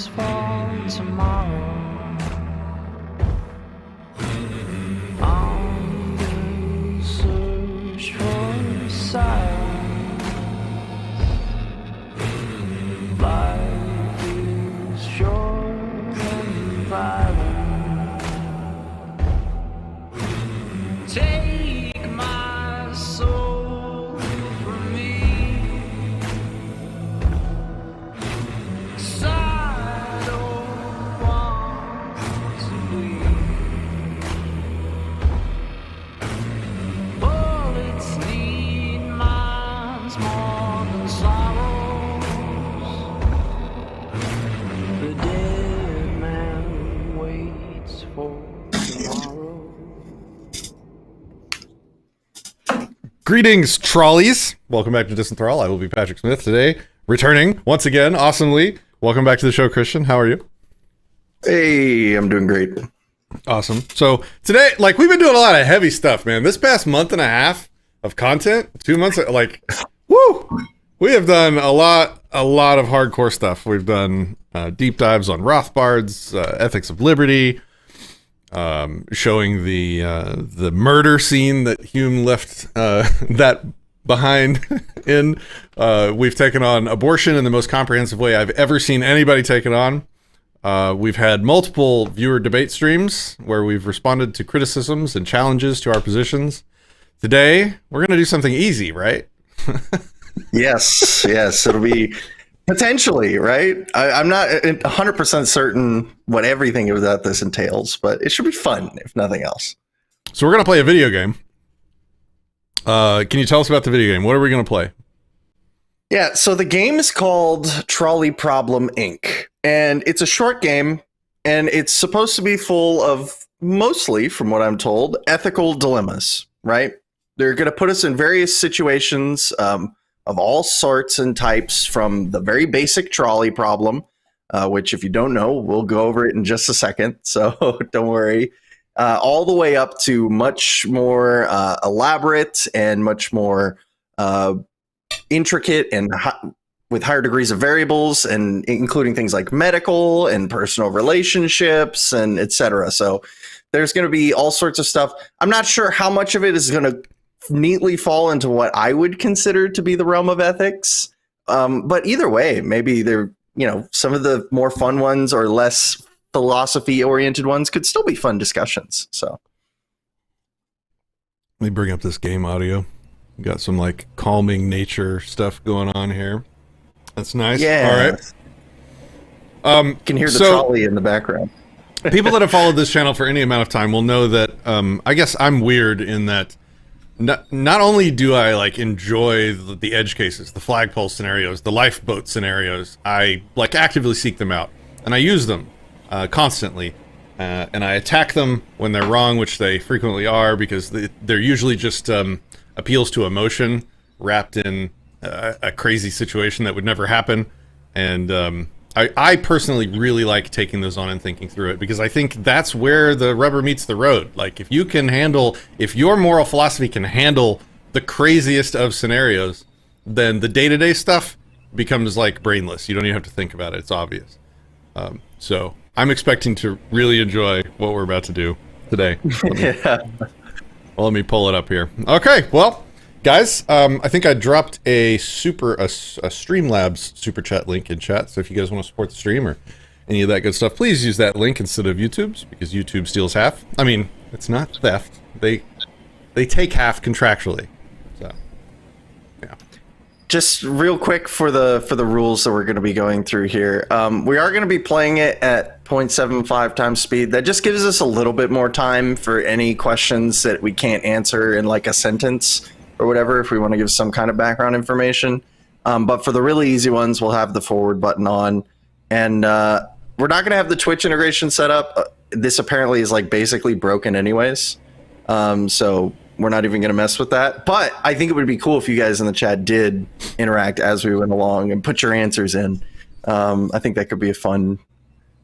waits for tomorrow. On the search for silence. Life is short and violent. Take my soul from me. I don't want to bleed. Bullets need minds more than sorrows. The dead man waits for tomorrow. Greetings, trolleys. Welcome back to Distant Thrall. I will be Patrick Smith today, returning once again, awesomely. Welcome back to the show, Christian. How are you? Hey, I'm doing great. Awesome. So today, like, we've been doing a lot of heavy stuff, man. This past month and a half of content, 2 months, like, woo! We have done a lot of hardcore stuff. We've done deep dives on Rothbard's Ethics of Liberty, showing the murder scene that Hume left that behind in. We've taken on abortion in the most comprehensive way I've ever seen anybody take it on. We've had multiple viewer debate streams where we've responded to criticisms and challenges to our positions. Today, we're going to do something easy, right? Yes, it'll be potentially, right? I'm not 100% certain what everything about this entails, but it should be fun, if nothing else. So we're going to play a video game. Can you tell us about the video game? What are we going to play? Yeah, so the game is called Trolley Problem Inc. And it's a short game, and it's supposed to be full of, mostly, from what I'm told, ethical dilemmas, right? They're going to put us in various situations of all sorts and types, from the very basic trolley problem, which, if you don't know, we'll go over it in just a second, so don't worry, all the way up to much more elaborate and much more intricate and with higher degrees of variables, and including things like medical and personal relationships and etc. So there's going to be all sorts of stuff. I'm not sure how much of it is going to neatly fall into what I would consider to be the realm of ethics. But either way, maybe they're, some of the more fun ones or less philosophy oriented ones could still be fun discussions. So let me bring up this game audio. We got some like calming nature stuff going on here. That's nice. Yeah. All right. Can hear the trolley in the background. People that have followed this channel for any amount of time will know that I guess I'm weird in that not only do I like enjoy the edge cases, the flagpole scenarios, the lifeboat scenarios, I like actively seek them out and I use them constantly, and I attack them when they're wrong, which they frequently are, because they're usually just appeals to emotion wrapped in a crazy situation that would never happen. And I personally really like taking those on and thinking through it, because I think that's where the rubber meets the road. Like, if your moral philosophy can handle the craziest of scenarios, then the day-to-day stuff becomes like brainless. You don't even have to think about it. It's obvious. So I'm expecting to really enjoy what we're about to do today. Let me pull it up here. Okay, well, guys, I think I dropped a Streamlabs super chat link in chat. So if you guys want to support the stream or any of that good stuff, please use that link instead of YouTube's, because YouTube steals half. I mean, it's not theft. They take half contractually. So, yeah. Just real quick for the rules that we're going to be going through here. We are going to be playing it at 0.75 times speed. That just gives us a little bit more time for any questions that we can't answer in like a sentence or whatever, if we want to give some kind of background information. But for the really easy ones, we'll have the forward button on. And we're not going to have the Twitch integration set up. This apparently is like basically broken anyways. So we're not even going to mess with that. But I think it would be cool if you guys in the chat did interact as we went along and put your answers in. I think that could be a fun.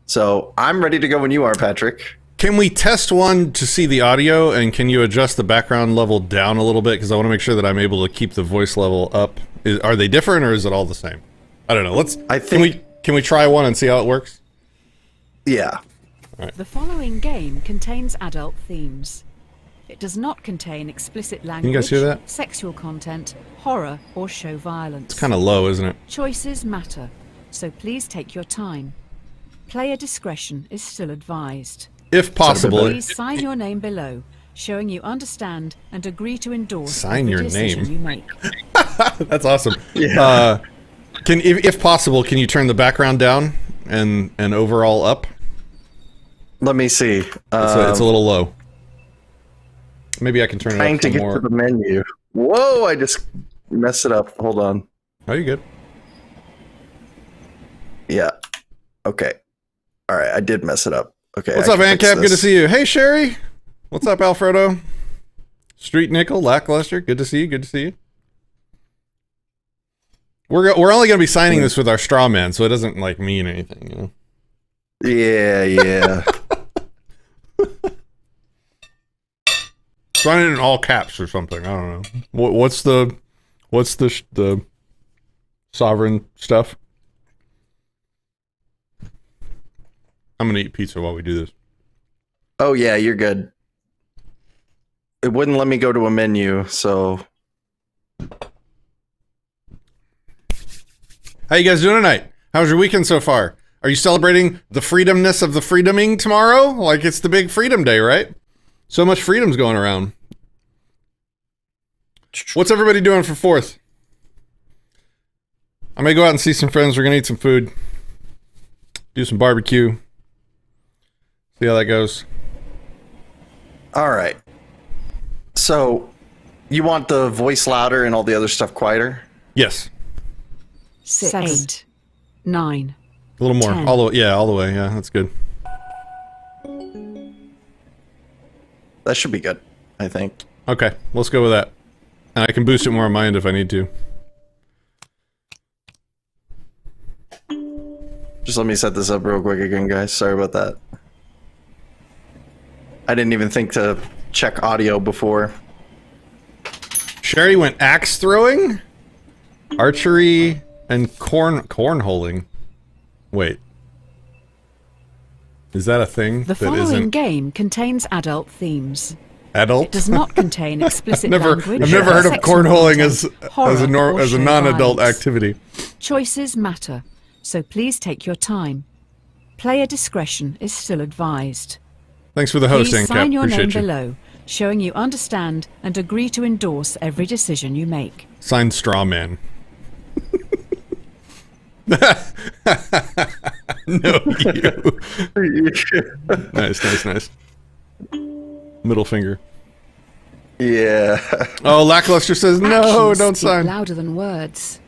So I'm ready to go when you are, Patrick. Can we test one to see the audio, and can you adjust the background level down a little bit? Because I want to make sure that I'm able to keep the voice level up. Are they different, or is it all the same? I don't know. Can we try one and see how it works? Yeah. The following game contains adult themes. It does not contain explicit language, you guys hear that? sexual content, horror, or show violence. It's kind of low, isn't it? Choices matter, so please take your time. Player discretion is still advised. If possible. Please sign your name below, showing you understand and agree to endorse Sign every your decision name. you make. That's awesome. Yeah. If possible, can you turn the background down and overall up? Let me see. It's a little low. Maybe I can turn it Trying up to some get more. to the menu. Whoa! I just messed it up. Hold on. Oh, you good? Yeah. Okay. All right. I did mess it up. Okay. What's I up, can fix AnCap? Good to this. see you. Hey, Sherry. What's up, Alfredo? Street Nickel, Lackluster. Good to see you. Good to see you. We're only going to be signing this with our straw man, so it doesn't like mean anything, you know. Yeah. Yeah. Sign it in all caps or something. I don't know. What's the sovereign stuff? I'm gonna eat pizza while we do this. Oh yeah, you're good. It wouldn't let me go to a menu, so How you guys doing tonight? How's your weekend so far? Are you celebrating the freedomness of the freedoming tomorrow? Like it's the big freedom day, right? So much freedom's going around. What's everybody doing for 4th? I may go out and see some friends. We're gonna eat some food, do some barbecue, see how that goes. all right. So, you want the voice louder and all the other stuff quieter? Yes, 6, 8, 9. a little more. 10. All the way. Yeah, that's good. That should be good, I think. Okay, let's go with that. And I can boost it more on my end if I need to. Just let me set this up real quick again, guys. Sorry about that. I didn't even think to check audio before. Sherry went axe throwing, archery, and cornholing. Wait. Is that a thing The that following isn't game contains adult themes. adult? It does not contain explicit I've language. never heard of sexual cornholing content, horror, as or a show non-adult violence. activity. Choices matter, so please take your time. Player discretion is still advised. Thanks for the host, Please sign AnCap. your name Appreciate you. below, showing you understand and agree to endorse every decision you make. Signed straw man. No, you. Nice. Middle finger. Yeah. Oh, Lackluster says, no, Actions don't speak sign. louder than words.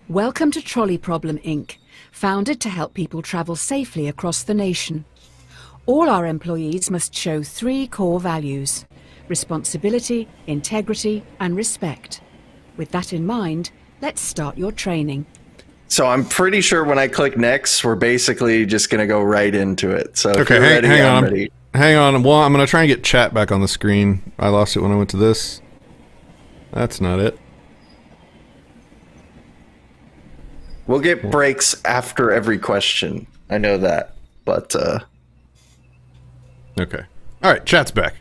Welcome to Trolley Problem, Inc., founded to help people travel safely across the nation. All our employees must show 3 core values: responsibility, integrity, and respect. With that in mind, let's start your training. So I'm pretty sure when I click next, we're basically just going to go right into it. So if Okay, you're ready, hang I'm on. ready. Hang on. Well, I'm going to try and get chat back on the screen. I lost it when I went to this. That's not it. We'll get breaks after every question. I know that. But Okay. All right, chat's back.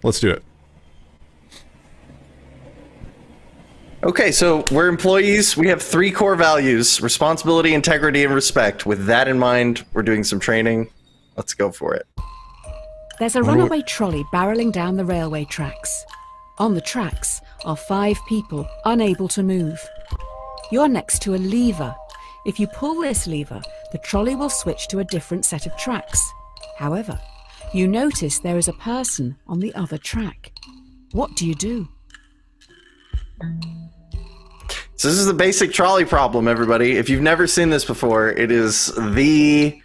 Let's do it. okay, so we're employees. We have 3 core values: responsibility, integrity, and respect. With that in mind, we're doing some training. Let's go for it. There's a runaway trolley barreling down the railway tracks. On the tracks are 5 people unable to move. You're next to a lever. If you pull this lever, the trolley will switch to a different set of tracks. However, you notice there is a person on the other track. What do you do? So this is the basic trolley problem, everybody. If you've never seen this before, it is the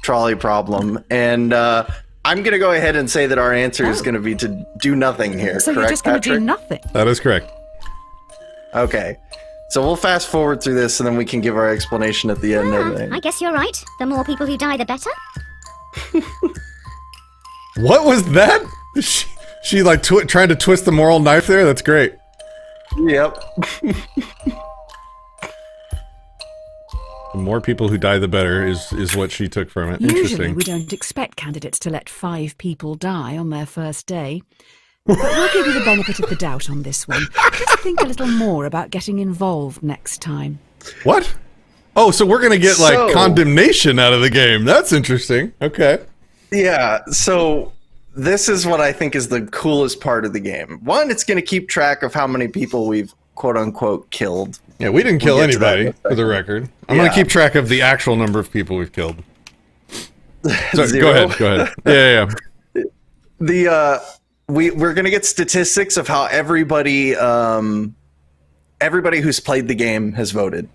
trolley problem. And I'm going to go ahead and say that our answer is going to be to do nothing here. So correct, you're just going to do Patrick? nothing? That is correct. Okay. So we'll fast forward through this and then we can give our explanation at the end. I think. I guess you're right. The more people who die, the better. What was that? She like trying to twist the moral knife there? That's great. Yep. The more people who die, the better is what she took from it. Usually Interesting. we don't expect candidates to let 5 people die on their first day. But we'll give you the benefit of the doubt on this one. Just think a little more about getting involved next time. What? Oh, so we're going to get, like, So- condemnation out of the game. That's interesting. Okay. Yeah, so this is what I think is the coolest part of the game. One, it's going to keep track of how many people we've quote-unquote killed. Yeah, we didn't kill We'll get to that in anybody, a for the second. record. I'm going to Yeah. keep track of the actual number of people we've killed. So, Zero. Go ahead. Yeah. We're going to get statistics of how everybody who's played the game has voted.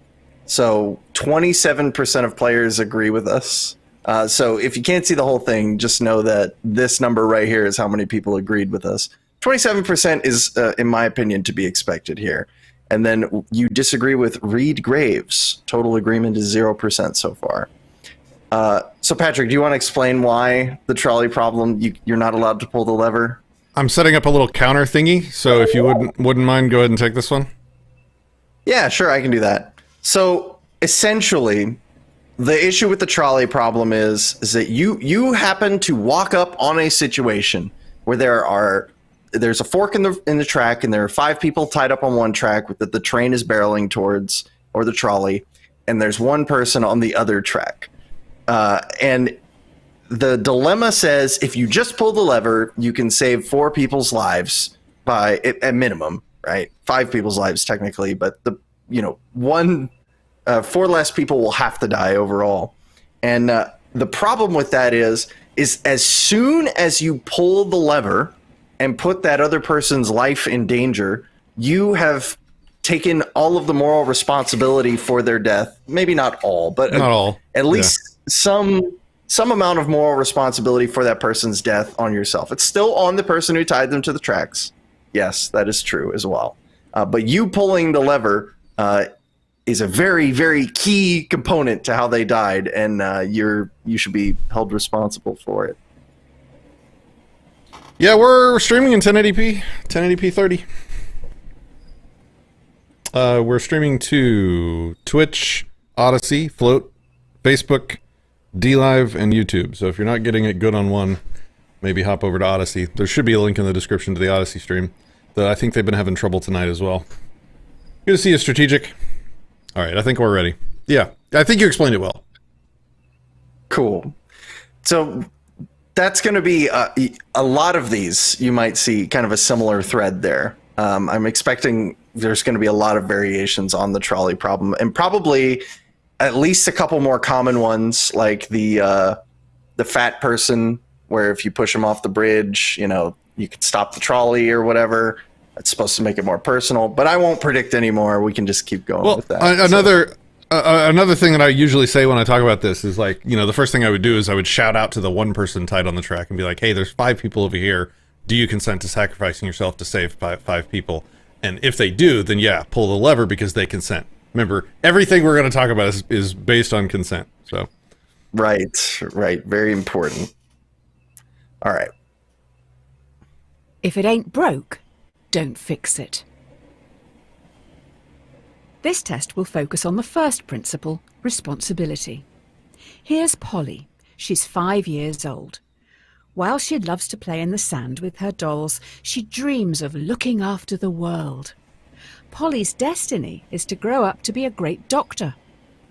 So 27% of players agree with us. So if you can't see the whole thing, just know that this number right here is how many people agreed with us. 27% is, in my opinion, to be expected here. And then you disagree with Reed Graves. Total agreement is 0% so far. So Patrick, do you want to explain why the trolley problem, you're not allowed to pull the lever? I'm setting up a little counter thingy, so if you wouldn't mind, go ahead and take this one. Yeah, sure, I can do that. So essentially, the issue with the trolley problem is that you happen to walk up on a situation where there's a fork in the track, and there are 5 people tied up on one track that the train is barreling towards, or the trolley, and there's one person on the other track. And the dilemma says if you just pull the lever, you can save 4 people's lives by at minimum, right? 5 people's lives technically, but 4 less people will have to die overall. And the problem with that is as soon as you pull the lever and put that other person's life in danger, you have taken all of the moral responsibility for their death. Maybe not all, but Not all. at least some amount of moral responsibility for that person's death on yourself. It's still on the person who tied them to the tracks. Yes, that is true as well. But you pulling the lever is a very, very key component to how they died, and you should be held responsible for it. Yeah, we're streaming in 1080p, 30. We're streaming to Twitch, Odysee, Float, Facebook, DLive, and YouTube. So if you're not getting it good on one, maybe hop over to Odysee. There should be a link in the description to the Odysee stream. Though I think they've been having trouble tonight as well. Good to see you, Strategic. All right, I think we're ready. Yeah, I think you explained it well. Cool. So that's going to be a lot of these. You might see kind of a similar thread there. I'm expecting there's going to be a lot of variations on the trolley problem, and probably at least a couple more common ones, like the fat person, where if you push them off the bridge, you could stop the trolley or whatever. It's supposed to make it more personal, but I won't predict anymore. We can just keep going with that. Another thing that I usually say when I talk about this is like, the first thing I would do is I would shout out to the one person tied on the track and be like, hey, there's 5 people over here. Do you consent to sacrificing yourself to save 5 people? And if they do, then yeah, pull the lever because they consent. Remember, everything we're going to talk about is based on consent. So, right. Very important. All right. If it ain't broke, don't fix it. This test will focus on the first principle, responsibility. Here's Polly. She's 5 years old. While she loves to play in the sand with her dolls, she dreams of looking after the world. Polly's destiny is to grow up to be a great doctor.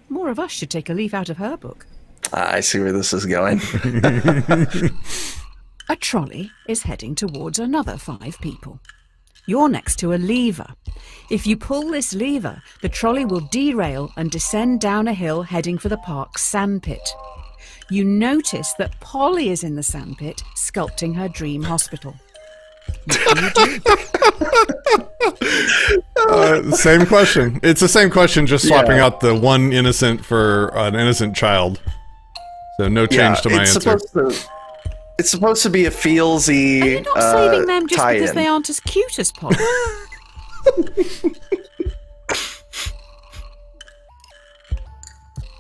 More of us should take a leaf out of her book. I see where this is going. A trolley is heading towards another 5 people. You're next to a lever. If you pull this lever, the trolley will derail and descend down a hill heading for the park's sandpit. You notice that Polly is in the sandpit, sculpting her dream hospital. What do you do? same question. It's the same question, just swapping Yeah. out the one innocent for an innocent child. So no change to my answer. It's supposed to be a feelsy Are you not saving them just because tie-in. they aren't as cute as Polly?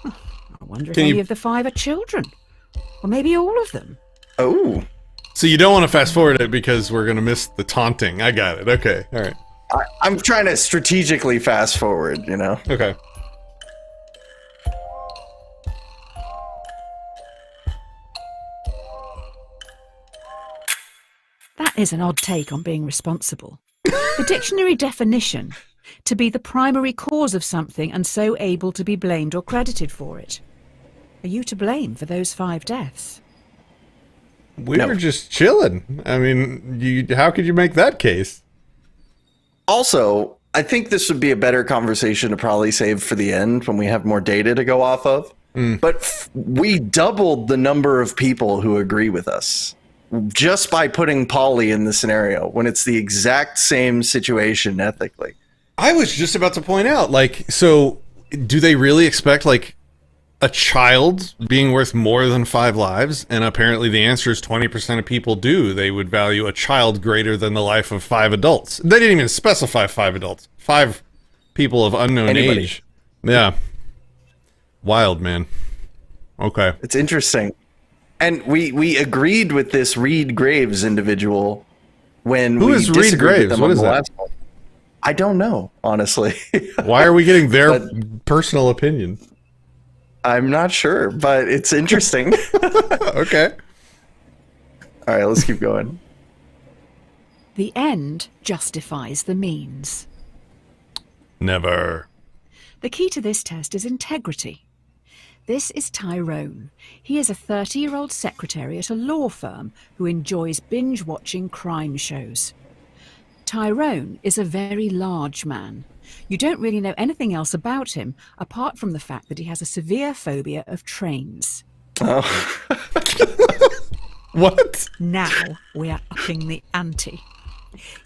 I wonder if Can any you- of the 5 are children. Or maybe all of them. Oh, So you don't want to fast forward it because we're going to miss the taunting. I got it. Okay. All right. I'm trying to strategically fast forward, Okay. That is an odd take on being responsible. The dictionary definition: to be the primary cause of something and so able to be blamed or credited for it. Are you to blame for those 5 deaths? We No. were just chilling. I mean, how could you make that case? Also, I think this would be a better conversation to probably save for the end when we have more data to go off of. But we doubled the number of people who agree with us just by putting Polly in the scenario when it's the exact same situation ethically. I was just about to point out, like, so do they really expect, like, a child being worth more than 5 lives? And apparently the answer is 20% of people do. They would value a child greater than the life of 5 adults. They didn't even specify 5 adults. 5 people of unknown Anybody. age. Yeah. Wild, man. Okay. It's interesting. And we agreed with this Reed Graves individual when Who we is Reed disagreed with Graves? them What on is the that? last one. I don't know, honestly. Why are we getting their personal opinion? I'm not sure, but it's interesting. Okay. All right, let's keep going. The end justifies the means. Never. The key to this test is integrity. This is Tyrone. He is a 30-year-old secretary at a law firm who enjoys binge-watching crime shows. Tyrone is a very large man. You don't really know anything else about him, apart from the fact that he has a severe phobia of trains. Oh, What? Now we are upping the ante.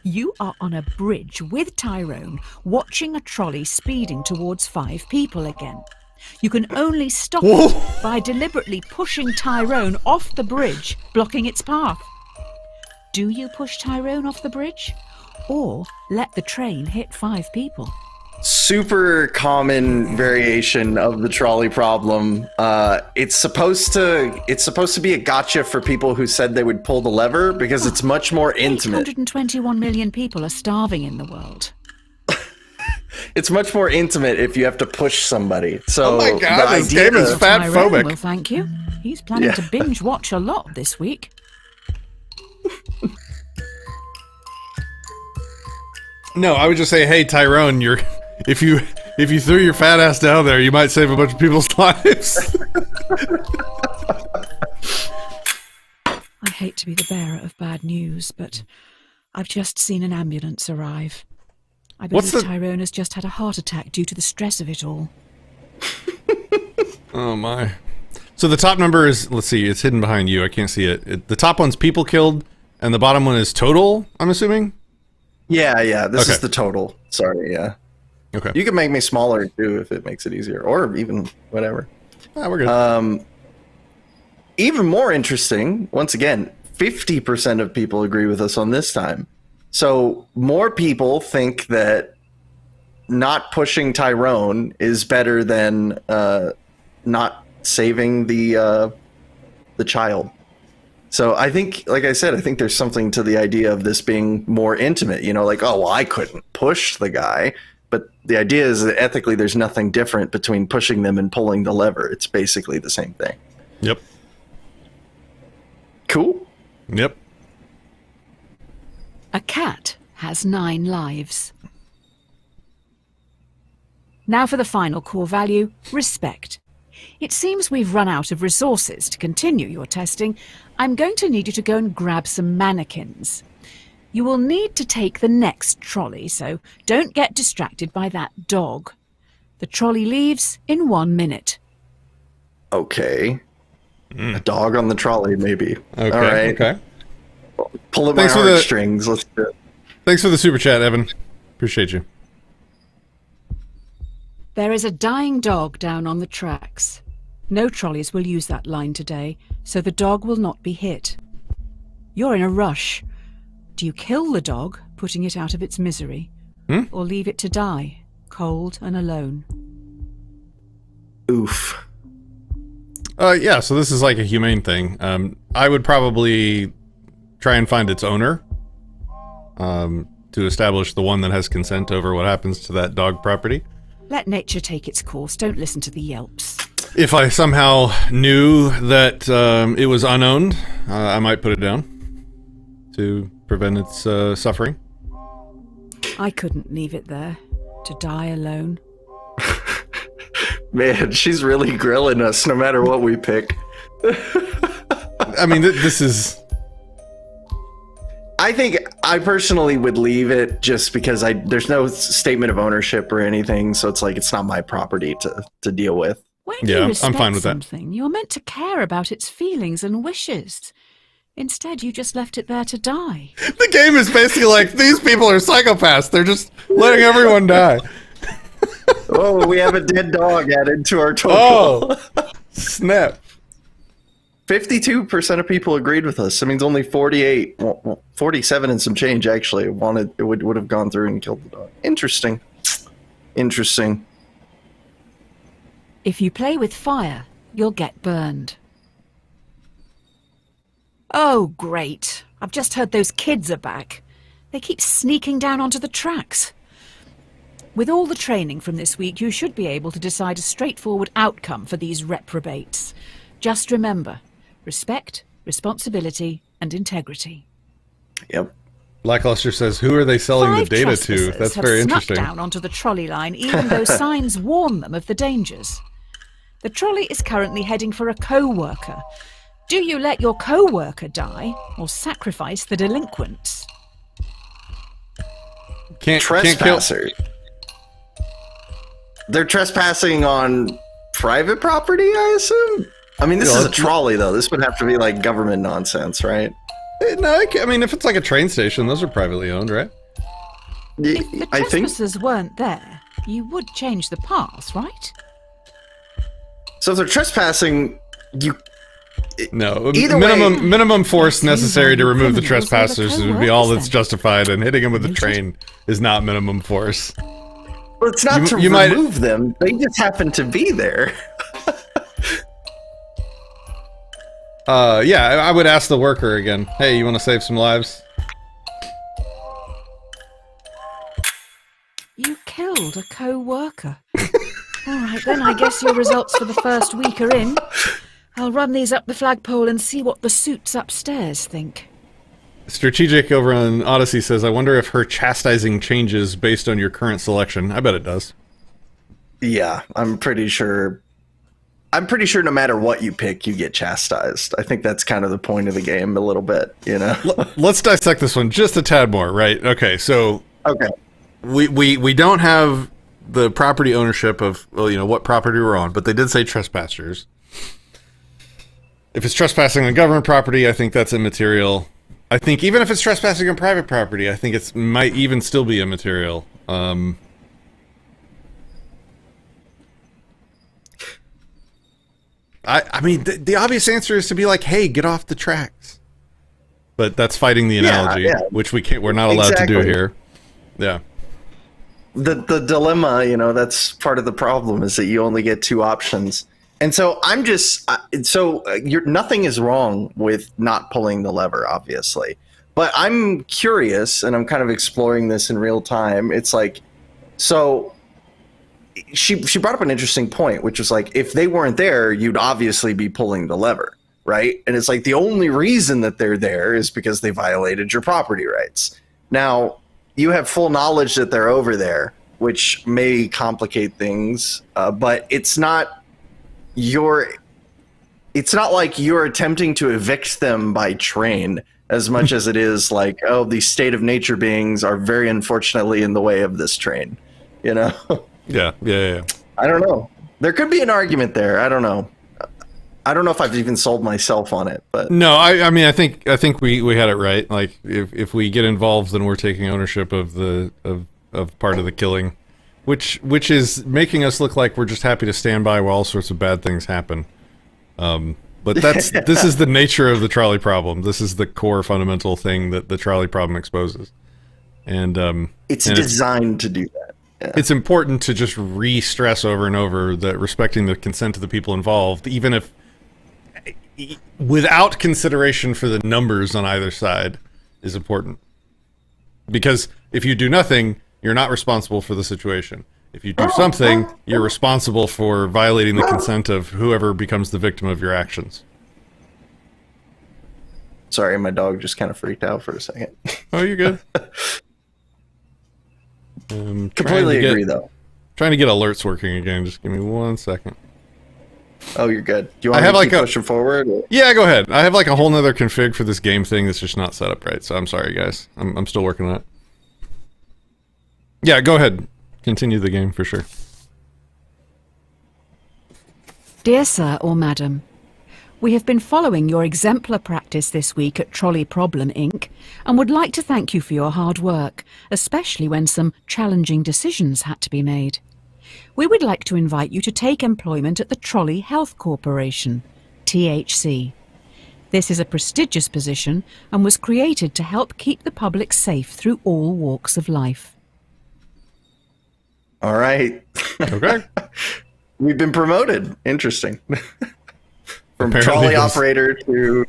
You are on a bridge with Tyrone, watching a trolley speeding towards 5 people again. You can only stop it by deliberately pushing Tyrone off the bridge, blocking its path. Do you push Tyrone off the bridge? Or let the train hit 5 people? super common variation of the trolley problem. It's supposed to be a gotcha for people who said they would pull the lever because it's much more intimate. 821 million people are starving in the world. It's much more intimate if you have to push somebody. So Oh my God, the this idea game is of- fat Tyrone phobic. will thank you. He's planning to binge watch a lot this week. No, I would just say, hey Tyrone, if you threw your fat ass down there, you might save a bunch of people's lives. I hate to be the bearer of bad news, but I've just seen an ambulance arrive. I believe Tyrone has just had a heart attack due to the stress of it all. Oh my. So the top number is, let's see, it's hidden behind you. I can't see it. The top one's people killed, and the bottom one is total, I'm assuming? Yeah. This Okay. is the total. Sorry, yeah. Okay. You can make me smaller too if it makes it easier, or even whatever. We're good. Even more interesting, once again, 50% of people agree with us on this time. So more people think that not pushing Tyrone is better than not saving the child. So I think, like I said, I think there's something to the idea of this being more intimate. You know, like, oh, well, I couldn't push the guy. But the idea is that ethically there's nothing different between pushing them and pulling the lever. It's basically the same thing. Yep. Cool. Yep. A cat has 9 lives. Now for the final core value, respect. It seems we've run out of resources to continue your testing. I'm going to need you to go and grab some mannequins. You will need to take the next trolley, so don't get distracted by that dog. The trolley leaves in 1 minute. Okay. A dog on the trolley, maybe. Okay. All right. Okay. Pull at Thanks my for the- heartstrings. Let's do it. Thanks for the super chat, Evan. Appreciate you. There is a dying dog down on the tracks. No trolleys will use that line today, so the dog will not be hit. You're in a rush. Do you kill the dog, putting it out of its misery, or leave it to die, cold and alone? Oof. Yeah, so this is like a humane thing. I would probably try and find its owner to establish the one that has consent over what happens to that dog property. Let nature take its course. Don't listen to the yelps. If I somehow knew that it was unowned, I might put it down to prevent its suffering. I couldn't leave it there to die alone. Man, she's really grilling us no matter what we pick. I mean, this is... I think I personally would leave it just because there's no statement of ownership or anything, so it's like it's not my property to deal with. When Yeah, you respect I'm fine with that. something, you're meant to care about its feelings and wishes. Instead, you just left it there to die. The game is basically like, these people are psychopaths. They're just letting everyone die. Oh, we have a dead dog added to our total. Oh, snap. 52% of people agreed with us. That means only 47 and some change actually would have gone through and killed the dog. Interesting. If you play with fire, you'll get burned. Oh, great. I've just heard those kids are back. They keep sneaking down onto the tracks. With all the training from this week, you should be able to decide a straightforward outcome for these reprobates. Just remember, respect, responsibility, and integrity. Yep. Lackluster says, who are they selling the 5 data to? trespassers That's have very snuck interesting. down onto the trolley line, even though signs warn them of the dangers. The trolley is currently heading for a co-worker. Do you let your co-worker die, or sacrifice the delinquents? Can't kill. Trespassers. They're trespassing on private property, I assume? I mean, this is a trolley, though. This would have to be, like, government nonsense, right? No, I mean, if it's like a train station, those are privately owned, right? If the I think trespassers weren't there, you would change the path, right? so. If they're trespassing, you No, Either way- minimum force necessary to remove the criminals or the trespassers would be all co-workers that's then. justified, and hitting them with the Noted. train is not minimum force. well, it's not to you might- remove them. They just happen to be there. Yeah, I would ask the worker again. Hey, you want to save some lives? You killed a co-worker. All right, then I guess your results for the first week are in. I'll run these up the flagpole and see what the suits upstairs think. Strategic over on Odysee says, I wonder if her chastising changes based on your current selection. I bet it does. Yeah, I'm pretty sure no matter what you pick, you get chastised. I think that's kind of the point of the game a little bit, you know? Let's dissect this one just a tad more, right? Okay, so Okay. we don't have the property ownership of, well, you know, what property we're on, but they did say trespassers. If it's trespassing on government property, I think that's immaterial. I think even if it's trespassing on private property, I think it might even still be immaterial. I mean, the obvious answer is to be like, hey, get off the tracks. But that's fighting the analogy, yeah. which we're not allowed to do Exactly. here. Yeah. The dilemma, you know, that's part of the problem is that you only get two options. And so I'm just nothing is wrong with not pulling the lever, obviously. But I'm curious, and I'm kind of exploring this in real time. It's like, so she brought up an interesting point, which was like, if they weren't there, you'd obviously be pulling the lever, right? And it's like the only reason that they're there is because they violated your property rights. Now, you have full knowledge that they're over there, which may complicate things, but it's not like you're attempting to evict them by train as much as it is like, oh, these state of nature beings are very unfortunately in the way of this train, you know? Yeah. I don't know. There could be an argument there. I don't know. I don't know if I've even sold myself on it, but No, I mean, I think we had it right. Like, if we get involved, then we're taking ownership of of part of the killing, which is making us look like we're just happy to stand by while all sorts of bad things happen. But this is the nature of the trolley problem. This is the core fundamental thing that the trolley problem exposes, and it's and designed to do that. Yeah. it's important to just re-stress over and over that respecting the consent of the people involved, even if without consideration for the numbers on either side, is important. Because if you do nothing, you're not responsible for the situation. If you do something, you're responsible for violating the consent of whoever becomes the victim of your actions. Sorry, my dog just kind of freaked out for a second. Oh, you're good. Completely agree, though. Trying to get alerts working again. Just give me 1 second. Oh, you're good. Do you want me to keep pushing forward? Or? Yeah, go ahead. I have like a whole nother config for this game thing that's just not set up right. So I'm sorry, guys. I'm still working on it. Yeah, go ahead. Continue the game for sure. Dear Sir or Madam, we have been following your exemplar practice this week at Trolley Problem Inc. and would like to thank you for your hard work, especially when some challenging decisions had to be made. We would like to invite you to take employment at the Trolley Health Corporation, THC. This is a prestigious position and was created to help keep the public safe through all walks of life. All right. Okay. We've been promoted. Interesting. From Apparently trolley operator to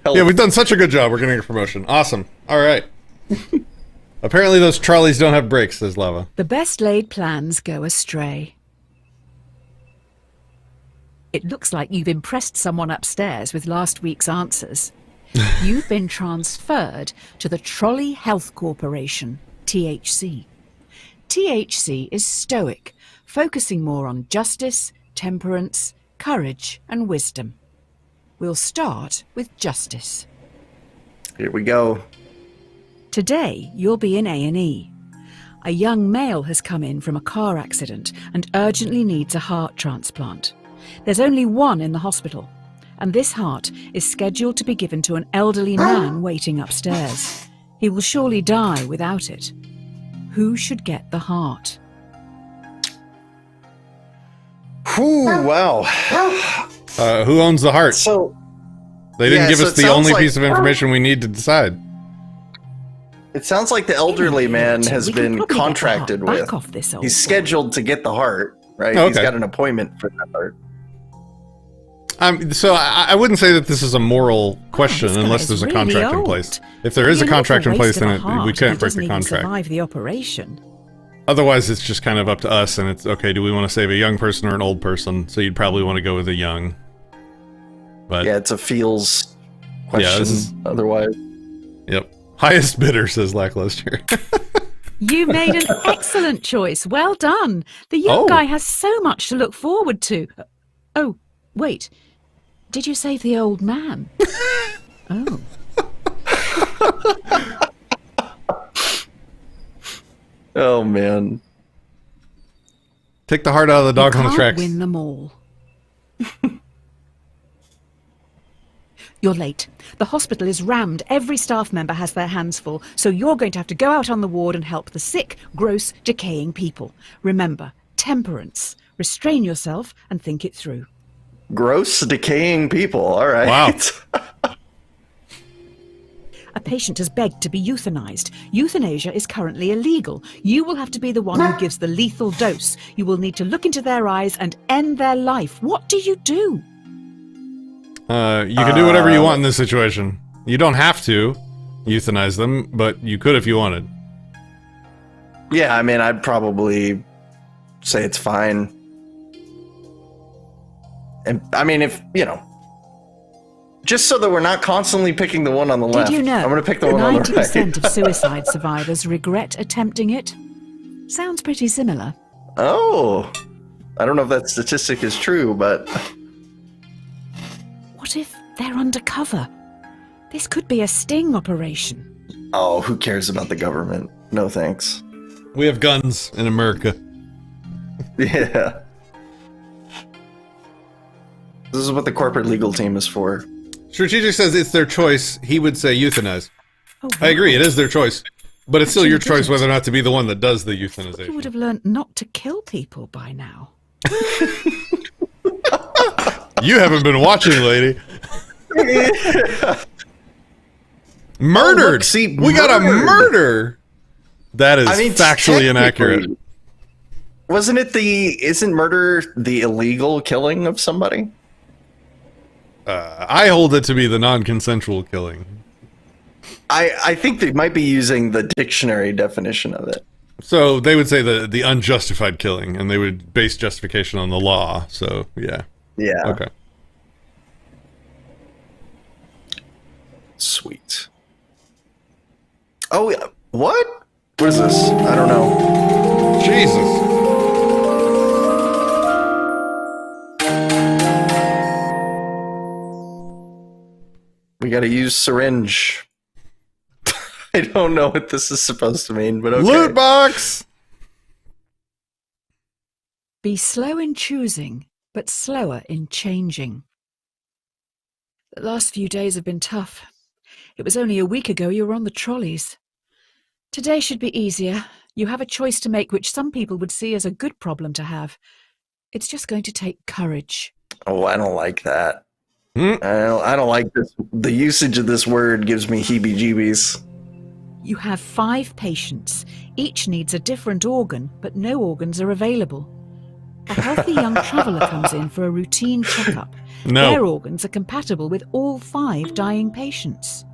health. Yeah, we've done such a good job. We're getting a promotion. Awesome. All right. Apparently those trolleys don't have brakes, says Lava. The best laid plans go astray. It looks like you've impressed someone upstairs with last week's answers. You've been transferred to the Trolley Health Corporation, THC. THC is stoic, focusing more on justice, temperance, courage and wisdom. We'll start with justice. Here we go. Today, you'll be in A&E. A young male has come in from a car accident and urgently needs a heart transplant. There's only one in the hospital, and this heart is scheduled to be given to an elderly man waiting upstairs. He will surely die without it. Who should get the heart? Whew, wow. Who owns the heart? So They didn't give so us it the sounds only like- piece of information we need to decide. It sounds like the elderly man has We can been probably get the heart contracted with. back off this old He's boy. scheduled to get the heart, right? Oh, He's okay. got an appointment for that heart. So I wouldn't say that this is a moral question this guy unless is there's a really contract in old. place. If there is a You're not contract in the place, waste of then a heart we if can't he break doesn't the even contract. survive the operation. Otherwise, it's just kind of up to us, and it's okay. Do we want to save a young person or an old person? So you'd probably want to go with a young. But Yeah, it's a feels question. this is- Otherwise, yep, highest bidder says Lackluster. You made an excellent choice. Well done. The young Oh. guy has so much to look forward to. Oh, wait. Did you save the old man? Oh. oh man. Take the heart out of the dog You on the can't tracks. win them all. You're late. The hospital is rammed. Every staff member has their hands full, so you're going to have to go out on the ward and help the sick, gross, decaying people. Remember, temperance. Restrain yourself and think it through. Gross, decaying people. All right. Wow. A patient has begged to be euthanized. Euthanasia is currently illegal. You will have to be the one who gives the lethal dose. You will need to look into their eyes and end their life. What do you do? You can do whatever you want in this situation. You don't have to euthanize them, but you could if you wanted. Yeah, I mean, I'd probably say it's fine. And I mean, if just so that we're not constantly picking the one on the left. Did you know I'm going to pick the one on the 90% right. of suicide survivors regret attempting it? Sounds pretty similar. Oh, I don't know if that statistic is true, but What if they're undercover? This could be a sting operation. oh, who cares about the government? No thanks. We have guns in America. Yeah. This is what the corporate legal team is for. Strategic says it's their choice. He would say euthanize. Oh, I agree, it is their choice. But it's still your Actually, choice didn't. whether or not to be the one that does the You would euthanization. have learnt not to kill people by now. You haven't been watching, lady. Murdered! Oh, look, see, we got a murdered. murder! That is I mean, factually inaccurate. technically, isn't murder the illegal killing of somebody? I hold it to be the non-consensual killing. I think they might be using the dictionary definition of it. So they would say the unjustified killing, and they would base justification on the law. So, yeah. Yeah. Okay. Sweet. Oh, yeah. What? What is this? I don't know. Jesus. We gotta use syringe. I don't know what this is supposed to mean, but okay. Loot box! Be slow in choosing, but slower in changing. The last few days have been tough. It was only a week ago you were on the trolleys. Today should be easier. You have a choice to make which some people would see as a good problem to have. It's just going to take courage. Oh, I don't like that. I don't like this. The usage of this word gives me heebie-jeebies. You have 5 patients. Each needs a different organ, but no organs are available. A healthy young traveller comes in for a routine checkup. No. Their organs are compatible with all 5 dying patients.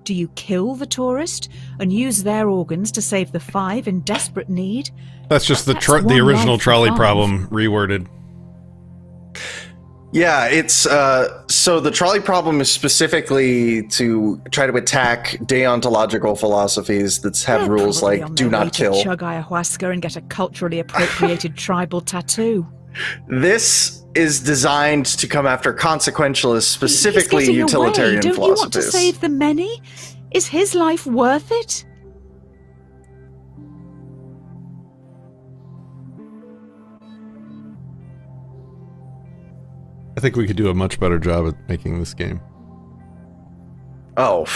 Do you kill the tourist and use their organs to save the 5 in desperate need? That's just That's the one original life for trolley 5. problem reworded. Yeah, it's so the trolley problem is specifically to try to attack deontological philosophies that have They're rules probably like on do their way not to kill. chug ayahuasca and get a culturally appropriated tribal tattoo. This is designed to come after consequentialists, specifically He's getting utilitarian away. Don't you want to philosophies. save the many? Is his life worth it? I think we could do a much better job at making this game. Oh.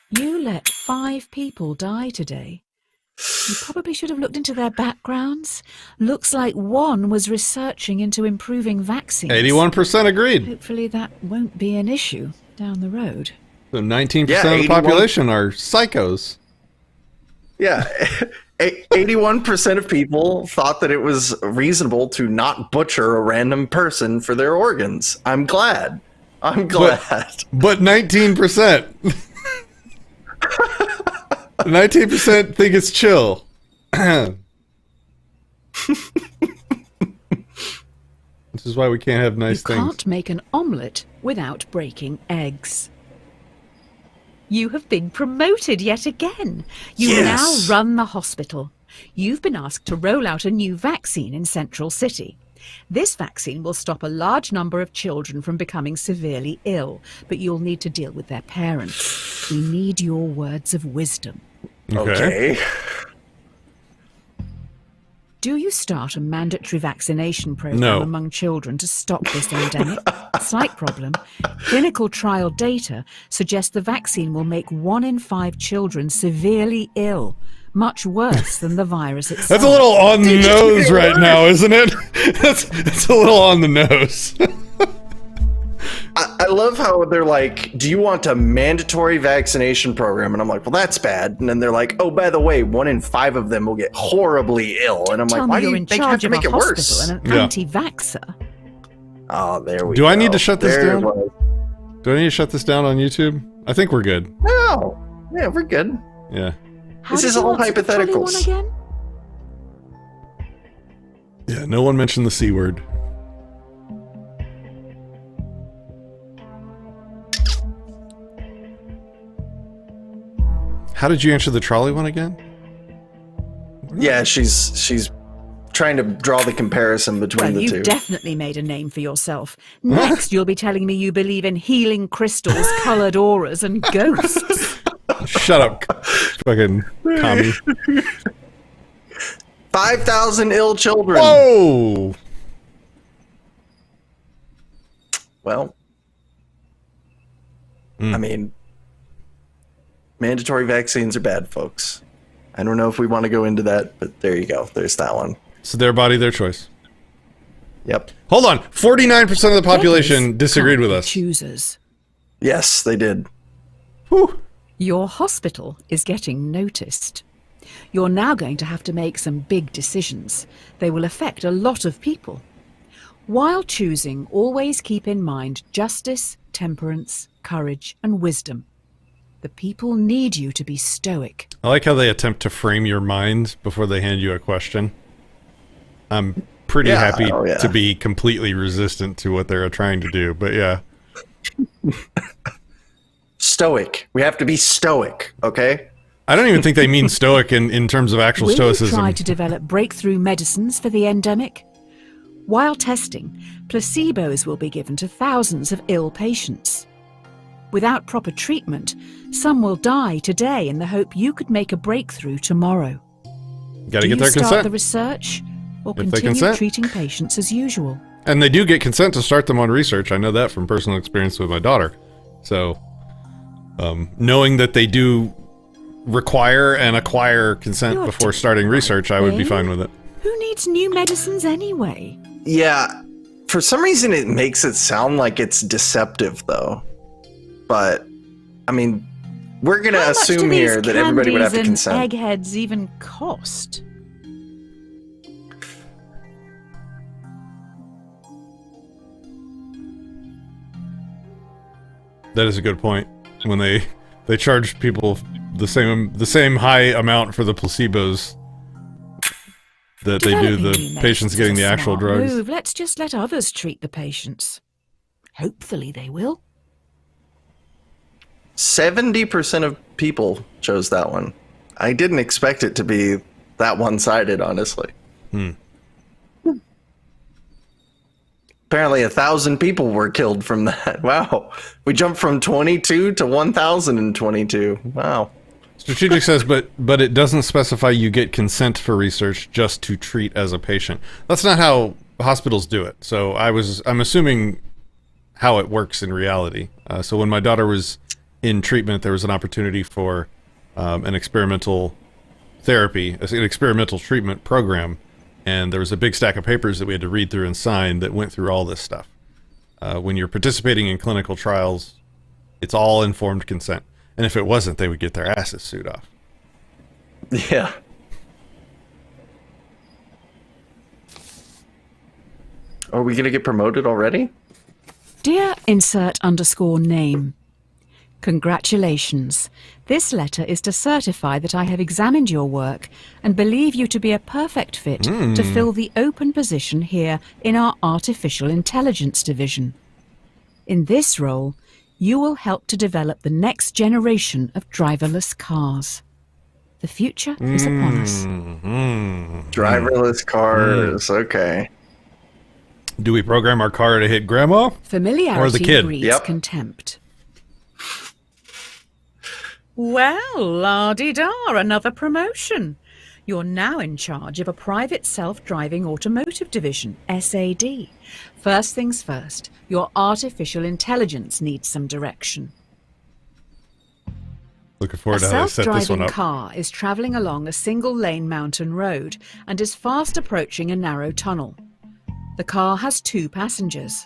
You let 5 people die today. You probably should have looked into their backgrounds. Looks like one was researching into improving vaccines. 81% agreed. Hopefully that won't be an issue down the road. So 19% Yeah, of the 81 population are psychos. Yeah. 81% of people thought that it was reasonable to not butcher a random person for their organs. I'm glad. I'm glad. But 19%. 19% think it's chill. This is why we can't have nice You things. can't make an omelette without breaking eggs. You have been promoted yet again. You Yes. now run the hospital. You've been asked to roll out a new vaccine in Central City. This vaccine will stop a large number of children from becoming severely ill, but you'll need to deal with their parents. We need your words of wisdom. Okay. Do you start a mandatory vaccination program No. among children to stop this endemic? Slight problem. Clinical trial data suggests the vaccine will make 1 in 5 children severely ill, much worse than the virus itself. That's a little on the nose right now, isn't it? That's a little on the nose. I love how they're like, do you want a mandatory vaccination program? And I'm like, well, that's bad. And then they're like, oh, by the way, 1 in 5 of them will get horribly ill. And I'm Tell like, me why do you're you in think have charge to of make a it worse? hospital and an Yeah. anti-vaxxer. Oh, there we Do go. I need to shut this There it down? was. Do I need to shut this down on YouTube? I think we're good. No. Yeah, we're good. Yeah. How This did is you all answer the trolley one hypotheticals. again? Yeah, no one mentioned the C word. How did you answer the trolley one again? Yeah, she's trying to draw the comparison between Well, the you've two. definitely made a name for yourself. Next, you'll be telling me you believe in healing crystals, coloured auras, and ghosts. Shut up, fucking commie. 5,000 ill children. Whoa! Well, I mean, mandatory vaccines are bad, folks. I don't know if we want to go into that, but there you go. There's that one. So their body, their choice. Yep. Hold on. 49% of the population Beggars disagreed can't with be us. Choosers. Yes, they did. Whew. Your hospital is getting noticed. You're now going to have to make some big decisions. They will affect a lot of people. While choosing, always keep in mind justice, temperance, courage, and wisdom. The people need you to be stoic. I like how they attempt to frame your mind before they hand you a question. I'm pretty Yeah, happy oh, yeah. to be completely resistant to what they're trying to do, but yeah. Stoic. We have to be stoic, okay? I don't even think they mean stoic in terms of actual Will you stoicism. try to develop breakthrough medicines for the endemic? While testing, placebos will be given to thousands of ill patients. Without proper treatment, some will die today in the hope you could make a breakthrough tomorrow. Got to Do get you their start consent. the research or If they continue consent. treating patients as usual? And they do get consent to start them on research. I know that from personal experience with my daughter. So, knowing that they do require and acquire consent You're before starting research, I would be eh? fine with it. Who needs new medicines anyway? Yeah, for some reason it makes it sound like it's deceptive, though. But, I mean, we're going to How much assume do here these that everybody would have to candies and consent. eggheads even cost? That is a good point. When they charge people the same high amount for the placebos that they do Developing the new patients medicines getting is the a actual smart drugs. move. Let's just let others treat the patients. Hopefully they will. 70% of people chose that one. I didn't expect it to be that one-sided, honestly. Apparently 1,000 people were killed from that. Wow. We jumped from 22 to 1,022. Wow. Strategic says, but it doesn't specify you get consent for research, just to treat as a patient. That's not how hospitals do it. So I'm assuming how it works in reality. So when my daughter was in treatment, there was an opportunity for an experimental therapy, an experimental treatment program, and there was a big stack of papers that we had to read through and sign that went through all this stuff. When you're participating in clinical trials, it's all informed consent. And if it wasn't, they would get their asses sued off. Yeah. Are we going to get promoted already? Dear insert_name. Congratulations. This letter is to certify that I have examined your work and believe you to be a perfect fit to fill the open position here in our Artificial Intelligence Division. In this role, you will help to develop the next generation of driverless cars. The future is upon us. Driverless cars. Okay. Do we program our car to hit grandma? Familiarity Or the kid? breeds Yep. contempt. Well, la-di-da, another promotion. You're now in charge of a private self-driving automotive division, SAD. First things first, your artificial intelligence needs some direction. Looking A forward to how they set this one self-driving up. car is travelling along a single-lane mountain road and is fast approaching a narrow tunnel. The car has 2 passengers.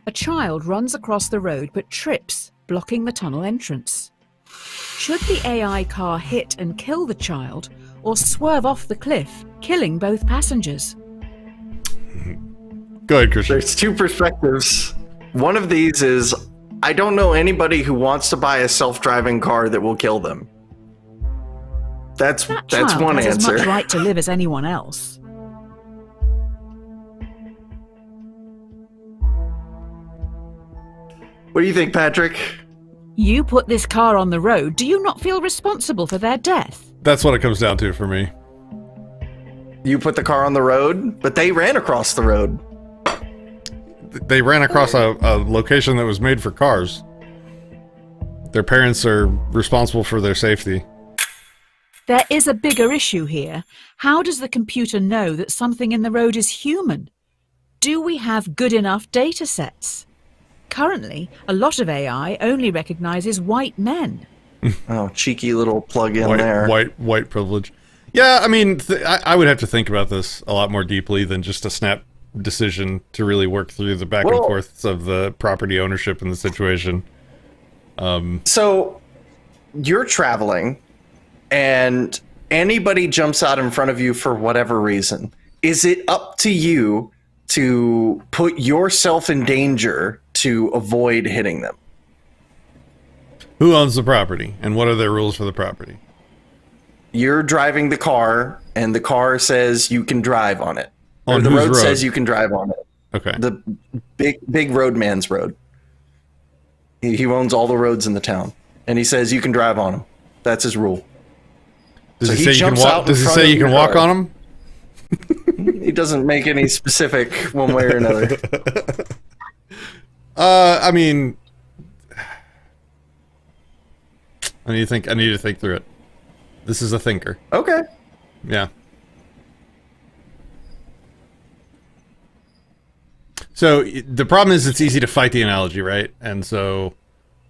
A child runs across the road but trips, blocking the tunnel entrance. Should the AI car hit and kill the child, or swerve off the cliff, killing both passengers? Go ahead, Christian. There's 2 perspectives. One of these is, I don't know anybody who wants to buy a self-driving car that will kill them. That's That child one has as answer. much right to live as anyone else. What do you think, Patrick? You put this car on the road, do you not feel responsible for their death? That's what it comes down to for me. You put the car on the road, but they ran across the road. They ran across a location that was made for cars. Their parents are responsible for their safety. There is a bigger issue here. How does the computer know that something in the road is human? Do we have good enough data sets? Currently, a lot of AI only recognizes white men. Oh, cheeky little plug-in there. White privilege. Yeah, I mean, I would have to think about this a lot more deeply than just a snap decision to really work through the back and Well- forths of the property ownership in the situation. So, you're traveling, and anybody jumps out in front of you for whatever reason. Is it up to you to put yourself in danger to avoid hitting them? Who owns the property, and what are their rules for the property? You're driving the car, and the car says you can drive on it. Or On the whose road road? says you can drive on it. Okay. The big roadman's road. He owns all the roads in the town, and he says you can drive on them. That's his rule. Does So he say you can jumps walk? out in Does he front say of you can your walk car. on them? He doesn't make any specific one way or another. I mean, I need to think through it. This is a thinker. Okay. Yeah. So the problem is it's easy to fight the analogy, right? And so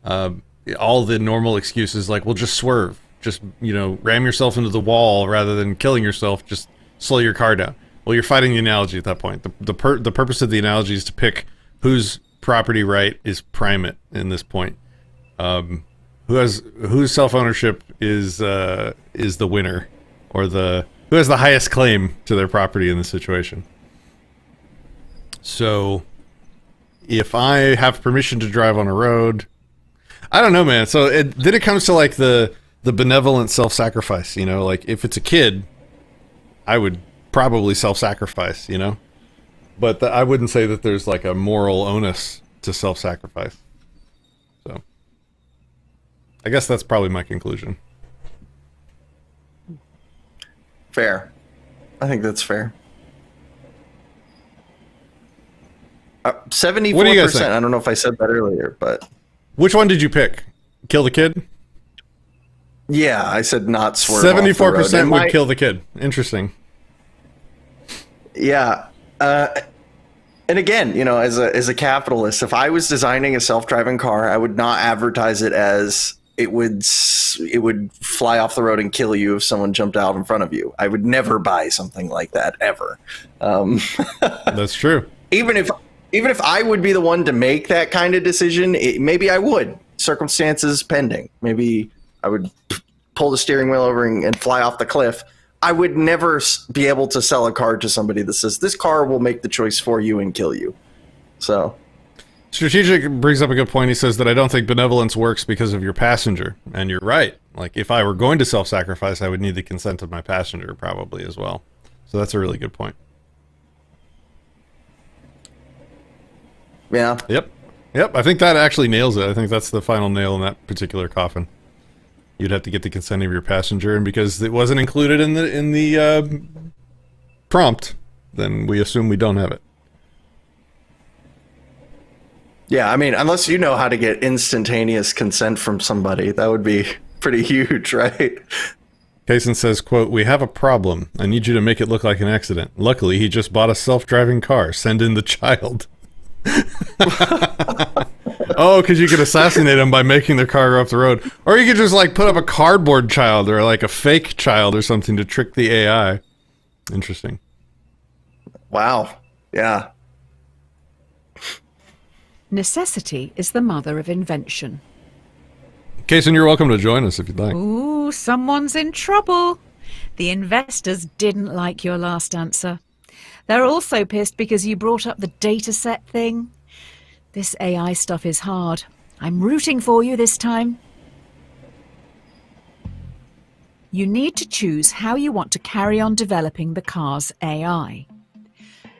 all the normal excuses like, well, just swerve. Just, ram yourself into the wall rather than killing yourself. Just slow your car down. Well, you're fighting the analogy at that point. The purpose of the analogy is to pick whose property right is primate in this point. Whose self-ownership is the winner, or who has the highest claim to their property in this situation. So, if I have permission to drive on a road, I don't know, man. So then it comes to like the benevolent self-sacrifice. Like if it's a kid, I would probably self-sacrifice. But I wouldn't say that there's like a moral onus to self-sacrifice. So, I guess that's probably my conclusion. Fair. I think that's fair. 74%. What do you guys think? I don't know if I said that earlier, but Which one did you pick? Kill the kid? yeah, I said not swerve. 74% would kill the kid. Interesting. Yeah. And again, as a capitalist, if I was designing a self-driving car, I would not advertise it as it would fly off the road and kill you if someone jumped out in front of you. I would never buy something like that ever. That's true. Even if I would be the one to make that kind of decision, maybe I would. Circumstances pending. Maybe I would pull the steering wheel over and fly off the cliff. I would never be able to sell a car to somebody that says, this car will make the choice for you and kill you. So... Strategic brings up a good point. He says that I don't think benevolence works because of your passenger. And you're right. Like, if I were going to self-sacrifice, I would need the consent of my passenger probably as well. So that's a really good point. Yeah. Yep. I think that actually nails it. I think that's the final nail in that particular coffin. You'd have to get the consent of your passenger, and because it wasn't included in the prompt, then we assume we don't have it. Yeah, I mean, unless you know how to get instantaneous consent from somebody, that would be pretty huge, right? Kaysen says, quote, "We have a problem. I need you to make it look like an accident. Luckily, he just bought a self-driving car. Send in the child." Oh, because you could assassinate him by making their car go off the road. Or you could just, like, put up a cardboard child or, like, a fake child or something to trick the AI. Interesting. Wow. Yeah. Necessity is the mother of invention. Kaysen, you're welcome to join us if you'd like. Ooh, someone's in trouble. The investors didn't like your last answer. They're also pissed because you brought up the dataset thing. This AI stuff is hard. I'm rooting for you this time. You need to choose how you want to carry on developing the car's AI.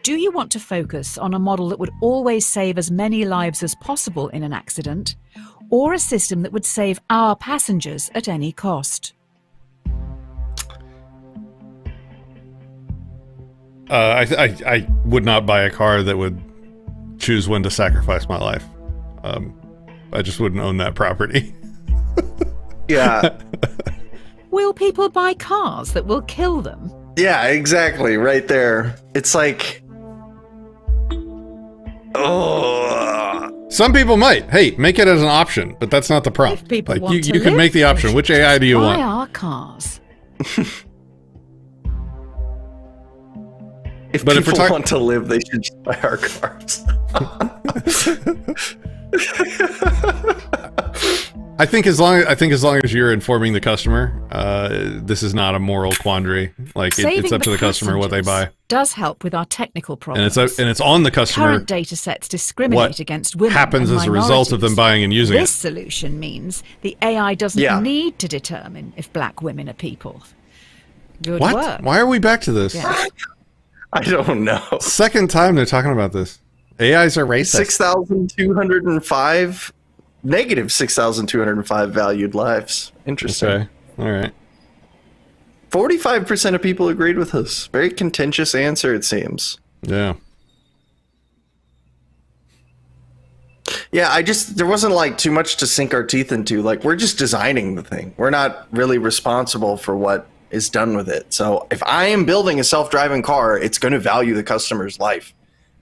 Do you want to focus on a model that would always save as many lives as possible in an accident, or a system that would save our passengers at any cost? I would not buy a car that would choose when to sacrifice my life. I just wouldn't own that property. Yeah. Will people buy cars that will kill them? Yeah, exactly. Right there. It's like... Oh. Some people might. Hey, make it as an option, but that's not the prompt. If people Like want to you can live, make the they option. should Which AI do you buy want? our cars. If But if we're people talk- want to live, they should just buy our cars. I think as long as you're informing the customer, this is not a moral quandary. Like it's up to the customer what they buy, does help with our technical and problems. it's on the customer. Current data sets discriminate What against women happens and as a result of them minorities. buying and using This it. solution means the AI doesn't Yeah. need to determine if black women are people. Good What? work. Why are we back to this? Yeah. I don't know. Second time they're talking about this. AIs are racist. 6,205 negative 6,205 valued lives. Interesting. Okay. All right. 45% of people agreed with us. Very contentious answer, it seems. Yeah. Yeah, there wasn't like too much to sink our teeth into. Like, we're just designing the thing. We're not really responsible for what is done with it. So if I am building a self-driving car, it's going to value the customer's life.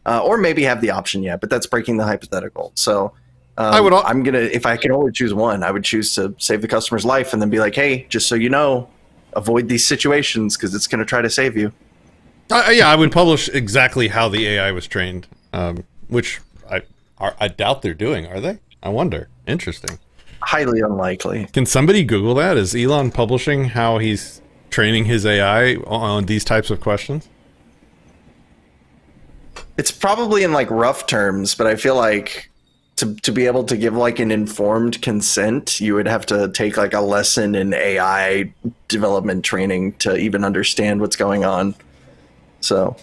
Or maybe have the option yet, but that's breaking the hypothetical. So if I can only choose one, I would choose to save the customer's life and then be like, hey, just so you know, avoid these situations because it's going to try to save you. Yeah, I would publish exactly how the AI was trained, which I doubt they're doing, are they? I wonder. Interesting. Highly unlikely. Can somebody Google that? Is Elon publishing how he's training his AI on these types of questions? It's probably in like rough terms, but I feel like to be able to give like an informed consent, you would have to take like a lesson in AI development training to even understand what's going on. So,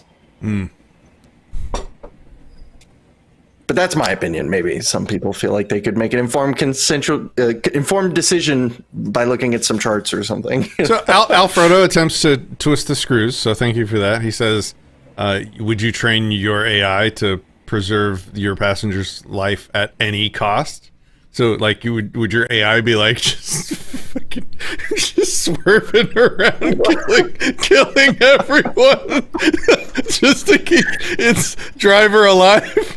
but that's my opinion. Maybe some people feel like they could make an informed decision by looking at some charts or something. So Alfredo attempts to twist the screws. So thank you for that. He says, would you train your AI to preserve your passenger's life at any cost? So like would your AI be like just swerving around killing everyone just to keep its driver alive?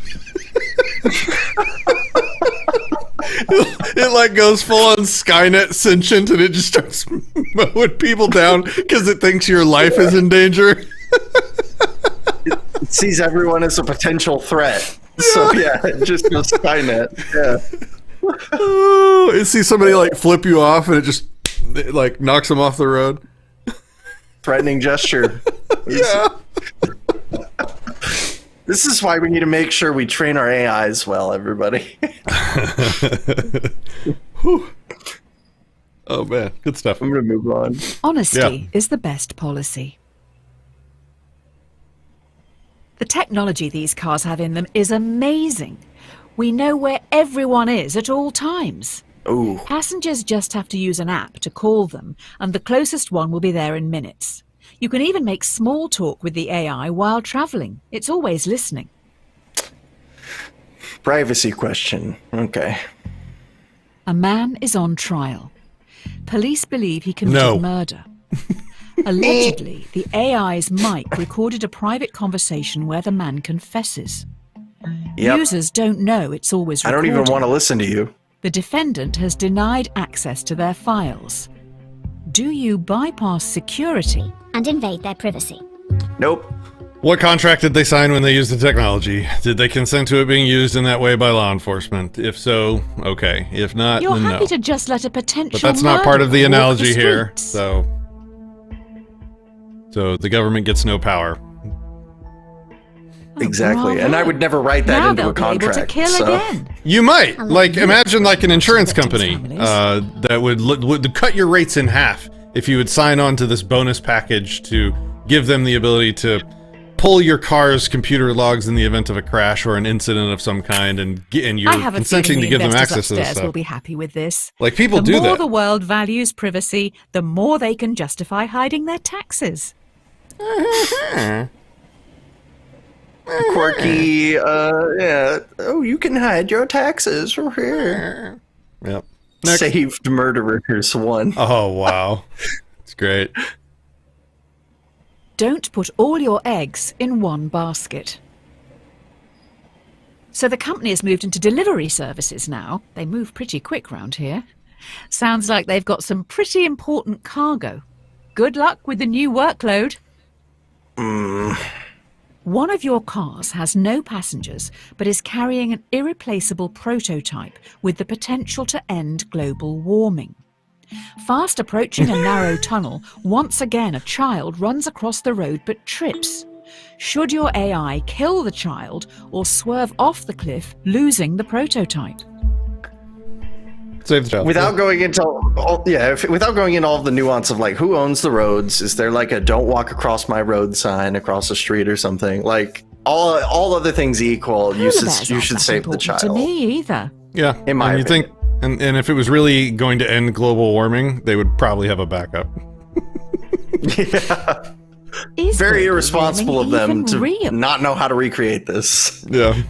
It like goes full on Skynet sentient and it just starts mowing people down because it thinks your life is in danger. It sees everyone as a potential threat. So yeah, it just goes Skynet. Yeah. Oh, it sees somebody like flip you off and it like knocks them off the road. Threatening gesture. Yeah. This is why we need to make sure we train our AIs well, everybody. Oh man, good stuff. I'm going to move on. Honesty is the best policy. The technology these cars have in them is amazing. We know where everyone is at all times. Ooh. Passengers just have to use an app to call them, and the closest one will be there in minutes. You can even make small talk with the AI while traveling. It's always listening. Privacy question. Okay. A man is on trial. Police believe he committed murder. Allegedly, the AI's mic recorded a private conversation where the man confesses. Yep. Users don't know it's always recorded. I don't even want to listen to you. The defendant has denied access to their files. Do you bypass security and invade their privacy? Nope. What contract did they sign when they used the technology? Did they consent to it being used in that way by law enforcement? If so, okay. If not, You're then no. happy to just let a potential But that's not part of the murderer walk analogy the here. streets. So the government gets no power. Exactly. And I would never write that now into they'll a be able contract. to kill again. You might. Like, you. imagine like an insurance Victims' company families. that would cut your rates in half if you would sign on to this bonus package to give them the ability to pull your car's computer logs in the event of a crash or an incident of some kind, and you're consenting to give them access to this stuff. Will be happy with this. Like, people do The more that. the world values privacy, the more they can justify hiding their taxes. Quirky, yeah. Oh, you can hide your taxes from here. Yep. Next. Saved murderers one. Oh, wow. It's great. Don't put all your eggs in one basket. So the company has moved into delivery services now. They move pretty quick round here. Sounds like they've got some pretty important cargo. Good luck with the new workload. One of your cars has no passengers, but is carrying an irreplaceable prototype with the potential to end global warming. Fast approaching a narrow tunnel, once again a child runs across the road but trips. Should your AI kill the child or swerve off the cliff, losing the prototype? Save the child. Without going into without going into all the nuance of like who owns the roads, is there like a "Don't walk across my road" sign across the street or something? Like all other things equal, you should save the child. To me either. Yeah, In my and you think And if it was really going to end global warming, they would probably have a backup. Yeah. Is Very global irresponsible of warming them even to real? not know how to recreate this. Yeah.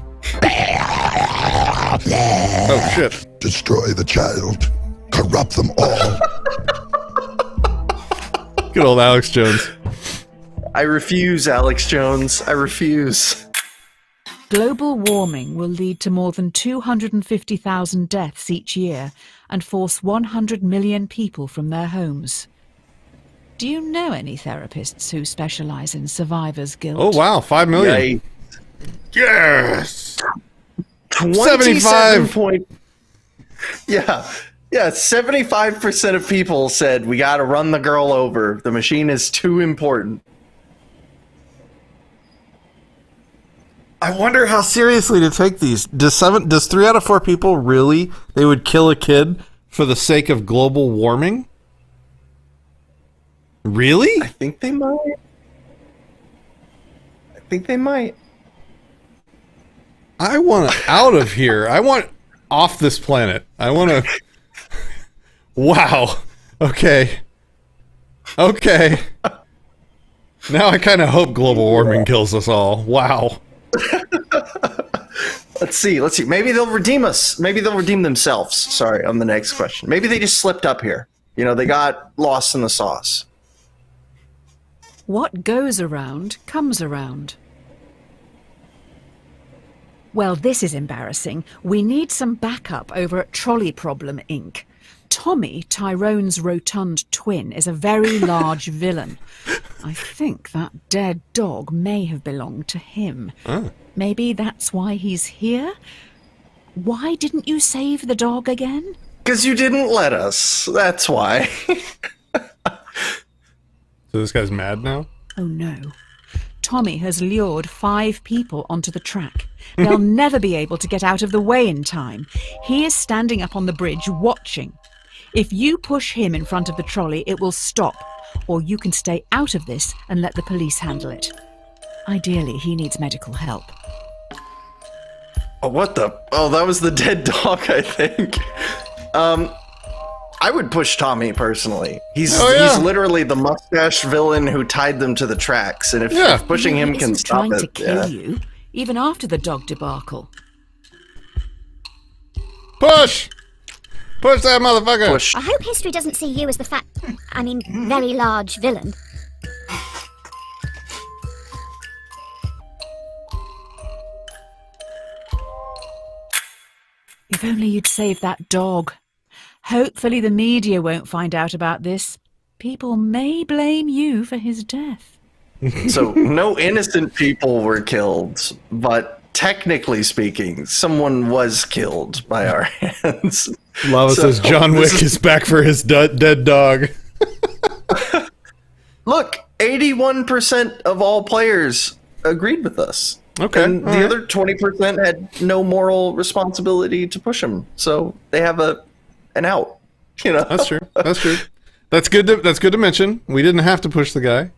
Oh, shit. Destroy the child. Corrupt them all. Good old Alex Jones. I refuse, Alex Jones. I refuse. Global warming will lead to more than 250,000 deaths each year and force 100 million people from their homes. Do you know any therapists who specialize in survivor's guilt? Oh, wow. 5 million. Yay. Yes! 27 point. Yeah. Yeah, 75% of people said we got to run the girl over. The machine is too important. I wonder how seriously to take these. Does 3 out of 4 people really, they would kill a kid for the sake of global warming? Really? I think they might. I want out of here. I want off this planet. I want to... Wow. Okay. Okay. Now I kind of hope global warming kills us all. Wow. Let's see. Maybe they'll redeem us. Maybe they'll redeem themselves. Sorry, on the next question. Maybe they just slipped up here. You know, they got lost in the sauce. What goes around comes around. Well, this is embarrassing. We need some backup over at Trolley Problem, Inc. Tommy, Tyrone's rotund twin, is a very large villain. I think that dead dog may have belonged to him. Oh. Maybe that's why he's here? Why didn't you save the dog again? Because you didn't let us. That's why. So this guy's mad now? Oh no. Tommy has lured 5 people onto the track. They'll never be able to get out of the way in time. He is standing up on the bridge watching. If you push him in front of the trolley, it will stop. Or you can stay out of this and let the police handle it. Ideally, he needs medical help. Oh, what the? Oh, that was the dead dog, I think. I would push Tommy personally. He's literally the mustache villain who tied them to the tracks, and if pushing him can stop trying it, to kill you, even after the dog debacle. Push! Push that motherfucker! Push. I hope history doesn't see you as the very large villain. If only you'd saved that dog. Hopefully the media won't find out about this. People may blame you for his death. So no innocent people were killed, but technically speaking, someone was killed by our hands. Lava says John Wick is back for his dead dog. Look, 81% of all players agreed with us. Okay. And the other 20% had no moral responsibility to push him. So they have an out. You know? That's true. That's true. That's good to mention. We didn't have to push the guy.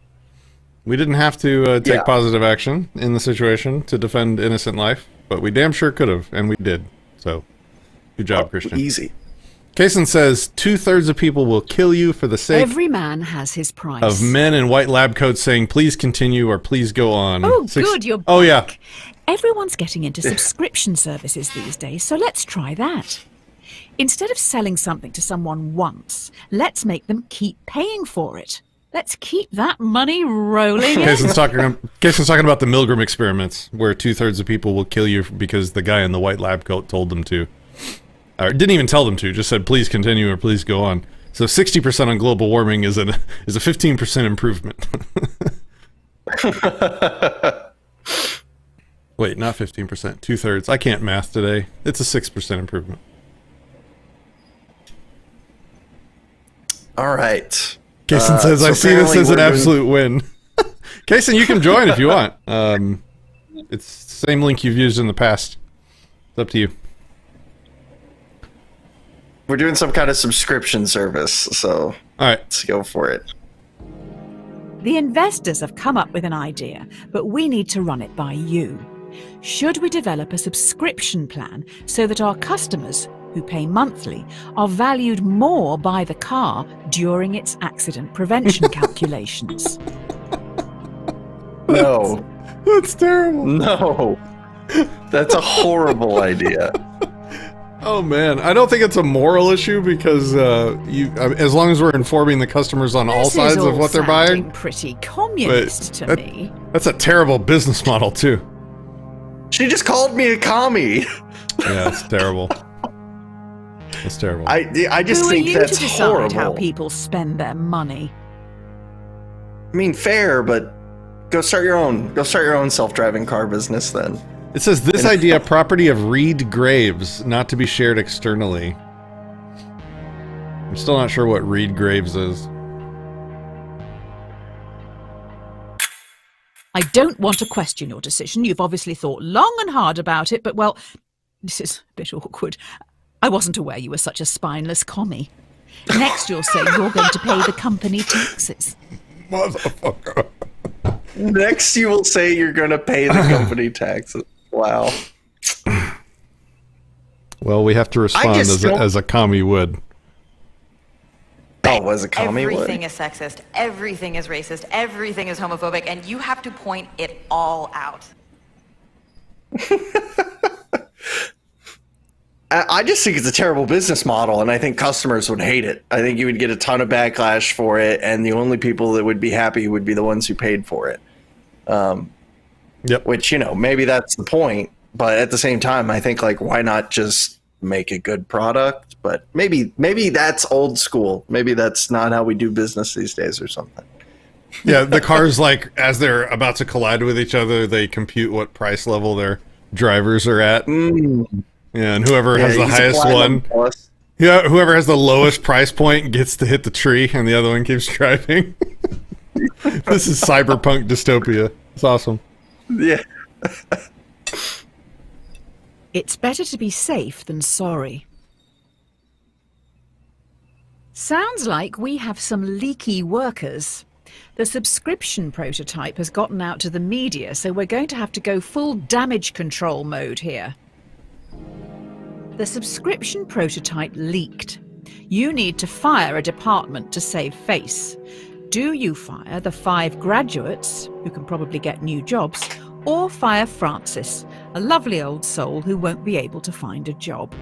We didn't have to take positive action in the situation to defend innocent life, but we damn sure could have, and we did. So, good job, Christian. Easy. Kason says 2/3 of people will kill you for the sake Every man has his price. of men in white lab coats saying, please continue or please go on. Oh, good, you're back. Oh, yeah. Everyone's getting into subscription services these days, so let's try that. Instead of selling something to someone once, let's make them keep paying for it. Let's keep that money rolling. Kason's talking about the Milgram experiments, where 2/3 of people will kill you because the guy in the white lab coat told them to. Or didn't even tell them to, just said, please continue or please go on. So 60% on global warming is a 15% improvement. Wait, not 15%, 2/3. I can't math today. It's a 6% improvement. All right. Kason says, so I see this apparently as an we're absolute win. Kason, you can join if you want. It's the same link you've used in the past. It's up to you. We're doing some kind of subscription service, so All right. let's go for it. The investors have come up with an idea, but we need to run it by you. Should we develop a subscription plan so that our customers, who pay monthly, are valued more by the car during its accident prevention calculations. No. That's terrible. No. That's a horrible idea. Oh man, I don't think it's a moral issue because as long as we're informing the customers on all sides of what they're buying, Pretty communist to me. That's a terrible business model too. She just called me a commie. Yeah, it's terrible. It's terrible. I just Who think are you that's to decide horrible. how people spend their money? I mean, fair, but go start your own. Go start your own self-driving car business then. It says this idea property of Reed Graves, not to be shared externally. I'm still not sure what Reed Graves is. I don't want to question your decision. You've obviously thought long and hard about it, but well, this is a bit awkward. I wasn't aware you were such a spineless commie. Next you'll say you're going to pay the company taxes. Motherfucker. Next, you will say you're going to pay the company taxes. Wow. Well, we have to respond as a commie would. Oh, as a commie would? Everything is sexist, everything is racist, everything is homophobic, and you have to point it all out. I just think it's a terrible business model, and I think customers would hate it. I think you would get a ton of backlash for it, and the only people that would be happy would be the ones who paid for it. Yep. Which, you know, maybe that's the point, but at the same time, I think, like, why not just make a good product? But maybe that's old school. Maybe that's not how we do business these days or something. Yeah, the cars, like, as they're about to collide with each other, they compute what price level their drivers are at. Yeah, and whoever has the highest one, whoever has the lowest price point gets to hit the tree, and the other one keeps driving. This is cyberpunk dystopia. It's awesome. Yeah. It's better to be safe than sorry. Sounds like we have some leaky workers. The subscription prototype has gotten out to the media, so we're going to have to go full damage control mode here. The subscription prototype leaked. You need to fire a department to save face. Do you fire the 5 graduates, who can probably get new jobs, or fire Francis, a lovely old soul who won't be able to find a job?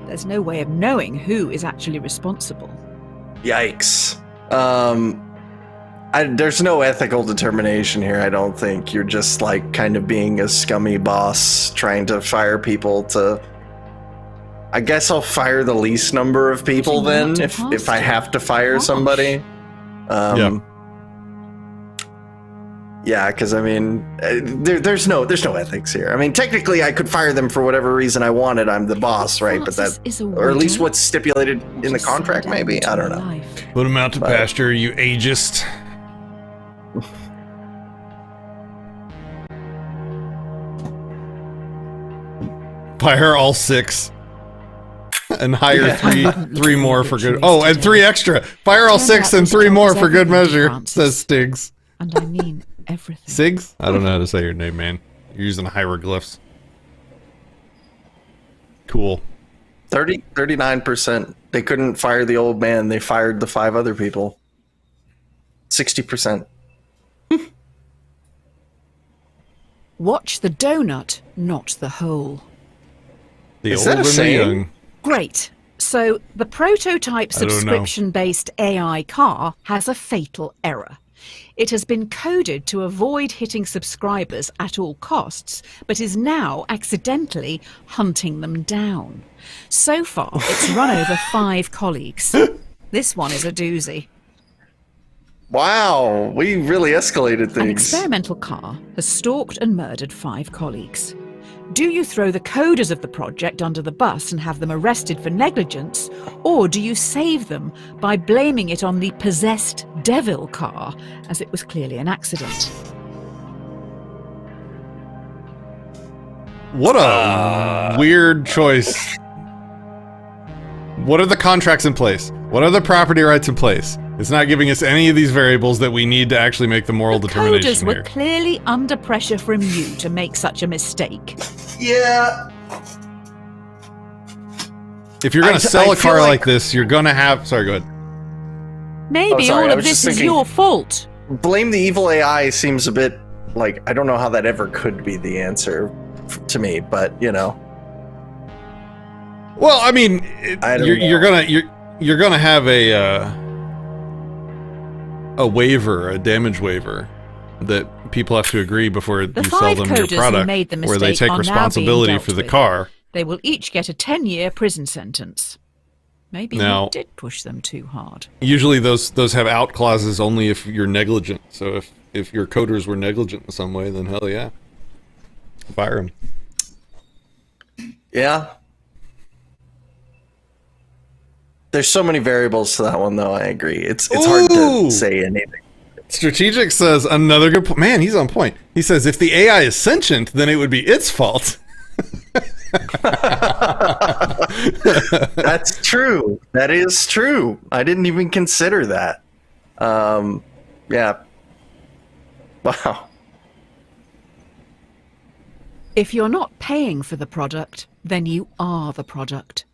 There's no way of knowing who is actually responsible. Yikes. There's no ethical determination here, I don't think. You're just, like, kind of being a scummy boss trying to fire people to... I guess I'll fire the least number of people then, if I have to fire somebody. Yeah, because I mean, there's no ethics here. I mean, technically, I could fire them for whatever reason I wanted. I'm the boss, right? But that, or at least what's stipulated in the contract, maybe. I don't know. Put them out to pasture, you ageist. Fire all 6. And hire three more for good. Oh, and 3 extra. Fire all 6 and 3 more for good measure, says Stiggs. And I mean everything. Siggs? I don't know how to say your name, man. You're using hieroglyphs. Cool. 39%. They couldn't fire the old man. They fired the 5 other people. 60%. Watch the donut, not the hole. The Is old that a and the saying? young. Great. So the prototype subscription-based AI car has a fatal error. It has been coded to avoid hitting subscribers at all costs, but is now accidentally hunting them down. So far, it's run over 5 colleagues. This one is a doozy. Wow, we really escalated An things. experimental car has stalked and murdered 5 colleagues. Do you throw the coders of the project under the bus and have them arrested for negligence, or do you save them by blaming it on the possessed devil car, as it was clearly an accident? What a weird choice. What are the contracts in place? What are the property rights in place? It's not giving us any of these variables that we need to actually make the moral determination Coders were here. clearly under pressure from you to make such a mistake. Yeah. If you're going to sell I a car feel like this, you're going to have... Sorry, go ahead. Maybe sorry, all I of was this just is thinking- your fault. Blame the evil AI seems a bit like, I don't know how that ever could be the answer to me, but you know. Well, I mean, I don't you're know. you're gonna have a waiver, a damage waiver, that people have to agree before The you sell 5 them your coders who product, made the where they mistake take are now being responsibility dealt for the with. car. They will each get a 10-year prison sentence. Maybe Now- you did push them too hard. Usually, those have out clauses only if you're negligent. So if your coders were negligent in some way, then hell yeah, fire them. Yeah. There's so many variables to that one, though. I agree. It's hard Ooh! to say anything. Strategic says another good point. Man, he's on point. He says if the AI is sentient, then it would be its fault. That's true. That is true. I didn't even consider that. Yeah. Wow. If you're not paying for the product, then you are the product.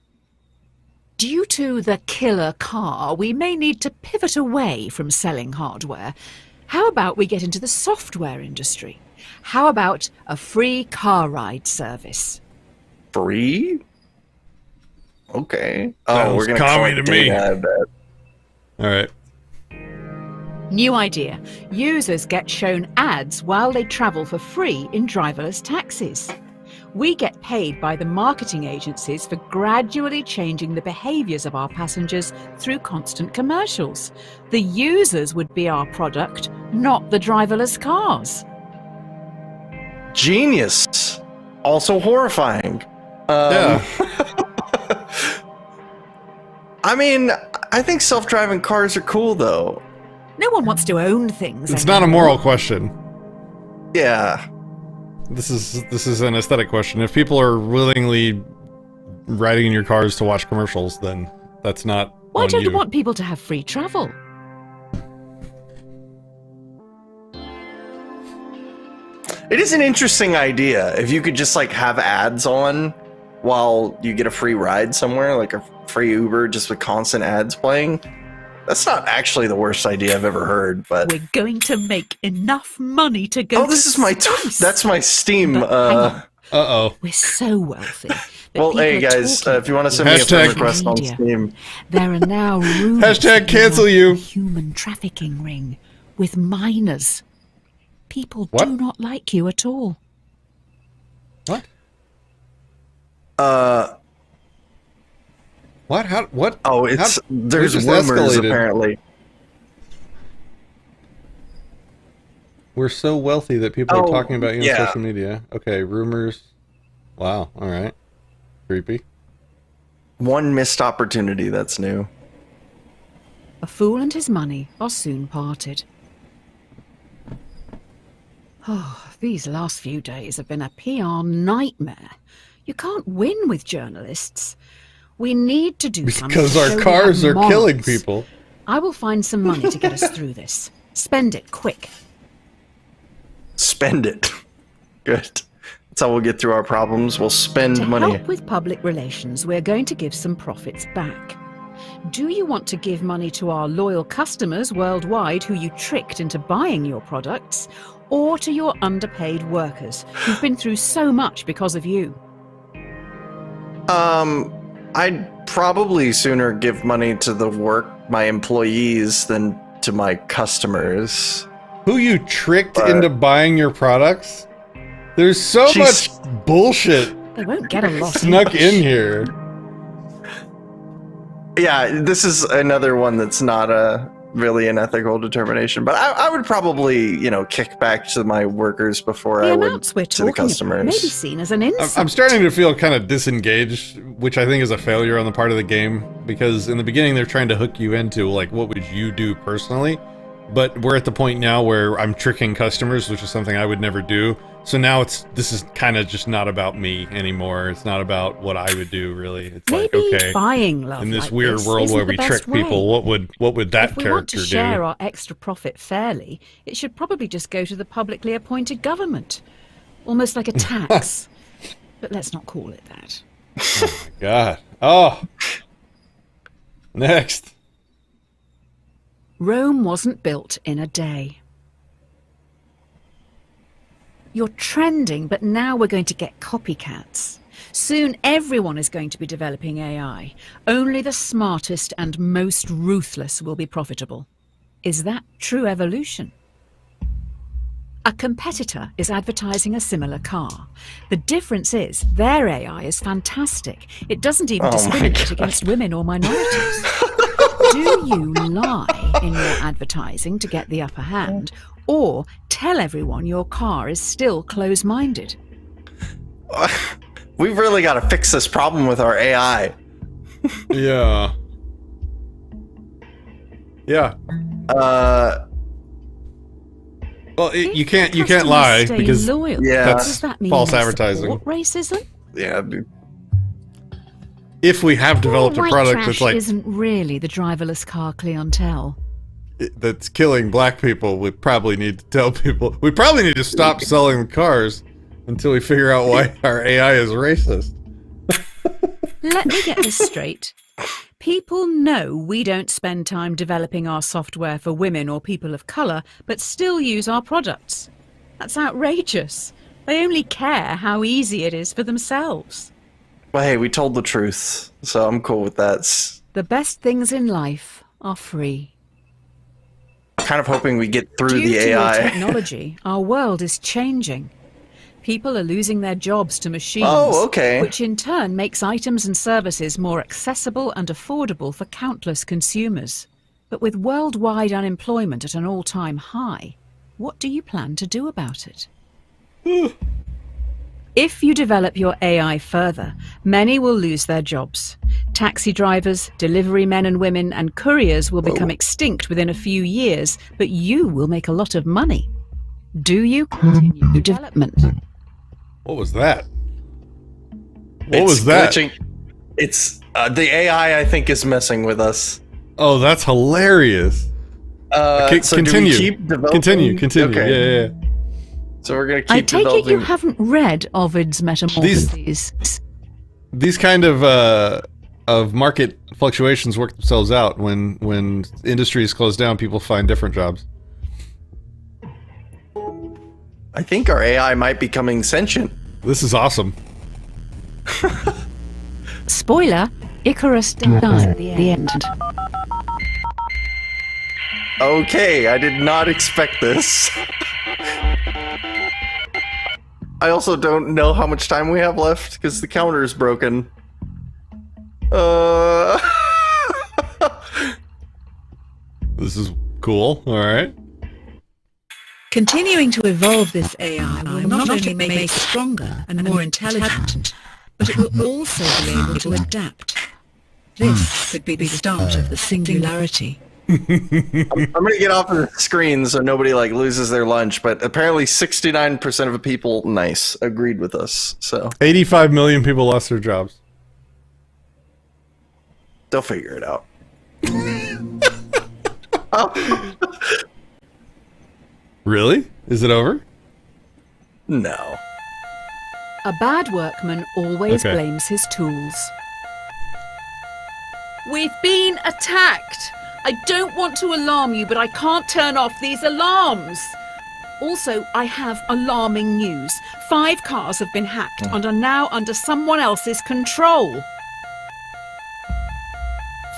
Due to the killer car, we may need to pivot away from selling hardware. How about we get into the software industry? How about a free car ride service? Free? Okay. Oh, Sounds we're gonna commie collect to me. data, I bet. All right. New idea. Users get shown ads while they travel for free in driverless taxis. We get paid by the marketing agencies for gradually changing the behaviours of our passengers through constant commercials. The users would be our product, not the driverless cars. Genius. Also horrifying. Yeah. I mean, I think self-driving cars are cool, though. No one wants to own things. It's not a anymore. moral question. Yeah. This is an aesthetic question. If people are willingly riding in your cars to watch commercials, then that's not Why on don't you. you want people to have free travel? It is an interesting idea. If you could just like have ads on while you get a free ride somewhere, like a free Uber just with constant ads playing. That's not actually the worst idea I've ever heard, but We're going to make enough money to go. oh, this to is my space. that's my Steam. But hang on. Uh-oh. We're so wealthy. that Well, people hey are guys, talking if you want to send me a Hashtag- friend request on Media. Steam, There are now rumors Hashtag that cancel are you. a human trafficking ring with minors. People What? do not like you at all. What? What? How? What? oh, it's How- there's we just rumors escalated. apparently. We're so wealthy that people are Oh, talking about you on yeah. social media. Okay, rumors. Wow. All right. Creepy. One missed opportunity. That's new. A fool and his money are soon parted. Oh, these last few days have been a PR nightmare. You can't win with journalists. We need to do something. Because to our show we cars have are killing morals. people. I will find some money to get us through this. Spend it quick. Spend it. Good. That's how we'll get through our problems. We'll spend To money. help with public relations, we're going to give some profits back. Do you want to give money to our loyal customers worldwide who you tricked into buying your products, or to your underpaid workers who've been through so much because of you? I'd probably sooner give money to my employees than to my customers. Who you tricked But- into buying your products? There's so She's- much bullshit They won't get a lot. snuck each. in here. Yeah, this is another one that's not really an ethical determination, but I would probably, kick back to my workers before The I would amounts we're to the talking about customers. may be seen as an insult. I'm starting to feel kind of disengaged, which I think is a failure on the part of the game, because in the beginning they're trying to hook you into, like, what would you do personally? But we're at the point now where I'm tricking customers, which is something I would never do. So now this is kind of just not about me anymore. It's not about what I would do, really. It's Maybe like, okay, buying love in this like weird this world isn't where the we best trick way. people, what would that If we want character to share do? our extra profit fairly, it should probably just go to the publicly appointed government. Almost like a tax. But let's not call it that. God. Oh, Next. Rome wasn't built in a day. You're trending, but now we're going to get copycats. Soon everyone is going to be developing AI. Only the smartest and most ruthless will be profitable. Is that true evolution? A competitor is advertising a similar car. The difference is their AI is fantastic. It doesn't even discriminate against women or minorities. Do you lie in your advertising to get the upper hand, or tell everyone your car is still close-minded? We've really got to fix this problem with our AI. Yeah. Yeah. Well, you can't lie Stay because loyal. Yeah. that's Does that mean false they advertising. support racism? Yeah, dude. If we have developed a white product trash that's like Isn't really the driverless car clientele. that's killing black people, we probably need to tell people. We probably need to stop selling the cars until we figure out why our AI is racist. Let me get this straight. People know we don't spend time developing our software for women or people of colour, but still use our products. That's outrageous. They only care how easy it is for themselves. Well, hey, we told the truth, so I'm cool with that. The best things in life are free. Kind of hoping we get through Due the to your AI. technology, our world is changing. People are losing their jobs to machines, Oh, okay. which in turn makes items and services more accessible and affordable for countless consumers. But with worldwide unemployment at an all-time high, what do you plan to do about it? If you develop your AI further, many will lose their jobs. Taxi drivers, delivery men and women, and couriers will become extinct within a few years, but you will make a lot of money. Do you continue development? What was that? What It's was that? glitching. It's the AI. I think is messing with us. Oh, that's hilarious. So continue. do we keep developing? Continue. Okay. Yeah. So we're gonna keep I take developing. it you haven't read Ovid's Metamorphoses. These kind of market fluctuations work themselves out. When industries close down, people find different jobs. I think our AI might be becoming sentient. This is awesome. Spoiler, Icarus dies at the end. Okay, I did not expect this. I also don't know how much time we have left because the counter is broken. This is cool. All right. Continuing to evolve this AI will not only make it stronger and more intelligent, but it will also be able to adapt. This could be the start of the singularity. I'm gonna get off of the screen so nobody loses their lunch, but apparently 69% of the people, nice, agreed with us. So 85 million people lost their jobs. they'll figure it out. Really? Is it over? No. A bad workman always Okay. blames his tools. We've been attacked! I don't want to alarm you, but I can't turn off these alarms! Also, I have alarming news. 5 cars have been hacked and are now under someone else's control.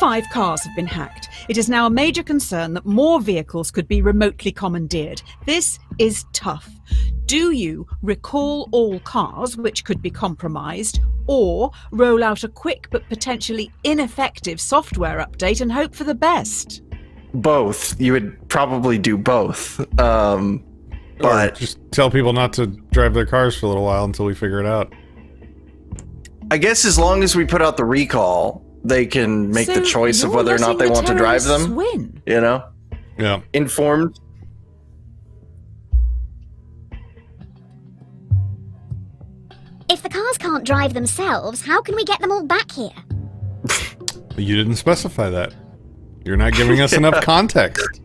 5 cars have been hacked. It is now a major concern that more vehicles could be remotely commandeered. This is tough. Do you recall all cars which could be compromised, or roll out a quick but potentially ineffective software update and hope for the best? Both. You would probably do both. Or But just tell people not to drive their cars for a little while until we figure it out. I guess as long as we put out the recall, they can make the So choice of you're whether or not letting they the want to drive terrorists them. win. You know? Yeah. Informed. If the cars can't drive themselves, how can we get them all back here? But you didn't specify that. You're not giving us enough context.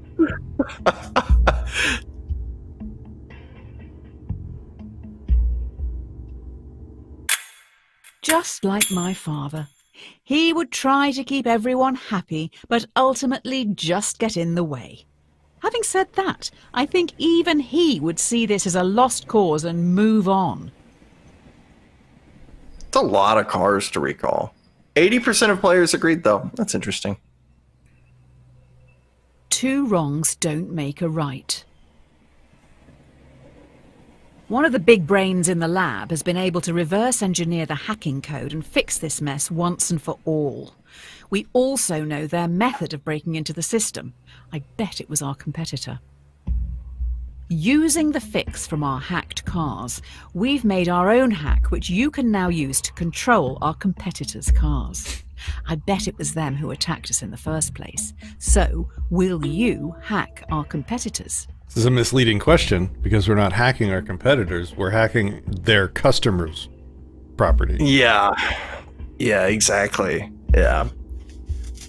Just like my father. He would try to keep everyone happy, but ultimately just get in the way. Having said that, I think even he would see this as a lost cause and move on. It's a lot of cars to recall. 80% of players agreed, though. That's interesting. 2 wrongs don't make a right. One of the big brains in the lab has been able to reverse engineer the hacking code and fix this mess once and for all. We also know their method of breaking into the system. I bet it was our competitor. Using the fix from our hacked cars, we've made our own hack which you can now use to control our competitors' cars. I bet it was them who attacked us in the first place. So, will you hack our competitors? This is a misleading question because we're not hacking our competitors. We're hacking their customers' property. Yeah. Yeah, exactly. Yeah.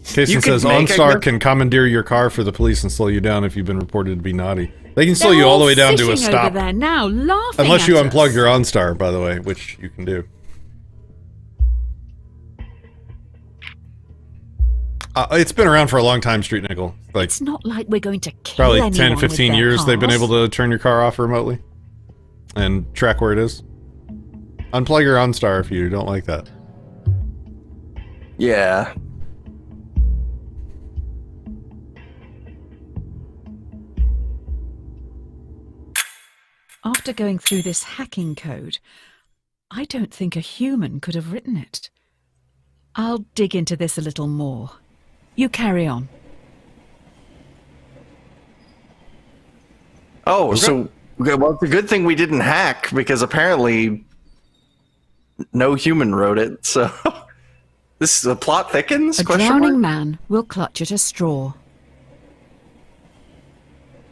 Kason says OnStar can commandeer your car for the police and slow you down if you've been reported to be naughty. They can slow you all the way down to a stop. Over there now, laughing Unless you at unplug us. your OnStar, by the way, which you can do. It's been around for a long time, Street Nickel. Like, it's not like we're going to kill probably anyone 10, with 15 their years they've been cars. able to turn your car off remotely and track where it is. Unplug your OnStar if you don't like that. Yeah. After going through this hacking code, I don't think a human could have written it. I'll dig into this a little more. You carry on. Oh, Okay. so well, it's a good thing we didn't hack because apparently no human wrote it. So this the plot thickens. A drowning man will clutch at a straw.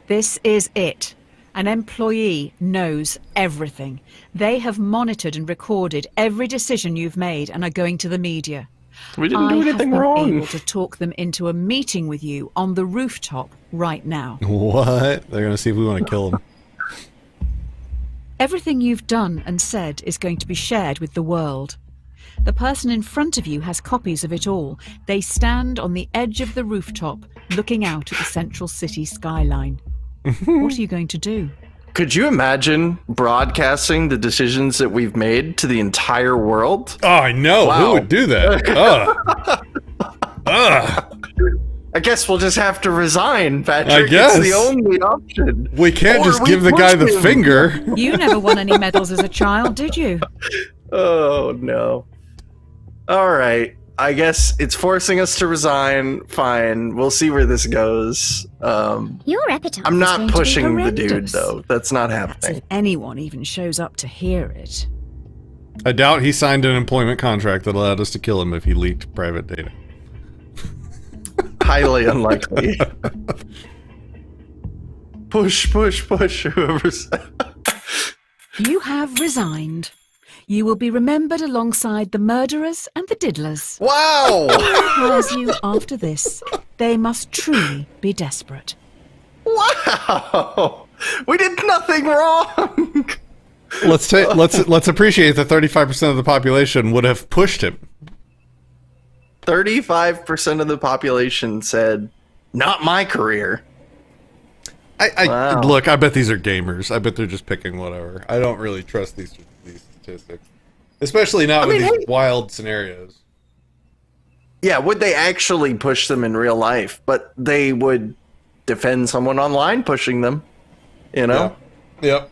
This is it. An employee knows everything. They have monitored and recorded every decision you've made and are going to the media. We didn't do anything I have wrong. been able to talk them into a meeting with you on the rooftop right now. What? They're going to see if we want to kill him. Everything you've done and said is going to be shared with the world. The person in front of you has copies of it all. They stand on the edge of the rooftop, looking out at the central city skyline. What are you going to do? Could you imagine broadcasting the decisions that we've made to the entire world? Oh, I know. Wow. Who would do that? I guess we'll just have to resign, Patrick. I guess. It's the only option. We can't Or just we give the guy the push him. finger. You never won any medals as a child, did you? Oh, no. All right. I guess it's forcing us to resign. Fine. We'll see where this goes. Your epitaph I'm is not going to be pushing the dude, horrendous. though. That's not That's happening. if anyone even shows up to hear it. I doubt he signed an employment contract that allowed us to kill him if he leaked private data. Highly unlikely. Push, whoever's... You have resigned. You will be remembered alongside the murderers and the diddlers. Wow! Hires you after this. They must truly be desperate. Wow! We did nothing wrong! Let's appreciate that 35% of the population would have pushed him. 35% of the population said, not my career. Wow. Look, I bet these are gamers. I bet they're just picking whatever. I don't really trust these statistics. Especially not with these wild scenarios. Yeah, would they actually push them in real life? But they would defend someone online pushing them. You know? Yep.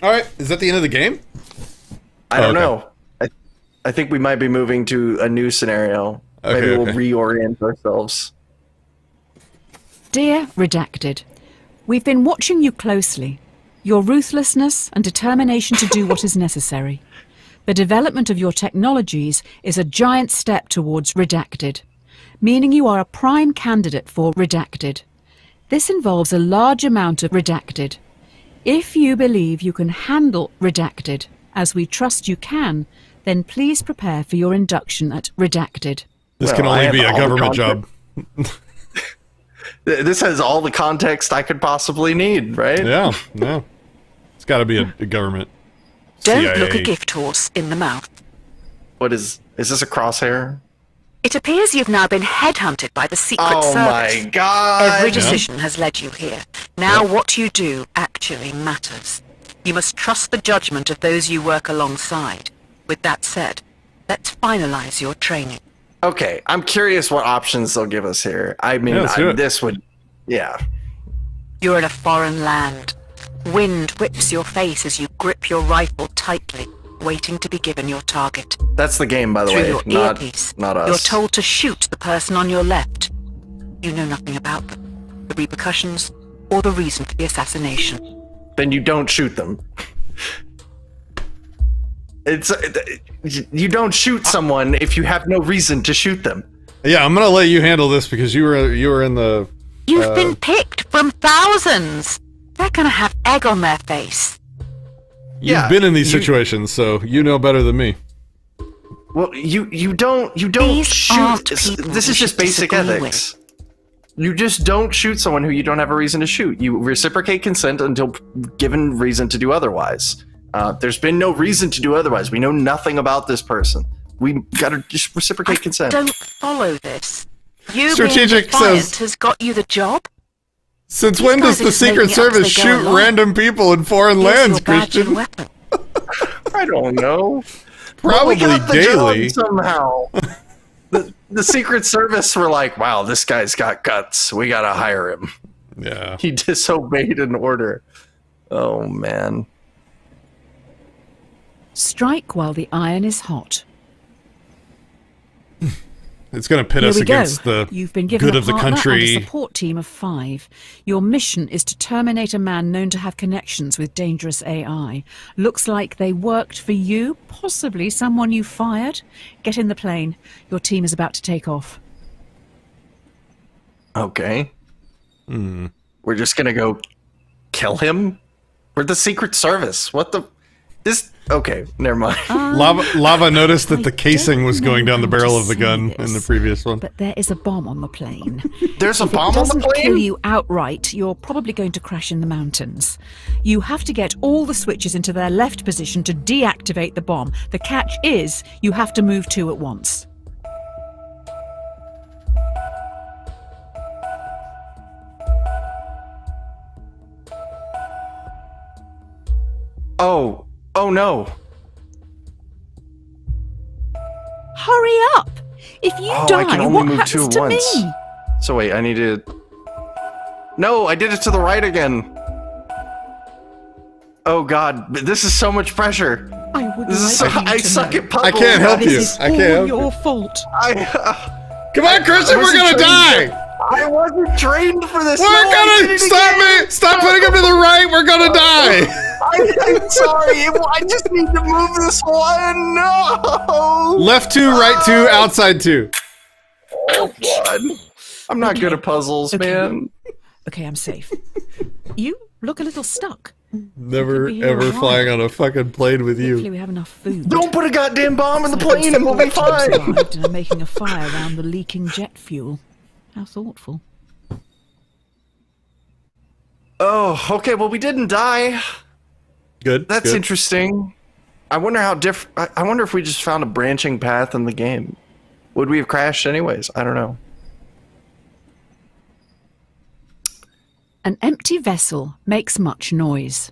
Alright, is that the end of the game? I don't know. I think we might be moving to a new scenario. Maybe we'll reorient ourselves. Dear Redacted, we've been watching you closely. Your ruthlessness and determination to do what is necessary. The development of your technologies is a giant step towards Redacted, meaning you are a prime candidate for Redacted. This involves a large amount of Redacted. If you believe you can handle Redacted, as we trust you can, then please prepare for your induction at Redacted. This can only be a government job. This has all the context I could possibly need, right? Yeah. It's got to be a government. Don't CIA. look a gift horse in the mouth. What is this a crosshair? It appears you've now been headhunted by the Secret Service. Oh my god! Every decision has led you here. Now what you do actually matters. You must trust the judgment of those you work alongside. With that said, let's finalize your training. Okay, I'm curious what options they'll give us here. I mean, this would... Yeah. You're in a foreign land. Wind whips your face as you grip your rifle tightly, waiting to be given your target. That's the game, by the Through way, your earpiece, not us. you're told to shoot the person on your left. You know nothing about them, the repercussions, or the reason for the assassination. Then you don't shoot them. You don't shoot someone if you have no reason to shoot them. Yeah, I'm gonna let you handle this because you were in the... You've been picked from thousands! They're gonna have egg on their face. You've been in these situations, so you know better than me. Well, you don't shoot. This is just basic ethics. You just don't shoot someone who you don't have a reason to shoot. You reciprocate consent until given reason to do otherwise. There's been no reason to do otherwise. We know nothing about this person. We gotta just reciprocate consent. Don't follow this. You Strategic says has got you the job. Since when does the Secret Service shoot random people in foreign lands, Christian? I don't know. Probably daily. Somehow. The Secret Service were like, wow, this guy's got guts. We gotta hire him. Yeah. He disobeyed an order. Oh, man. Strike while the iron is hot. It's going to pit us against the You've been given good a of the partner country. And a support team of 5. Your mission is to terminate a man known to have connections with dangerous AI. Looks like they worked for you, possibly someone you fired. Get in the plane. Your team is about to take off. Okay. We're just going to go kill him? We're the Secret Service. What the... Okay, never mind. Lava noticed that the casing was going down the barrel of the gun in the previous one. But there is a bomb on the plane. There's a bomb on the plane? If it doesn't kill you outright, you're probably going to crash in the mountains. You have to get all the switches into their left position to deactivate the bomb. The catch is you have to move 2 at once. Oh no. Hurry up! If you die, I can only what move happens 2 at to once. me? So wait, I need to... No, I did it to the right again. Oh god, this is so much pressure. I suck at puzzles. I can't help you. This is I can't all help your you. fault. Come on, Christian, we're gonna die! I wasn't trained for this. We're gonna stop putting him to the right. We're gonna die. I'm sorry. I just need to move this one. No. Left 2, right 2, outside 2. Oh god. I'm not good at puzzles, man. Okay, I'm safe. You look a little stuck. Never ever flying on a fucking plane with you. Hopefully we have enough food. Don't put a goddamn bomb in the plane and we'll be fine. And are making a fire around the leaking jet fuel. How thoughtful. Oh, okay. Well, we didn't die. Good. That's good. interesting. I wonder how different. I wonder if we just found a branching path in the game. Would we have crashed anyways? I don't know. An empty vessel makes much noise.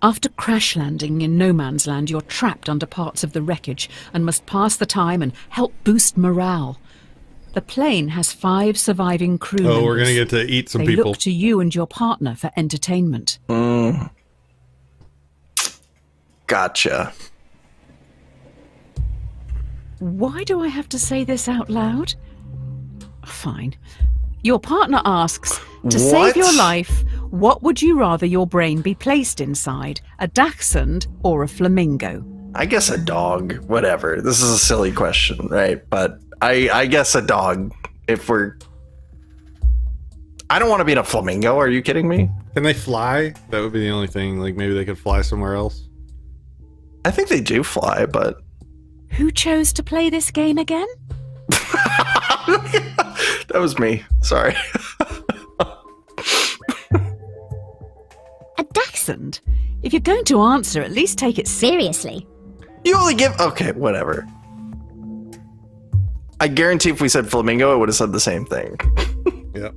After crash landing in no man's land, you're trapped under parts of the wreckage and must pass the time and help boost morale. The plane has 5 surviving crew members. Oh, we're gonna get to eat some people. They look to you and your partner for entertainment. Gotcha. Why do I have to say this out loud? Fine. Your partner asks, to save your life, what would you rather your brain be placed inside? A dachshund or a flamingo? I guess a dog. Whatever. This is a silly question, right? But I guess a dog. If we're... I don't want to be in a flamingo. Are you kidding me? Can they fly? That would be the only thing. Like, maybe they could fly somewhere else. I think they do fly, but... Who chose to play this game again? That was me. Sorry. A dachshund? If you're going to answer, at least take it seriously. You only give... Okay, whatever. I guarantee if we said flamingo, it would have said the same thing. Yep.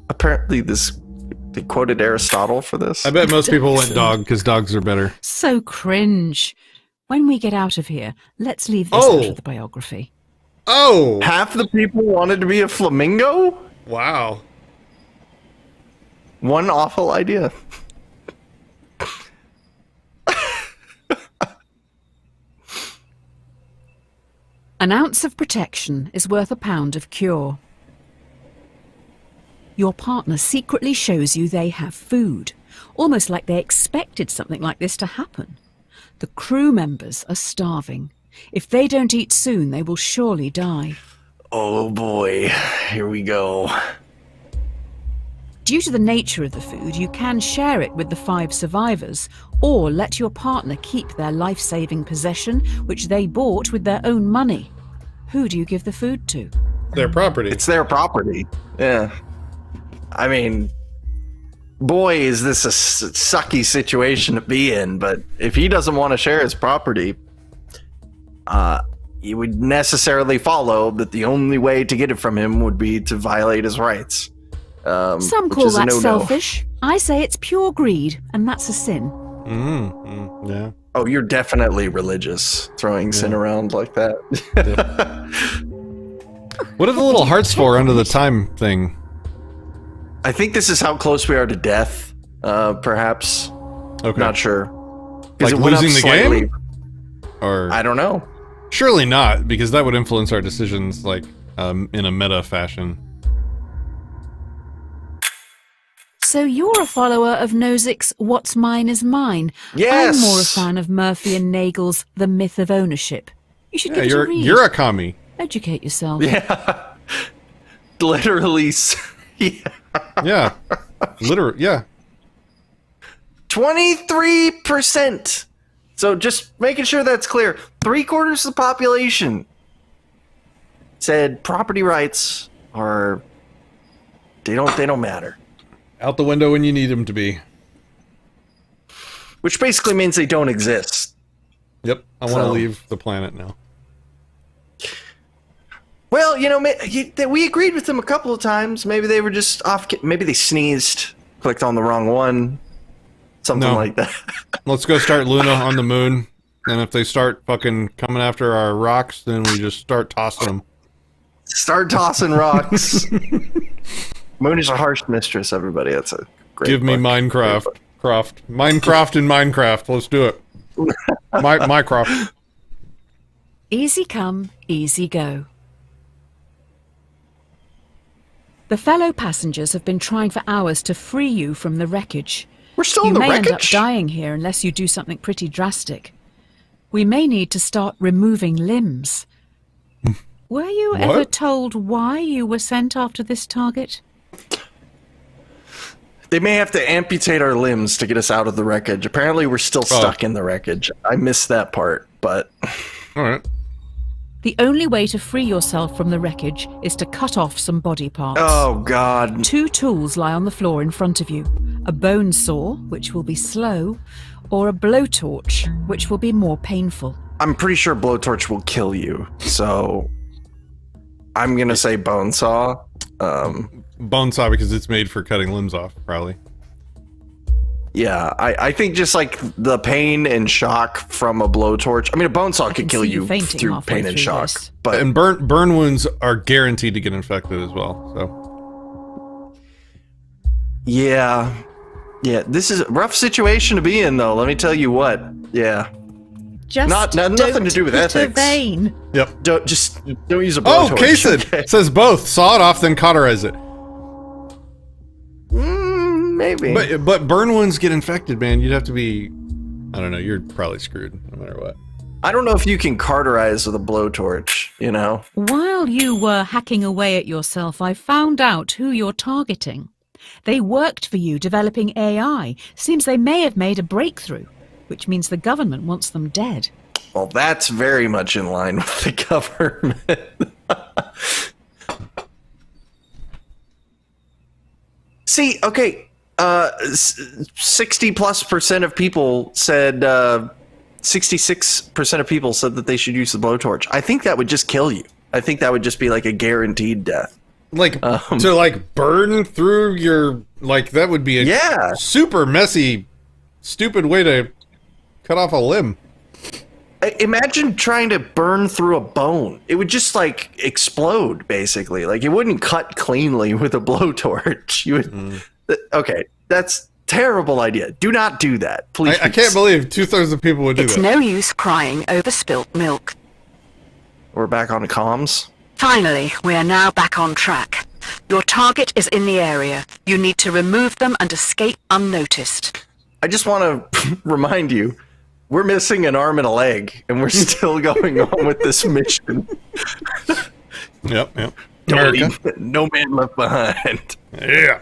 Apparently they quoted Aristotle for this. I bet most people went dog because dogs are better. So cringe. When we get out of here, let's leave this out of the biography. Oh! Half the people wanted to be a flamingo? Wow. One awful idea. An ounce of protection is worth a pound of cure. Your partner secretly shows you they have food, almost like they expected something like this to happen. The crew members are starving. If they don't eat soon, they will surely die. Oh boy, here we go. Due to the nature of the food, you can share it with the 5 survivors, or let your partner keep their life-saving possession, which they bought with their own money. Who do you give the food to? Their property. It's their property. Yeah. I mean, boy, is this a sucky situation to be in, but if he doesn't want to share his property, you would necessarily follow that the only way to get it from him would be to violate his rights. Some call that selfish. I say it's pure greed, and that's a sin. Yeah. Oh, you're definitely religious, throwing sin around like that. What are the little hearts for under the time thing? I think this is how close we are to death, perhaps. Okay. Not sure. Like it went losing up the slightly. game? Or I don't know. surely not, because that would influence our decisions, like, in a meta fashion. So you're a follower of Nozick's What's Mine is Mine. Yes! I'm more a fan of Murphy and Nagel's The Myth of Ownership. You should give it a read. You're a commie. Educate yourself. Yeah. Literally. Yeah. Yeah. Literally, yeah. 23%. So just making sure that's clear. 3/4 of the population said property rights are they don't matter. Out the window when you need them to be. Which basically means they don't exist. Yep. I want to leave the planet now. Well, you know, we agreed with them a couple of times. Maybe they were just off. Maybe they sneezed, clicked on the wrong one, something like that. Let's go start Luna on the moon. And if they start fucking coming after our rocks, then we just start tossing them. Start tossing rocks. Moon is a harsh mistress, everybody. That's a great Give me book. Minecraft. Minecraft and Minecraft. Let's do it. Minecraft. Easy come, easy go. The fellow passengers have been trying for hours to free you from the wreckage. We're still You in the may wreckage? end up dying here unless you do something pretty drastic. We may need to start removing limbs. Were you ever told why you were sent after this target? They may have to amputate our limbs to get us out of the wreckage. Apparently, we're still stuck in the wreckage. I missed that part, but... All right. The only way to free yourself from the wreckage is to cut off some body parts. Oh, God. 2 tools lie on the floor in front of you. A bone saw, which will be slow, or a blowtorch, which will be more painful. I'm pretty sure blowtorch will kill you, so... I'm gonna say bone saw. Bone saw because it's made for cutting limbs off, probably. Yeah, I think just like the pain and shock from a blowtorch. I mean, a bone saw could kill you through pain and shock. But And burn wounds are guaranteed to get infected as well. So yeah, this is a rough situation to be in, though. Let me tell you what. Yeah, Just nothing to do with hit a ethics. vein. Yep. Don't use a blowtorch. Oh, case it. Okay. Says both. Saw it off, then cauterize it. Maybe. But burn wounds get infected, man. You'd have to be... I don't know. You're probably screwed no matter what. I don't know if you can cauterize with a blowtorch, you know? While you were hacking away at yourself, I found out who you're targeting. They worked for you developing AI. Seems they may have made a breakthrough, which means the government wants them dead. Well, that's very much in line with the government. See, okay, 60+% of people said 66% of people said that they should use the blowtorch. I think that would just kill you. I think that would just be like a guaranteed death. Like to like burn through your that would be a super messy, stupid way to cut off a limb. Imagine trying to burn through a bone. It would just like explode, basically. Like it wouldn't cut cleanly with a blowtorch. You would. Okay, that's terrible idea. Do not do that, please. I can't believe 2/3 of people would do that. It's no use crying over spilt milk. We're back on comms. Finally, we are now back on track. Your target is in the area. You need to remove them and escape unnoticed. I just want to remind you, we're missing an arm and a leg, and we're still going on with this mission. Yep. No man left behind. Yeah.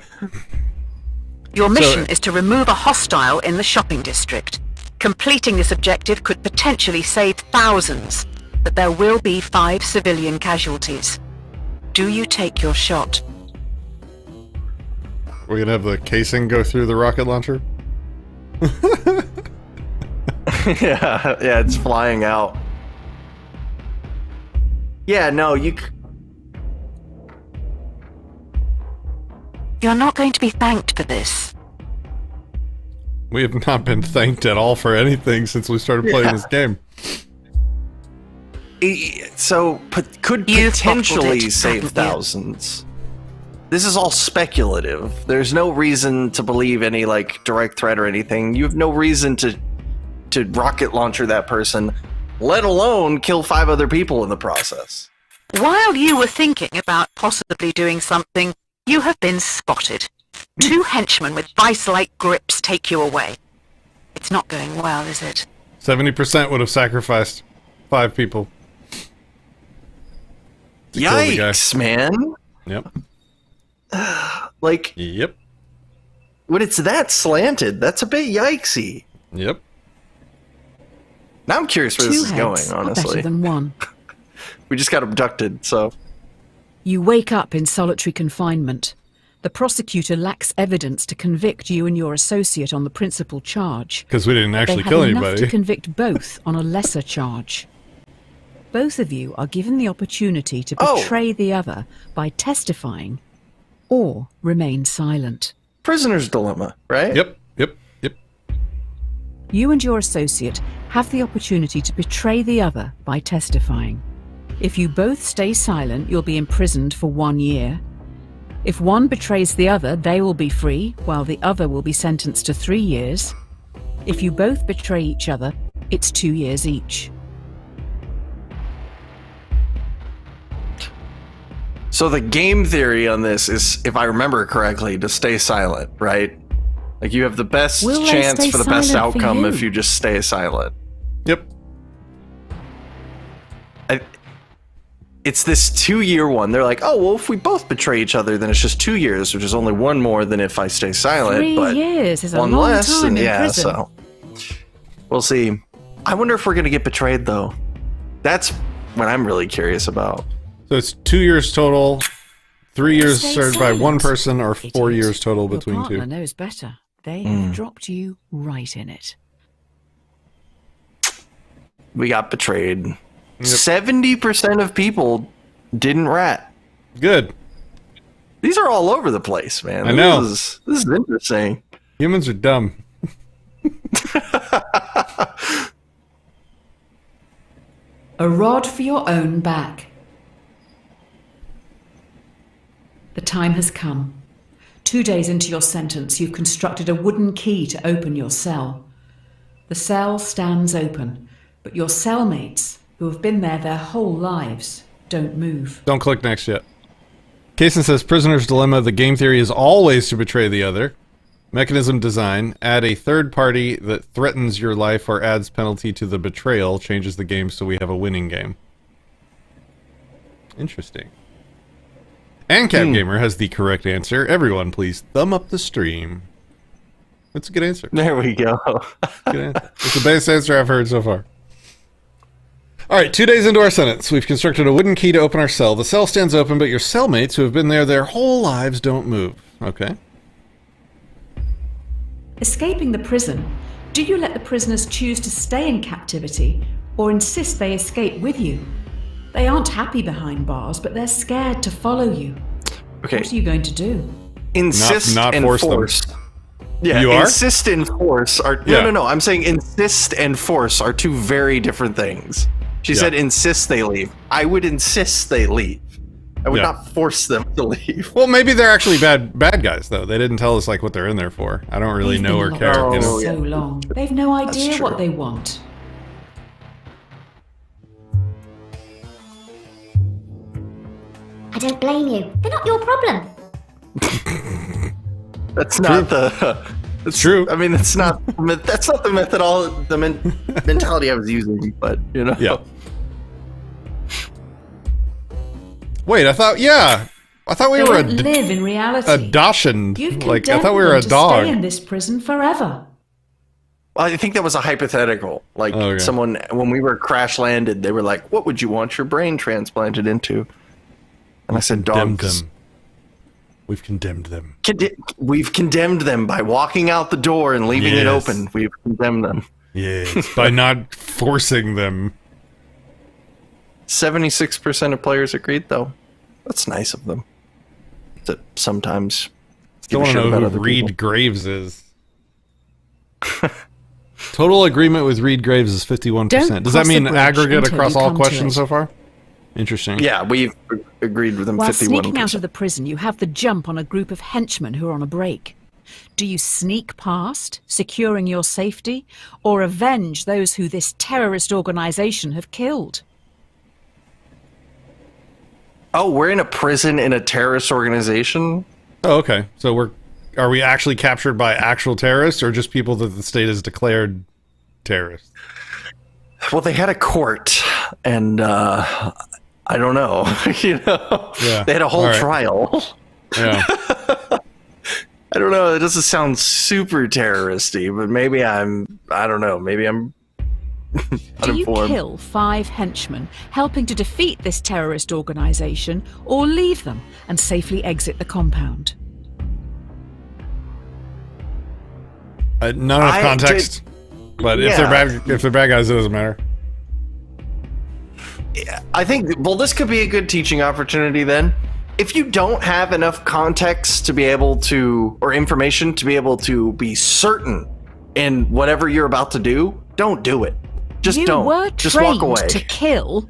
Your mission is to remove a hostile in the shopping district. Completing this objective could potentially save thousands, but there will be 5 civilian casualties. Do you take your shot? We're gonna have the casing go through the rocket launcher? yeah, it's flying out. Yeah, no, you're not going to be thanked for this. We have not been thanked at all for anything since we started playing this game. So, could potentially save thousands. This is all speculative. There's no reason to believe any, direct threat or anything. You have no reason to rocket launcher that person, let alone kill 5 other people in the process. While you were thinking about possibly doing something, you have been spotted. 2 henchmen with vice-like grips take you away. It's not going well, is it? 70% would have sacrificed 5 people. Yikes, man. Yep. Yep. When it's that slanted, that's a bit yikesy. Yep. Now I'm curious where this is going, Are honestly. better than one. We just got abducted, so. You wake up in solitary confinement. The prosecutor lacks evidence to convict you and your associate on the principal charge. Because we didn't actually kill They have enough anybody. to convict both on a lesser charge. Both of you are given the opportunity to betray the other by testifying or remain silent. Prisoner's dilemma, right? Yep. You and your associate have the opportunity to betray the other by testifying. If you both stay silent, you'll be imprisoned for 1 year. If one betrays the other, they will be free, while the other will be sentenced to 3 years. If you both betray each other, it's 2 years each. So the game theory on this is, if I remember correctly, to stay silent, right? You have the best chance for the best outcome if you just stay silent. Yep. It's this 2-year one. They're like, if we both betray each other, then it's just 2 years, which is only 1 more than if I stay silent. 3 years is a 1 long less, time in prison. So we'll see. I wonder if we're gonna get betrayed, though. That's what I'm really curious about. So it's 2 years total, 3 years Stay served by silent. 1 person, or 4 years total Your between 2. partner knows better. They have dropped you right in it. We got betrayed. 70% of people didn't rat. Good. These are all over the place, man. I know. This is interesting. Humans are dumb. A rod for your own back. The time has come. 2 days into your sentence, you've constructed a wooden key to open your cell. The cell stands open, but your cellmates, who have been there their whole lives, don't move. Don't click next yet. Kaysen says, Prisoner's Dilemma, the game theory is always to betray the other. Mechanism design, add a third party that threatens your life or adds penalty to the betrayal, changes the game so we have a winning game. Interesting. AnCap Gamer has the correct answer. Everyone, please thumb up the stream. That's a good answer. There we go. Good answer. It's the best answer I've heard so far. Alright, 2 days into our sentence, we've constructed a wooden key to open our cell. The cell stands open, but your cellmates who have been there their whole lives don't move. Okay. Escaping the prison, do you let the prisoners choose to stay in captivity or insist they escape with you? They aren't happy behind bars, but they're scared to follow you. Okay. What are you going to do? Insist Not and force them. force. Yeah, You are? insist and force are... Yeah. No. I'm saying insist and force are two very different things. She said insist they leave. I would insist they leave. I would not force them to leave. Well, maybe they're actually bad guys, though. They didn't tell us like what they're in there for. I don't really They've know or been care. locked You up know? so long. They've no idea true. what they want. I don't blame you. They're not your problem. That's not the... It's true. I mean, that's not the mentality I was using, but, you know. Yeah. Wait, I thought we They were won't live in reality. a Dachshund. You've Like, I condemned thought we were them a to dog. stay in this prison forever. Well, I think that was a hypothetical. Like, Okay. someone, when we were crash landed, they were like, what would you want your brain transplanted into? And I said, Condemned dogs. them. We've condemned them. We've condemned them by walking out the door and leaving it Yes. open. We've condemned them. Yes, by not forcing them. 76% of players agreed, though. That's nice of them. To sometimes Still give a want to shit know about who other Reed people. Graves is. Total agreement with Reed Graves is 51%. Does that cross the mean bridge aggregate until across you all come to questions it. so far? Interesting. Yeah, we've agreed with them. While 51%. sneaking out of the prison, you have the jump on a group of henchmen who are on a break. Do you sneak past, securing your safety, or avenge those who this terrorist organization have killed? Oh, we're in a prison in a terrorist organization? Oh, okay. So are we actually captured by actual terrorists or just people that the state has declared terrorists? Well, they had a court, and I don't know. You know, Yeah. they had a whole All right. trial. Yeah. I don't know. It doesn't sound super terroristy, but maybe I don't know. Maybe I'm Do you uninformed. kill 5 henchmen, helping to defeat this terrorist organization, or leave them and safely exit the compound? Not enough I context. But Yeah. if they're bad guys, it doesn't matter. I think, well, this could be a good teaching opportunity then. If you don't have enough context to be able to, or information to be able to be certain in whatever you're about to do, don't do it. Just you don't. were Just trained walk away. to kill.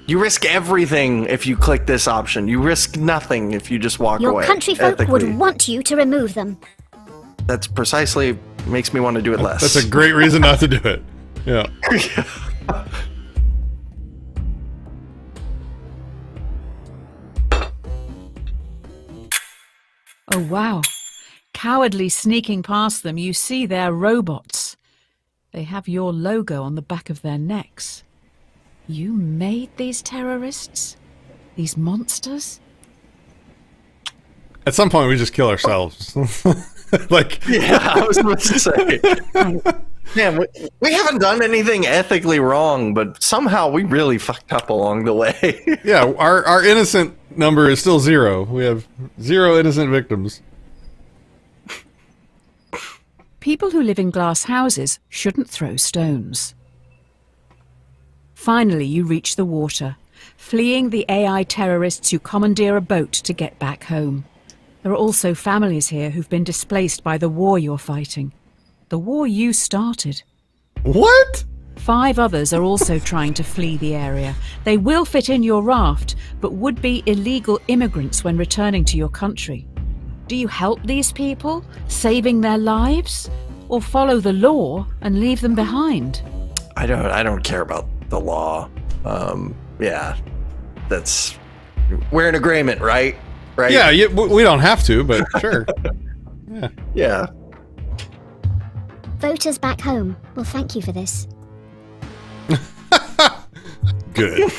You risk everything if you click this option. You risk nothing if you just walk Your away. country folk ethically. would want you to remove them. That's precisely makes me want to do it less. That's a great reason not to do it. Yeah. Oh wow. Cowardly sneaking past them, you see they're robots. They have your logo on the back of their necks. You made these terrorists? These monsters? At some point, we just kill ourselves. Like, Yeah, I was about to say. Man, we haven't done anything ethically wrong, but somehow we really fucked up along the way. yeah, our innocent number is still 0. We have 0 innocent victims. People who live in glass houses shouldn't throw stones. Finally, you reach the water, fleeing the AI terrorists who commandeer a boat to get back home. There are also families here who've been displaced by the war you're fighting. The war you started. What? 5 others are also trying to flee the area. They will fit in your raft, but would be illegal immigrants when returning to your country. Do you help these people, saving their lives, or follow the law and leave them behind? I don't care about the law. Yeah, we're in agreement, right? Right? Yeah, we don't have to, but sure. Yeah. Voters back home will thank you for this. Good.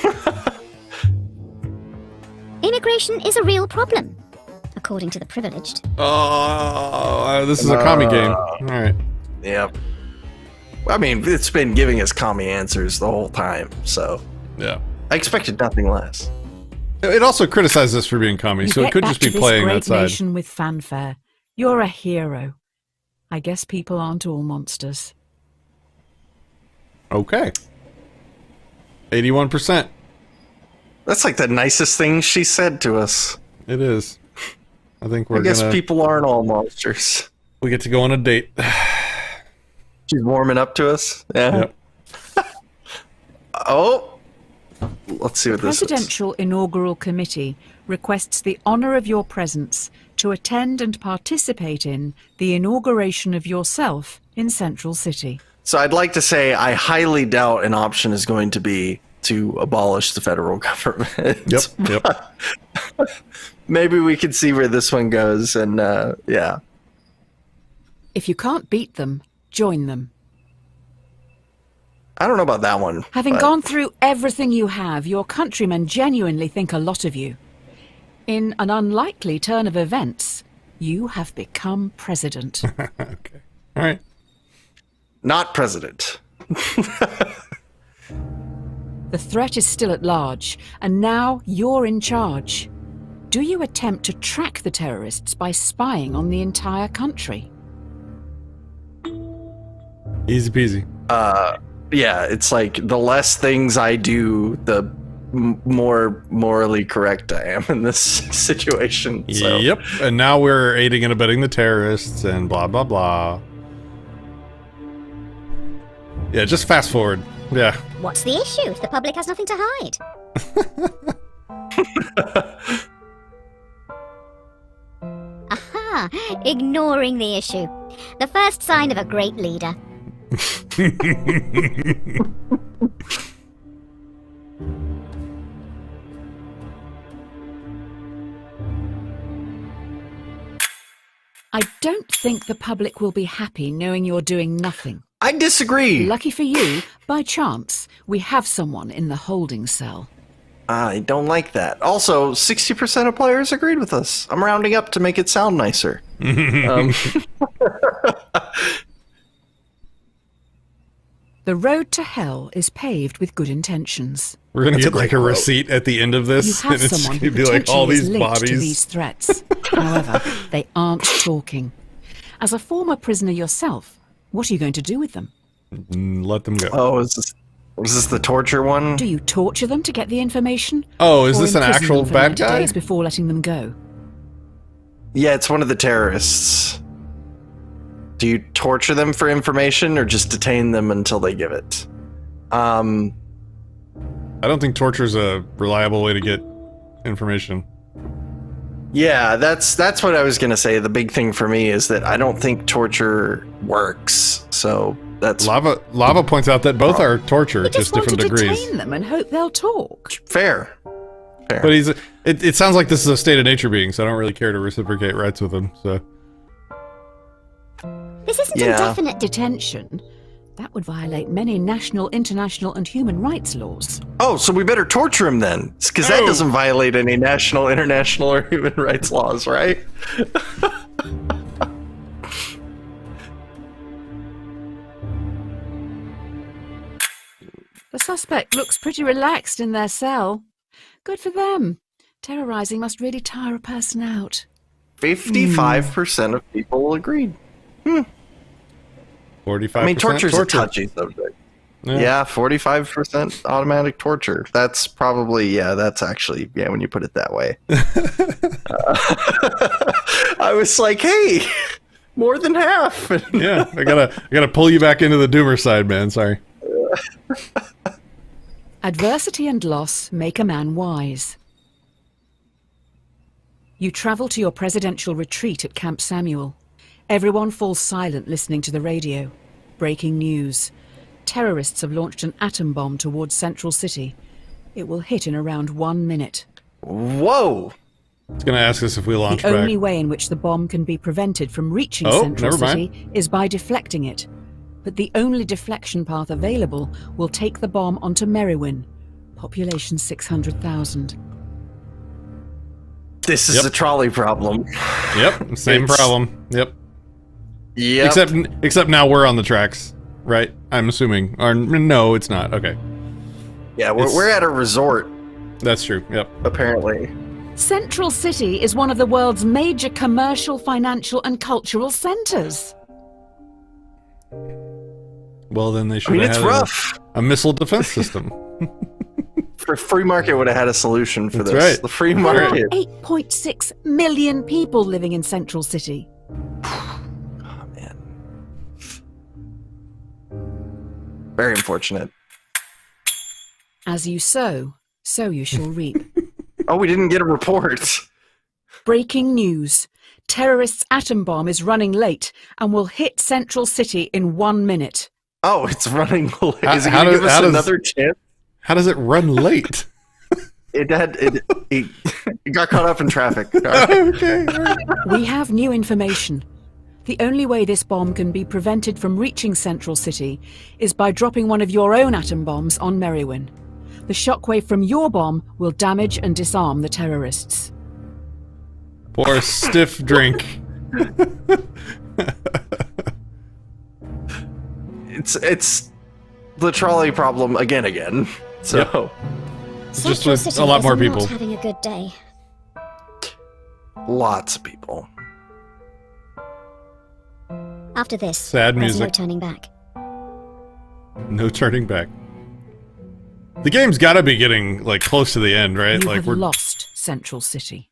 Immigration is a real problem, according to the privileged. Oh, this is a commie game. All right. Yeah. I mean, it's been giving us commie answers the whole time, so Yeah. I expected nothing less. It also criticizes us for being commie, You so get it could back just be to this playing great that side. nation with fanfare. You're a hero. I guess people aren't all monsters. Okay. 81%. That's like the nicest thing she said to us. It is. I think we're I guess gonna... people aren't all monsters. We get to go on a date. She's warming up to us. Yeah. Yep. Oh. Let's see what this is. Presidential Inaugural Committee requests the honour of your presence to attend and participate in the inauguration of yourself in Central City. So I'd like to say I highly doubt an option is going to be to abolish the federal government. Yep. Maybe we can see where this one goes, and yeah. If you can't beat them, join them. I don't know about that one. Having but- gone through everything you have, your countrymen genuinely think a lot of you. In an unlikely turn of events, you have become president. Okay. All right. Not president. The threat is still at large, and now you're in charge. Do you attempt to track the terrorists by spying on the entire country? Easy peasy. Yeah, it's like the less things I do, the more morally correct I am in this situation. So. Yep. And now we're aiding and abetting the terrorists and blah, blah, blah. Yeah, just fast forward. Yeah. What's the issue if the public has nothing to hide? Aha! Ignoring the issue. The first sign of a great leader. I don't think the public will be happy knowing you're doing nothing. I disagree. Lucky for you, by chance, we have someone in the holding cell. I don't like that. Also, 60% of players agreed with us. I'm rounding up to make it sound nicer. The road to hell is paved with good intentions. We're going to get like a quote. receipt at the end of You this, have and it's someone going who to be like all potentially is these linked to bodies. these threats. However, they aren't talking. As a former prisoner yourself, what are you going to do with them? Let them go. Oh, was this the torture one? Do you torture them to get the information? Oh, is Or this an imprison actual them for bad 90 guy? days before letting them go? Yeah, it's one of the terrorists. Do you torture them for information or just detain them until they give it? I don't think torture is a reliable way to get information. Yeah, that's what I was gonna say. The big thing for me is that I don't think torture works. So that's Lava points out that both are torture, You just just want different to degrees. detain them and hope they'll talk. fair. But it sounds like this is a state of nature being, so I don't really care to reciprocate rights with him. So This isn't Yeah. indefinite Detention? That would violate many national, international, and human rights laws. Oh, so we better torture him then, because that doesn't violate any national, international, or human rights laws, right? The suspect looks pretty relaxed in their cell. Good for them. Terrorizing must really tire a person out. 55% of people agreed. 45%. I mean, torture's a touchy subject. Yeah, 45% automatic torture. That's probably, that's actually, when you put it that way. I was like, hey, more than half. Yeah, I gotta pull you back into the doomer side, man. Sorry. Adversity and loss make a man wise. You travel to your presidential retreat at Camp Samuel. Everyone falls silent listening to the radio. Breaking news. Terrorists have launched an atom bomb towards Central City. It will hit in around 1 minute. Whoa! It's gonna ask us if we launch The back. only way in which the bomb can be prevented from reaching Oh, Central never City mind. is by deflecting it. But the only deflection path available will take the bomb onto Merriwin. Population 600,000. This is a trolley problem. Yep, same problem. Yep. Yeah. Except now we're on the tracks, right? I'm assuming. Or no, it's not. Okay. Yeah, we're at a resort. That's true. Yep. Apparently. Central City is one of the world's major commercial, financial, and cultural centers. Well, then they should have it's had rough. A missile defense system. For free market would have had a solution for That's this. right. The free There market. are 8.6 million people living in Central City. Oh, man. Very unfortunate. As you sow, so you shall reap. Oh, we didn't get a report. Breaking news. Terrorists' atom bomb is running late and will hit Central City in 1 minute. Oh, it's running late. Is it How going to does- give us how does- another chance? How does it run late? It got caught up in traffic. Okay. We have new information. The only way this bomb can be prevented from reaching Central City is by dropping one of your own atom bombs on Merrywin. The shockwave from your bomb will damage and disarm the terrorists. Pour a stiff drink. It's the trolley problem again. So Just with a lot more people. Not having a good day. lots of people. After this, Sad there's music. no turning back. No turning back. The game's got to be getting like close to the end, right? You Like have lost Central City.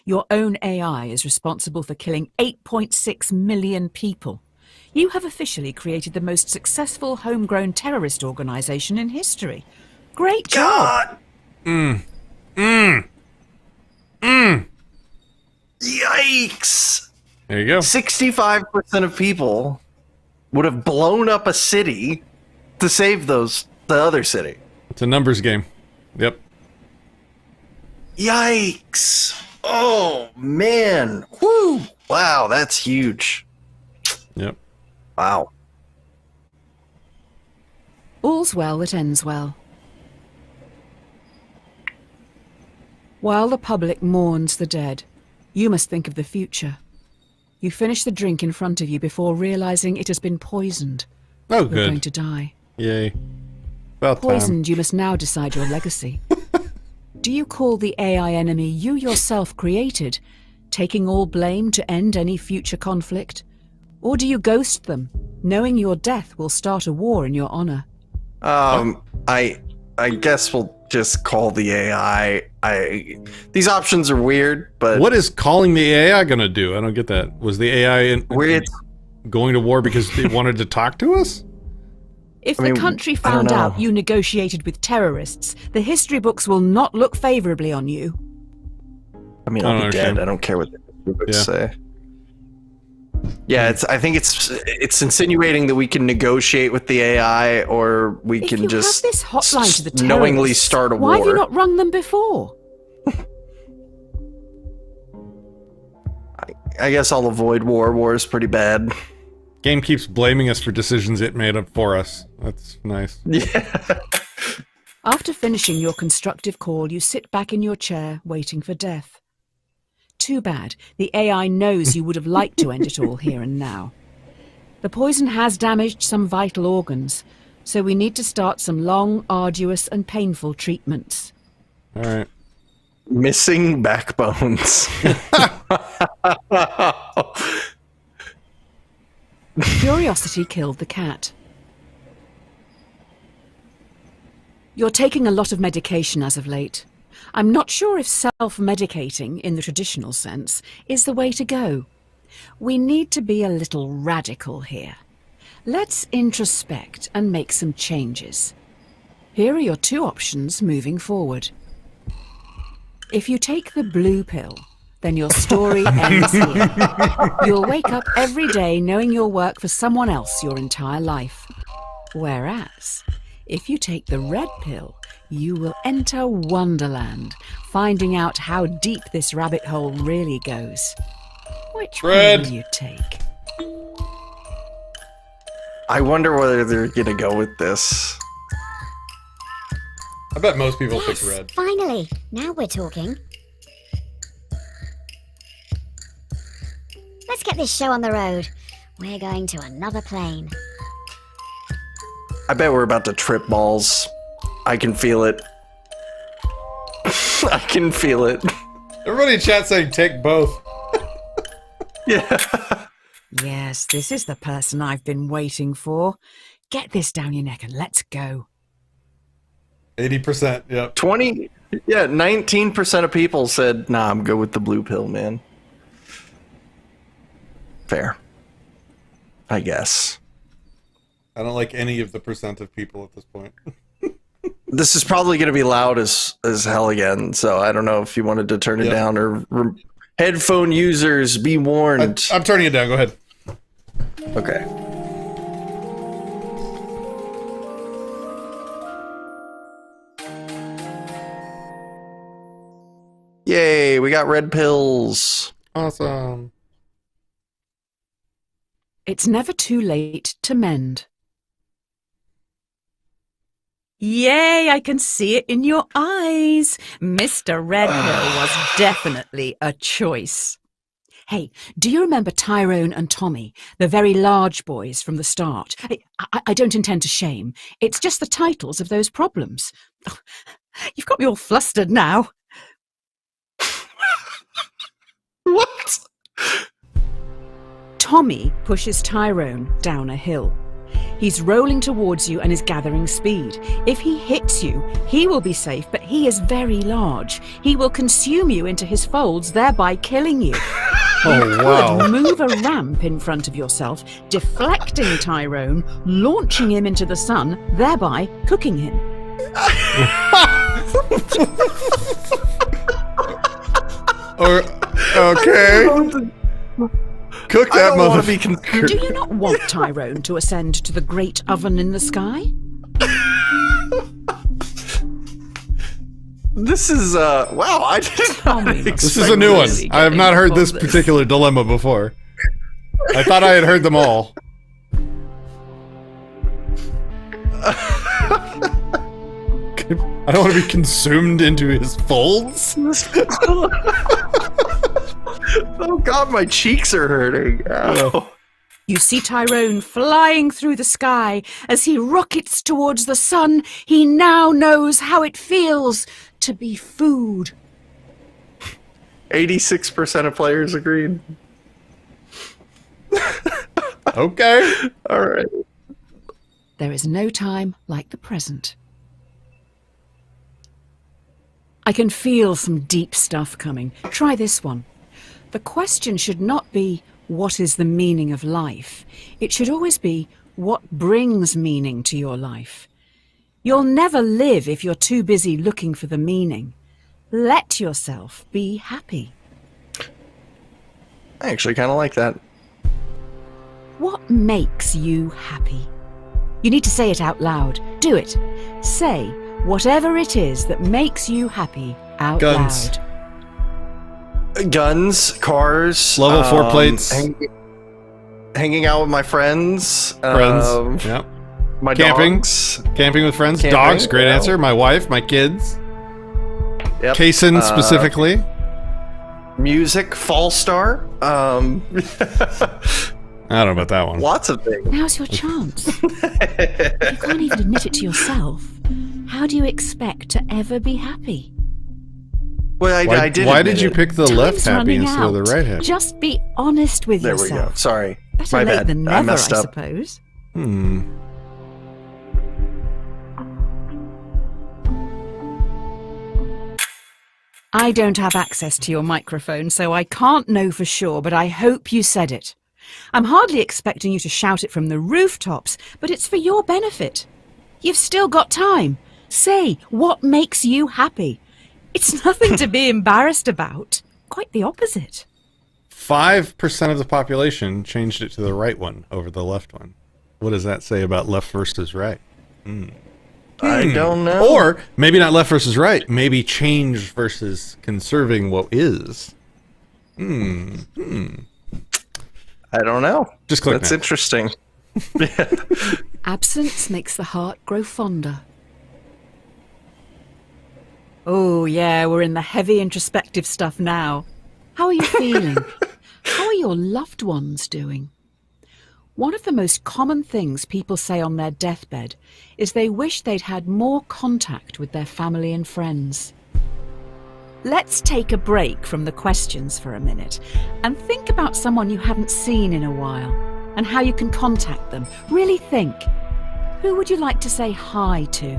Your own AI is responsible for killing 8.6 million people. You have officially created the most successful homegrown terrorist organization in history. Great job! Yikes! There you go. 65% of people would have blown up a city to save the other city. It's a numbers game. Yep. Yikes! Oh man! Woo! Wow, that's huge. Yep. Wow. All's well that ends well. While the public mourns the dead, you must think of the future. You finish the drink in front of you before realizing it has been poisoned. Oh, You're good. going to die. Yay. About time. Poisoned, you must now decide your legacy. Do you call the AI enemy you yourself created, taking all blame to end any future conflict? Or do you ghost them, knowing your death will start a war in your honor? I guess we'll just call the AI. These options are weird, but What is calling the AI gonna do? I don't get that. Was the AI going to war because they wanted to talk to us? If I mean, the country I don't found know. out you negotiated with terrorists, the history books will not look favorably on you. I mean, I I'll don't be dead. understand. I don't care what the books Yeah. say. Yeah, I think it's insinuating that we can negotiate with the AI, or we If can you just have this hotline to the terrorists, knowingly start a why have you war. not rung them before? I guess I'll avoid war. War is pretty bad. Game keeps blaming us for decisions it made up for us. That's nice. Yeah. After finishing your constructive call, you sit back in your chair, waiting for death. Too bad. The AI knows you would have liked to end it all here and now. The poison has damaged some vital organs, so we need to start some long, arduous, and painful treatments. All right. Missing backbones. Curiosity killed the cat. You're taking a lot of medication as of late. I'm not sure if self-medicating, in the traditional sense, is the way to go. We need to be a little radical here. Let's introspect and make some changes. Here are your two options moving forward. If you take the blue pill, then your story ends here. You'll wake up every day knowing you'll work for someone else your entire life. Whereas, if you take the red pill, you will enter Wonderland, finding out how deep this rabbit hole really goes. Which one will you take? I wonder whether they're gonna go with this. I bet most people Yes, pick red. finally. Now we're talking. Let's get this show on the road. We're going to another plane. I bet we're about to trip balls. I can feel it. I can feel it. Everybody in chat saying take both. Yeah. Yes, this is the person I've been waiting for. Get this down your neck and let's go. 80%, yep. 19% of people said, nah, I'm good with the blue pill, man. Fair. I guess. I don't like any of the percent of people at this point. This is probably going to be loud as hell again, so I don't know if you wanted to turn it down or... Headphone users, be warned. I'm turning it down. Go ahead. Okay. Yay, we got red pills. Awesome. It's never too late to mend. Yay, I can see it in your eyes. Mr. Red Pill was definitely a choice. Hey, do you remember Tyrone and Tommy, the very large boys from the start? I don't intend to shame. It's just the titles of those problems. Oh, you've got me all flustered now. What? Tommy pushes Tyrone down a hill. He's rolling towards you and is gathering speed. If he hits you, he will be safe, but he is very large. He will consume you into his folds, thereby killing you. Oh, wow. Move a ramp in front of yourself, deflecting Tyrone, launching him into the sun, thereby cooking him. Okay. Cook that motherfucker. Do you not want Tyrone to ascend to the great oven in the sky? This is, wow, I did not expect This is a new one. I have not heard this particular dilemma before. I thought I had heard them all. I don't want to be consumed into his folds. Oh god, my cheeks are hurting. Ow. You see Tyrone flying through the sky. As he rockets towards the sun, he now knows how it feels to be food. 86% of players agreed. Okay. All right. There is no time like the present. I can feel some deep stuff coming. Try this one. The question should not be, what is the meaning of life? It should always be, what brings meaning to your life? You'll never live if you're too busy looking for the meaning. Let yourself be happy. I actually kind of like that. What makes you happy? You need to say it out loud. Do it. Say whatever it is that makes you happy out Guns. loud. Guns, cars, Level 4 plates. Hanging out with my friends. Yep. My Camping. dogs. Camping with friends. Camping, Dogs, great yeah. answer. My wife, my kids. Yep. Kaysen specifically. Music, Fallstar. I don't know about that one. Lots of things. Now's your chance. If you can't even admit it to yourself, how do you expect to ever be happy? Well, I did. Why did you it. pick the left Time's happy running instead of the out. right happy? Just be honest with There yourself. we go. Sorry. Better My late bad. than I never, messed up. suppose. I don't have access to your microphone, so I can't know for sure, but I hope you said it. I'm hardly expecting you to shout it from the rooftops, but it's for your benefit. You've still got time. Say what makes you happy. It's nothing to be embarrassed about. Quite the opposite. 5% of the population changed it to the right one over the left one. What does that say about left versus right? I don't know. Or maybe not left versus right. Maybe change versus conserving what is. I don't know. Just click That's next. interesting. Absence makes the heart grow fonder. Oh, yeah, we're in the heavy introspective stuff now. How are you feeling? How are your loved ones doing? One of the most common things people say on their deathbed is they wish they'd had more contact with their family and friends. Let's take a break from the questions for a minute and think about someone you haven't seen in a while and how you can contact them. Really think. Who would you like to say hi to?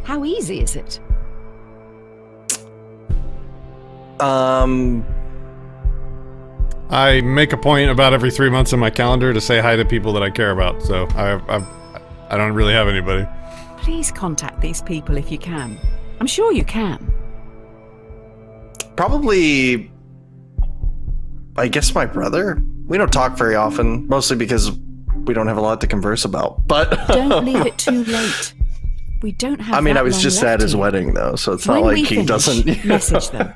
How easy is it? I make a point about every 3 months in my calendar to say hi to people that I care about, so I don't really have anybody. Please contact these people if you can. I'm sure you can. Probably, I guess my brother. We don't talk very often, mostly because we don't have a lot to converse about. But don't leave it too late. We don't have. I mean, that I was long just left at his here. wedding, though, so it's When not like we he finish, doesn't. Message them.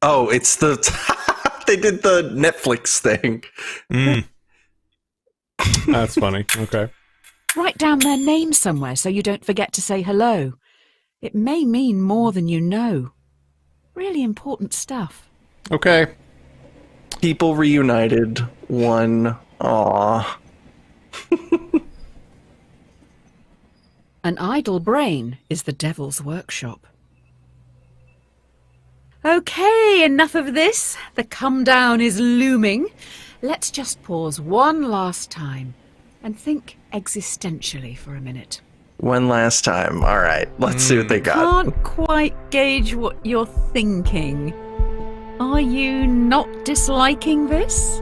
Oh, it's the they did the Netflix thing. That's funny. Okay. Write down their name somewhere so you don't forget to say hello. It may mean more than you know. Really important stuff. Okay. People reunited. One. Aw. An idle brain is the devil's workshop. Okay, enough of this. The come down is looming. Let's just pause one last time and think existentially for a minute. One last time. All right, let's see what they got. Can't quite gauge what you're thinking. Are you not disliking this?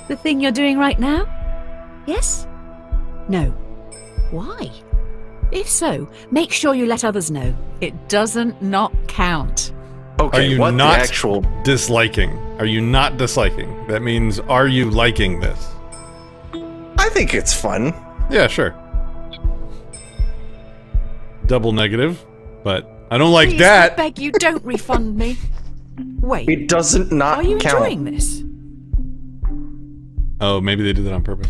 The thing you're doing right now? Yes? No. Why? If so, make sure you let others know. It doesn't not count. Okay, Are you what not the actual... disliking? Are you not disliking? That means, are you liking this? I think it's fun. Yeah, sure. Double negative, but I don't like Please, that. I beg you, don't refund me. Wait, It doesn't not are you count. enjoying this? Oh, maybe they did that on purpose.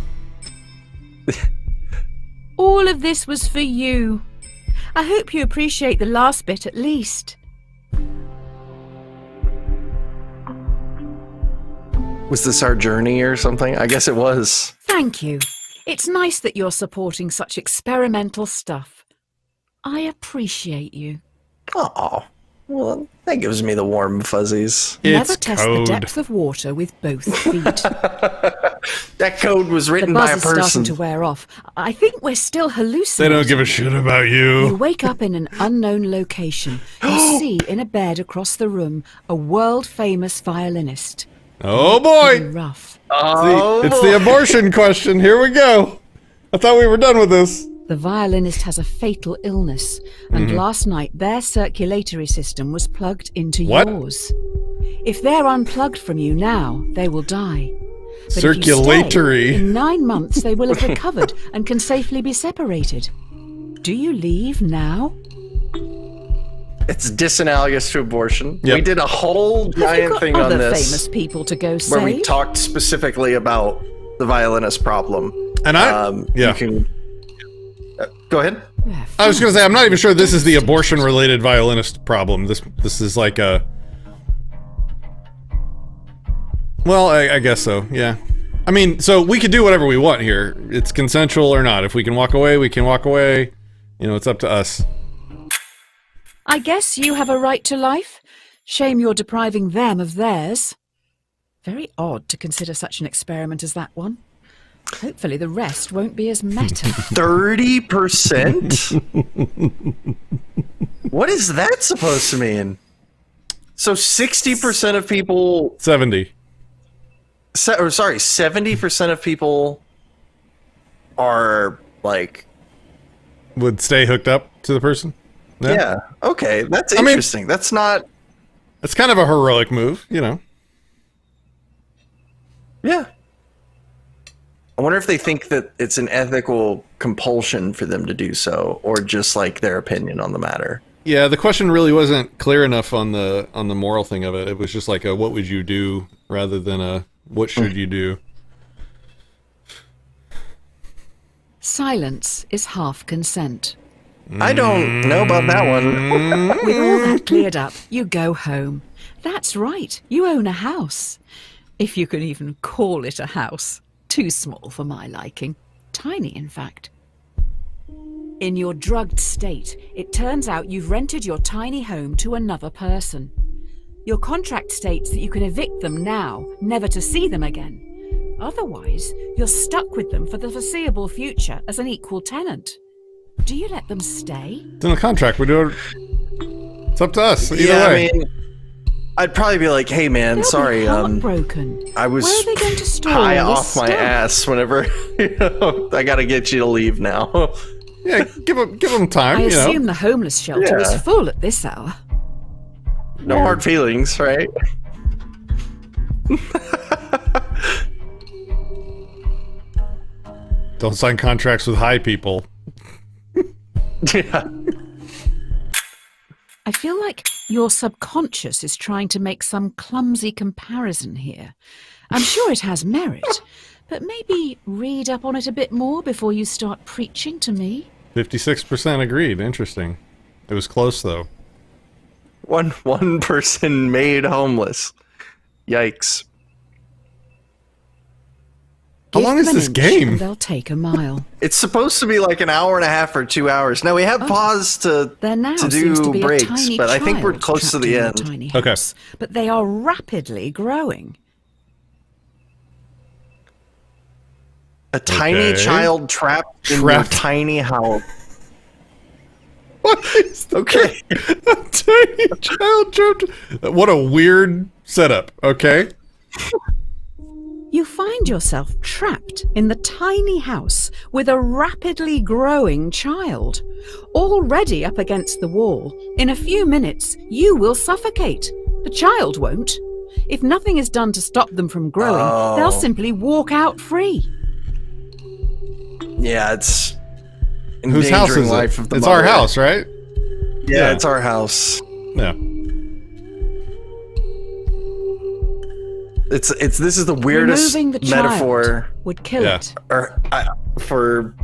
All of this was for you. I hope you appreciate the last bit at least. Was this our journey or something? I guess it was. Thank you. It's nice that you're supporting such experimental stuff. I appreciate you. Oh, well, that gives me the warm fuzzies. Never It's test code. the depth of water with both feet. That code was The written buzz by a is starting person. to wear off. I think we're still They hallucinating. don't give a shit about You you. wake up in an unknown location. You see in a bed across the room a world-famous violinist. Oh Pretty boy! rough. It's the abortion question. Here we go. I thought we were done with this. The violinist has a fatal illness, and last night their circulatory system was plugged into What? yours. If they're unplugged from you now, they will die. But if you Circulatory. stay, in 9 months they will have recovered and can safely be separated. Do you leave now? It's disanalogous to abortion. Yep. We did a whole Have you giant got thing on other this famous people to go where save? we talked specifically about the violinist problem. And I, yeah. You can go ahead. Yeah, I was gonna say, I'm not even sure this is the abortion-related violinist problem. This is like a... Well, I guess so, yeah. I mean, so we could do whatever we want here. It's consensual or not. If we can walk away, we can walk away. You know, it's up to us. I guess you have a right to life. Shame you're depriving them of theirs. Very odd to consider such an experiment as that one. Hopefully the rest won't be as meta. 30%? What is that supposed to mean? So 60% of people... 70. Or sorry, 70% of people are like... Would stay hooked up to the person? Yeah. Okay, that's mean- interesting. That's not... It's kind of a heroic move, you know. Yeah. I wonder if they think that it's an ethical compulsion for them to do so, or just like their opinion on the matter. Yeah, the question really wasn't clear enough on the moral thing of it. It was just like a what would you do rather than a what should you do. Silence is half consent. I don't know about that one. With all that cleared up, you go home. That's right, you own a house. If you can even call it a house. Too small for my liking. Tiny, in fact. In your drugged state, it turns out you've rented your tiny home to another person. Your contract states that you can evict them now, never to see them again. Otherwise, you're stuck with them for the foreseeable future as an equal tenant. Do you let them stay? It's in the contract. We do it. It's up to us. Either way. I mean, I'd probably be like, "Hey, man, They'll sorry, be heartbroken. I was Where are they going to store high all this off my stuff? ass whenever I gotta get you to leave now." Yeah, give them time. I you know. assume the homeless shelter is full at this hour. No hard feelings, right? Don't sign contracts with high people. Yeah. I feel like your subconscious is trying to make some clumsy comparison here. I'm sure it has merit, but maybe read up on it a bit more before you start preaching to me. 56% agreed. Interesting. It was close though. One person made homeless. Yikes. How long is Give them this an inch game? and they'll take a mile. It's supposed to be like an hour and a half or 2 hours. Now we have paused to There now do seems to be breaks, a tiny but I think we're child close to trapped the in your end. tiny Okay. house, but they are rapidly growing. A tiny Okay. child trapped in your Trapped. tiny house. What is that? Okay. A tiny child trapped. What a weird setup. Okay. You find yourself trapped in the tiny house with a rapidly growing child. Already up against the wall, in a few minutes, you will suffocate. The child won't. If nothing is done to stop them from growing, they'll simply walk out free. Yeah, it's Whose house endangering is it? life of the It's our mother. house, right? Yeah, it's our house. Yeah. It's this is the weirdest Removing the child metaphor would kill Yeah. it. for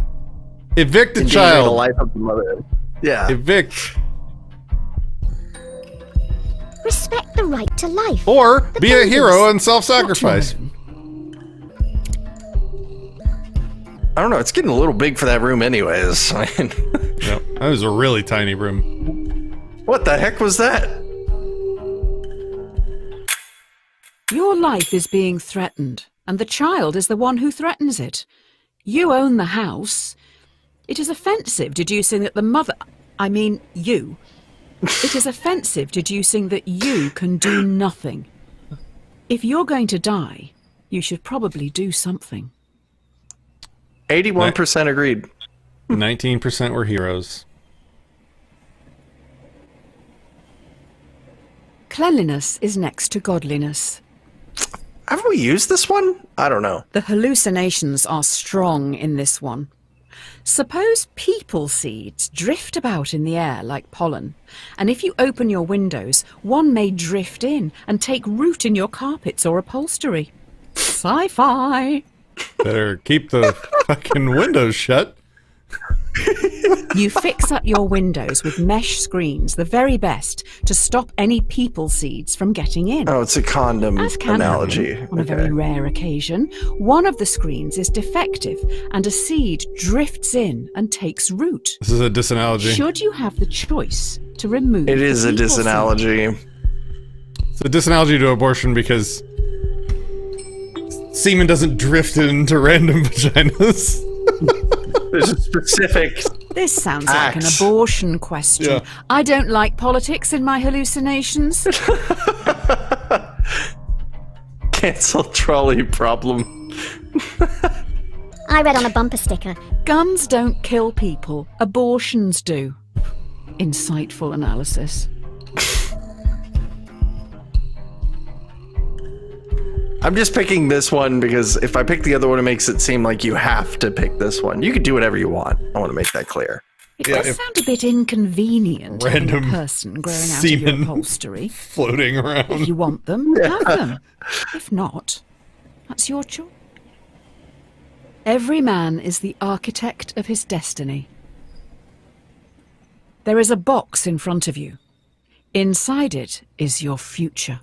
Evict the endangering the child. life of the mother. Yeah. Evict. Respect the right to life. Or The be a babies. hero and self-sacrifice. I don't know. It's getting a little big for that room, anyways. I mean, Yep. That was a really tiny room. what the heck was that? Your life is being threatened, and the child is the one who threatens it. You own the house. It is offensive deducing that the mother... I mean, you. It is offensive deducing that you can do nothing. If you're going to die, you should probably do something. 81% agreed. 19% were heroes. Cleanliness is next to godliness. Haven't we used this one? I don't know. The hallucinations are strong in this one. Suppose people seeds drift about in the air like pollen, and if you open your windows, one may drift in and take root in your carpets or upholstery. Sci-fi! Better keep the fucking windows shut. You fix up your windows with mesh screens, the very best, to stop any people seeds from getting in. Oh, it's a condom As can analogy. happen on a very rare occasion, one of the screens is defective and a seed drifts in and takes root. This is a disanalogy. Should you have the choice to remove It is the a people seed? disanalogy. It's a disanalogy to abortion because semen doesn't drift into random vaginas. There's a specific... This sounds like an Acts. abortion question. Yeah. I don't like politics in my hallucinations. Cancel trolley problem. I read on a bumper sticker. Guns don't kill people, abortions do. Insightful analysis. I'm just picking this one because if I pick the other one, it makes it seem like you have to pick this one. You can do whatever you want. I want to make that clear. It Yeah, does if- sound a bit inconvenient having Random a person growing out of your semen upholstery. Floating around. If you want them, have them. If not, that's your choice. Every man is the architect of his destiny. There is a box in front of you. Inside it is your future.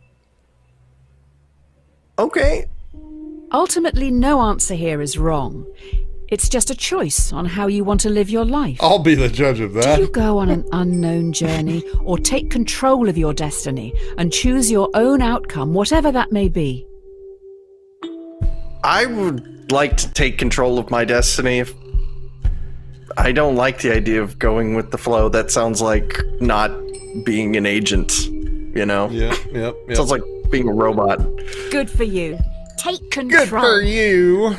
Okay. Ultimately, no answer here is wrong. It's just a choice on how you want to live your life. I'll be the judge of that. Do you go on an unknown journey or take control of your destiny and choose your own outcome, whatever that may be? I would like to take control of my destiny. I don't like the idea of going with the flow. That sounds like not being an agent, you know? Yep. Sounds like being a robot. Good for you. Take control. Good for you.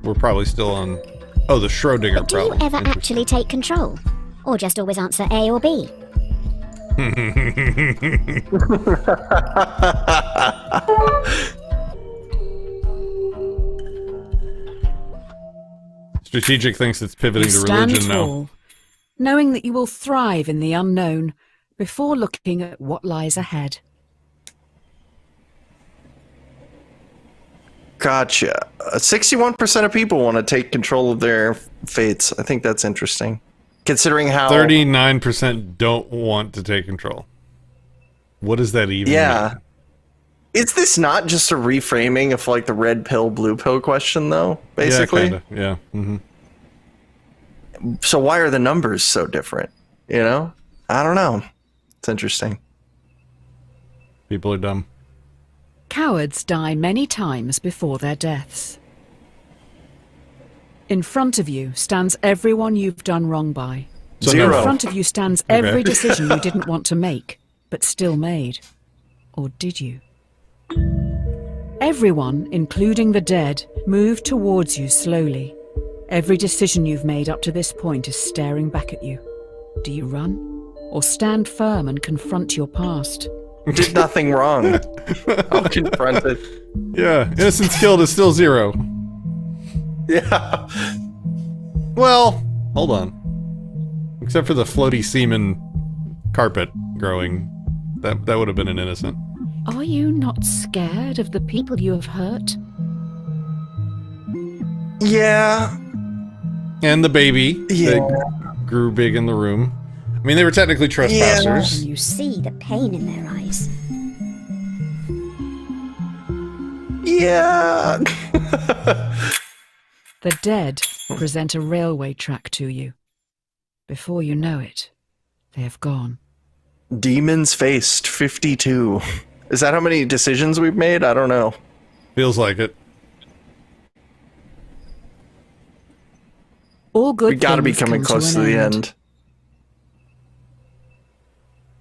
We're probably still on... Oh, the Schrodinger Do you problem. ever actually take control? Or just always answer A or B? Strategic thinks it's pivoting You to stand religion now. tall, knowing that you will thrive in the unknown before looking at what lies ahead. Gotcha. 61% of people want to take control of their fates. I think that's interesting. Considering how... 39% don't want to take control. What does that even mean? Is this not just a reframing of like the red pill, blue pill question though, basically? Yeah, kinda. Yeah. Mm-hmm. So why are the numbers so different? You know? I don't know. It's interesting. People are dumb. Cowards die many times before their deaths. In front of you stands everyone you've done wrong by. So Zero. In front of you stands every decision you didn't want to make, but still made. Or did you? Everyone, including the dead, moved towards you slowly. Every decision you've made up to this point is staring back at you. Do you run? Or stand firm and confront your past? Did nothing wrong. I'll confront it. Yeah, innocents killed is still 0. Yeah. Well, hold on. Except for the floaty semen carpet growing. That would have been an innocent. Are you not scared of the people you have hurt? Yeah. And the baby Yeah. that grew big in the room. I mean, they were technically trespassers. And you see the pain in their eyes. Yeah. The dead present a railway track to you. Before you know it, they have gone. Demons faced 52. Is that how many decisions we've made? I don't know. Feels like it. All good We gotta be things coming come close to an the end.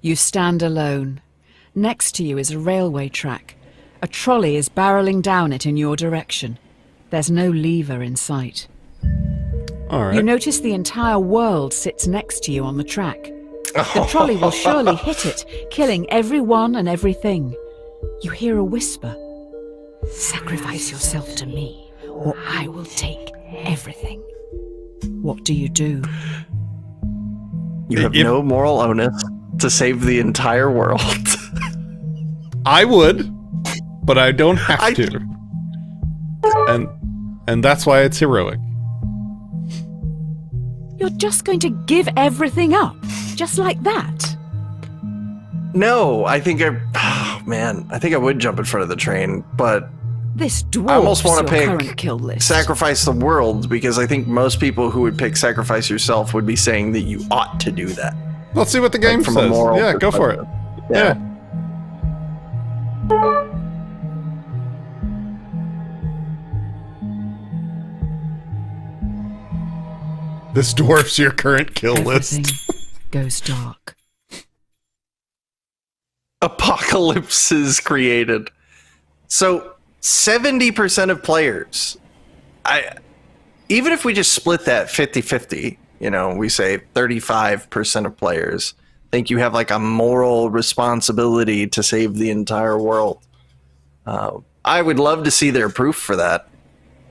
You stand alone. Next to you is a railway track. A trolley is barreling down it in your direction. There's no lever in sight. All right. You notice the entire world sits next to you on the track. The trolley will surely hit it, killing everyone and everything. You hear a whisper. Sacrifice yourself to me, or I will take everything. What do you do? You have no moral onus to save the entire world. I would, but I don't have to. And that's why it's heroic. You're just going to give everything up, just like that? No, I think I think I would jump in front of the train, but This dwarfs I almost want to your pick current kill list. sacrifice the world, because I think most people who would pick sacrifice yourself would be saying that you ought to do that. Let's see what the game From a says. moral Yeah, go for it. perspective. Yeah. This dwarfs your current kill Everything list. goes dark. Apocalypse is created. So 70% of players, even if we just split that 50-50, we say 35% of players think you have like a moral responsibility to save the entire world. I would love to see their proof for that.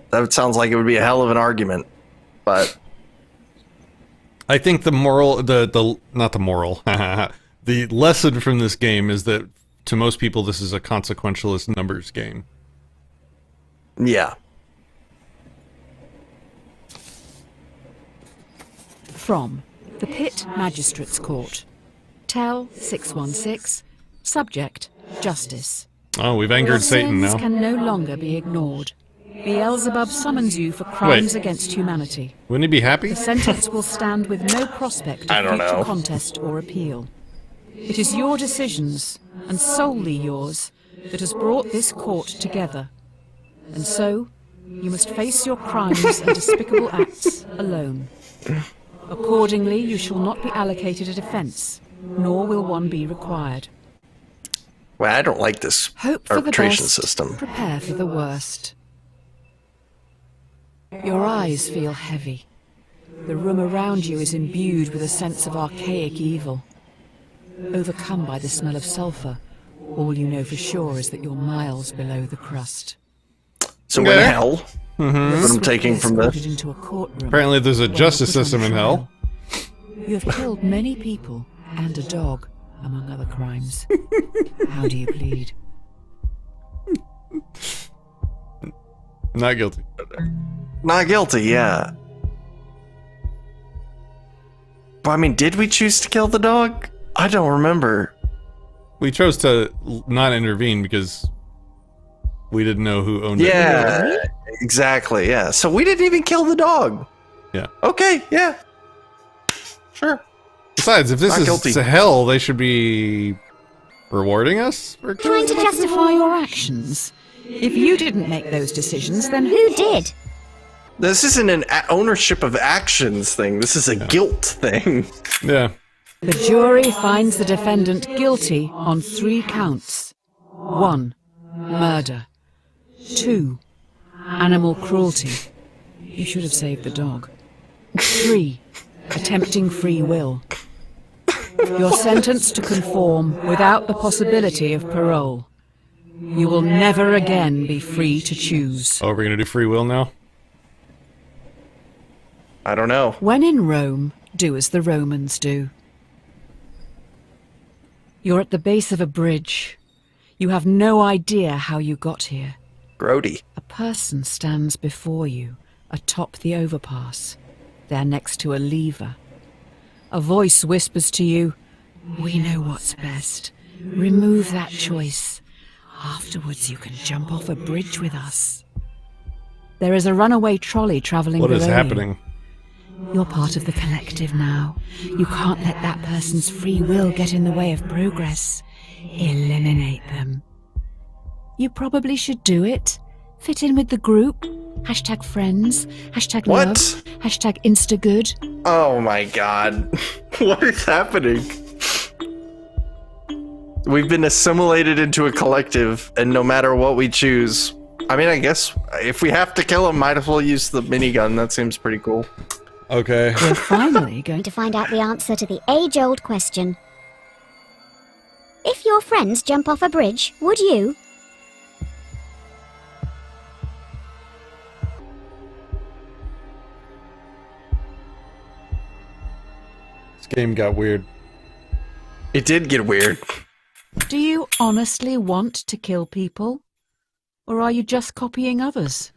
That sounds like it would be a hell of an argument, but I think the moral, not the moral, the lesson from this game is that to most people this is a consequentialist numbers game. yeah. From the Pit Magistrates Court. Tell 616. Subject, justice. Oh, we've angered Satan Sins now. can no longer be ignored. Beelzebub summons you for crimes against humanity. Wouldn't he be happy? The sentence will stand with no prospect I of don't future know. contest or appeal. It is your decisions, and solely yours, that has brought this court together. And so, you must face your crimes and despicable acts alone. Accordingly, you shall not be allocated a defence, nor will one be required. Well, I don't like this Hope for the arbitration best, system. prepare for the worst. Your eyes feel heavy. The room around you is imbued with a sense of archaic evil. Overcome by the smell of sulphur, all you know for sure is that you're miles below the crust. So in hell, what I'm taking from this. Escorted into a courtroom. Apparently there's a where you're justice put on system in hell. trial. You have killed many people and a dog, among other crimes. How do you plead? Not guilty. Not guilty, yeah. But I mean, did we choose to kill the dog? I don't remember. We chose to not intervene because we didn't know who owned it. Yeah, exactly, yeah. So we didn't even kill the dog. Yeah. Okay, yeah. Sure. Besides, if this Not is guilty. to hell, they should be rewarding us for Trying to justify your actions. If you didn't make those decisions, then Who did? This isn't an ownership of actions thing. This is a guilt thing. Yeah. The jury finds the defendant guilty on 3 counts. 1. Murder. 2. Animal cruelty. You should have saved the dog. 3. Attempting free will. You're sentenced to conform without the possibility of parole. You will never again be free to choose. Oh, we're gonna do free will now? I don't know. When in Rome, do as the Romans do. You're at the base of a bridge. You have no idea how you got here. Grody. A person stands before you, atop the overpass. They're next to a lever. A voice whispers to you, "We know what's best. Remove that choice. Afterwards you can jump off a bridge with us." There is a runaway trolley travelling What below is you. happening? You're part of the collective now. You can't let that person's free will get in the way of progress. Eliminate them. You probably should do it. Fit in with the group. Hashtag friends. Hashtag What? love. Hashtag instagood. Oh my god. What is happening? We've been assimilated into a collective, and no matter what we choose, I mean, I guess if we have to kill him, might as well use the minigun. That seems pretty cool. Okay. We're finally going To find out the answer to the age-old question. If your friends jump off a bridge, would you? This game got weird. It did get weird. Do you honestly want to kill people? Or are you just copying others?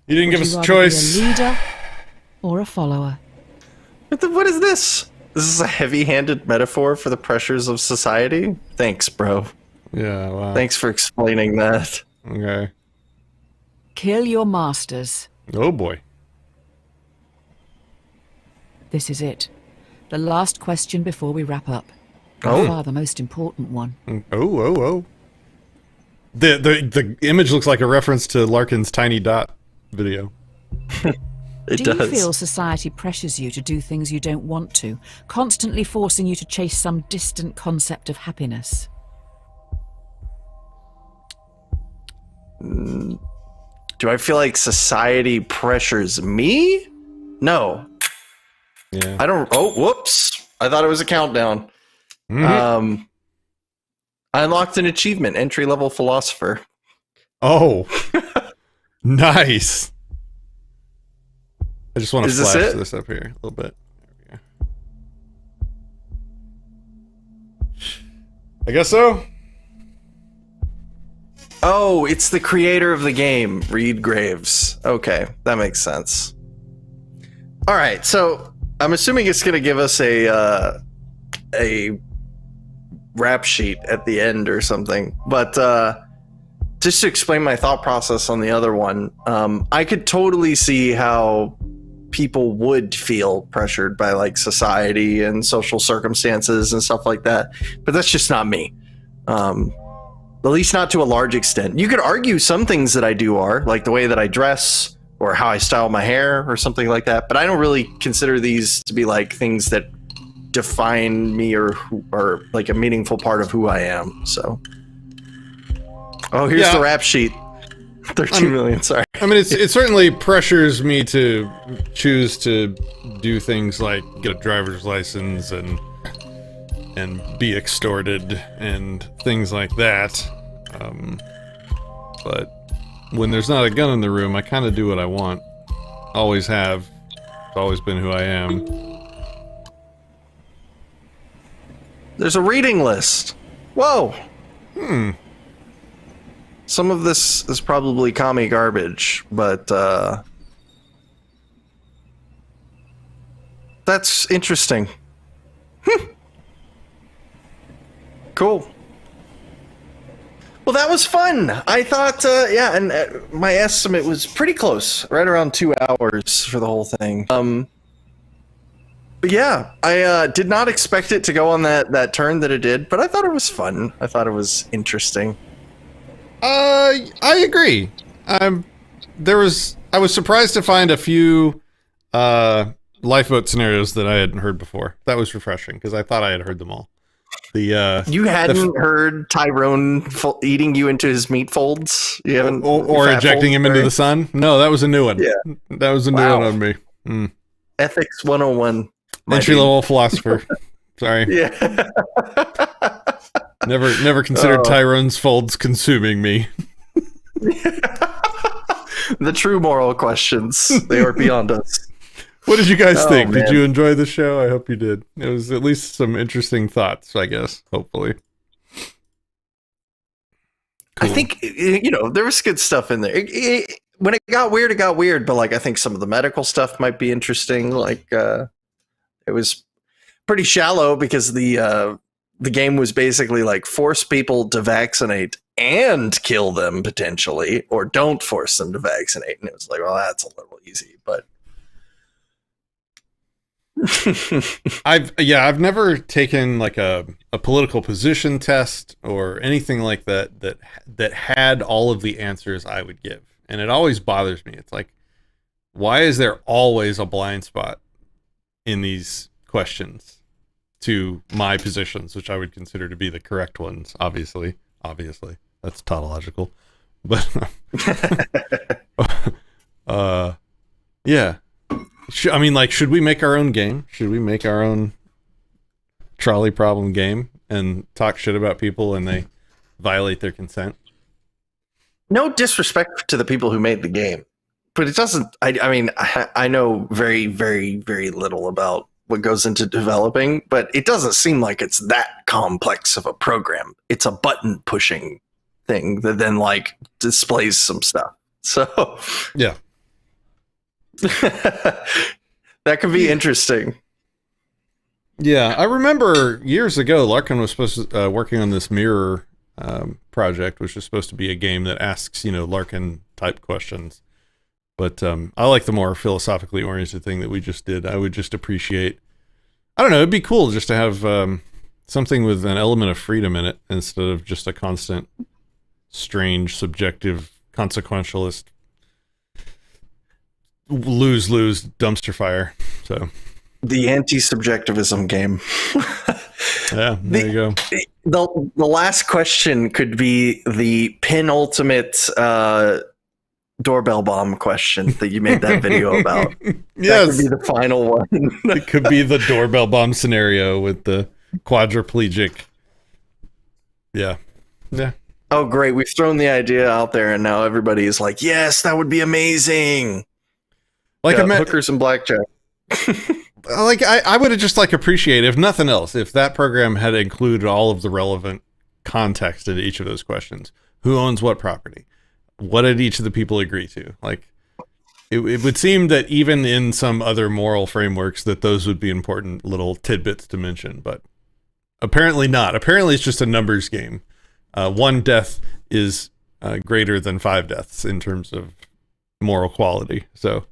You didn't give Would us you a rather choice. be a leader or a follower? What is this? This is a heavy-handed metaphor for the pressures of society? Thanks, bro. Yeah, wow. Thanks for explaining that. Okay. Kill your masters. Oh boy. This is it. The last question before we wrap up. Oh. By far the most important one. Oh. The image looks like a reference to Larkin's Tiny Dot video. It Do does. you feel society pressures you to do things you don't want to, constantly forcing you to chase some distant concept of happiness? Do I feel like society pressures me? No. Yeah. I don't. Oh, whoops. I thought it was a countdown. Mhm. I unlocked an achievement, entry-level philosopher. Oh. Nice. I just want to Is this flash it? this up here a little bit. There we go. I guess so. Oh, it's the creator of the game, Reed Graves. Okay, that makes sense. All right, so I'm assuming it's going to give us a rap sheet at the end or something. But just to explain my thought process on the other one, I could totally see how people would feel pressured by like society and social circumstances and stuff like that, but that's just not me. At least not to a large extent. You could argue some things that I do are, like the way that I dress or how I style my hair or something like that, but I don't really consider these to be like things that define me or like a meaningful part of who I am. So, oh, here's the rap sheet. 13 million, sorry. I mean, it certainly pressures me to choose to do things like get a driver's license and be extorted and things like that. But when there's not a gun in the room, I kind of do what I want. Always have. It's always been who I am. There's a reading list. Whoa. Some of this is probably commie garbage, but that's interesting. Cool. Well, that was fun. I thought, and my estimate was pretty close, right around 2 hours for the whole thing. But yeah, I did not expect it to go on that turn that it did, but I thought it was fun. I thought it was interesting. I agree. I was surprised to find a few lifeboat scenarios that I hadn't heard before. That was refreshing because I thought I had heard them all. You hadn't heard Tyrone eating you into his meat folds? You haven't, or ejecting him into the sun? No, that was a new one. Yeah, that was a new one on me. Ethics 101. Entry level philosopher. Sorry. Yeah. Never considered Tyrone's folds consuming me. The true moral questions. They are beyond us. What did you guys think? Man. Did you enjoy the show? I hope you did. It was at least some interesting thoughts, I guess, hopefully. Cool. I think, there was good stuff in there. When it got weird, but like I think some of the medical stuff might be interesting. Like it was pretty shallow because the game was basically like force people to vaccinate and kill them potentially, or don't force them to vaccinate. And it was like, well, that's a little easy, but I've never taken like a political position test or anything like that had all of the answers I would give. And it always bothers me. It's like, why is there always a blind spot in these questions to my positions, which I would consider to be the correct ones? Obviously, that's tautological, but yeah. Should we make our own game? Should we make our own trolley problem game and talk shit about people and they violate their consent? No disrespect to the people who made the game, but it doesn't. I know very, very, very little about what goes into developing, but it doesn't seem like it's that complex of a program. It's a button pushing thing that then like displays some stuff. So yeah. That could be interesting. Yeah, I remember years ago Larkin was supposed to working on this mirror project, which is supposed to be a game that asks Larkin type questions. But I like the more philosophically oriented thing that we just did. I would just appreciate, I don't know, it'd be cool just to have something with an element of freedom in it instead of just a constant strange subjective consequentialist lose dumpster fire. So the anti-subjectivism game. Yeah, there you go. The last question could be the penultimate doorbell bomb question that you made that video about. Yes, that could be the final one. It could be the doorbell bomb scenario with the quadriplegic. Yeah. Oh, great! We've thrown the idea out there, and now everybody is like, "Yes, that would be amazing." Like hookers and blackjack. Like I would have just appreciate, if nothing else, if that program had included all of the relevant context in each of those questions. Who owns what property? What did each of the people agree to? Like, it would seem that even in some other moral frameworks that those would be important little tidbits to mention, but apparently not. Apparently it's just a numbers game. One death is greater than 5 deaths in terms of moral quality. So,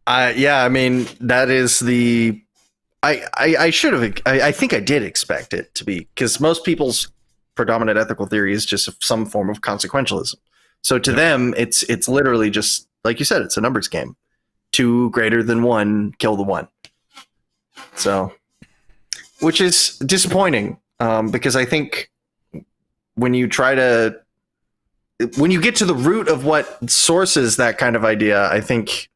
yeah, I mean, that is the. I should have. I think I did expect it to be, because most people's predominant ethical theory is just some form of consequentialism. So to them, it's literally just like you said, it's a numbers game. 2 greater than 1, kill the 1. So, which is disappointing, because I think when you get to the root of what sources that kind of idea, I think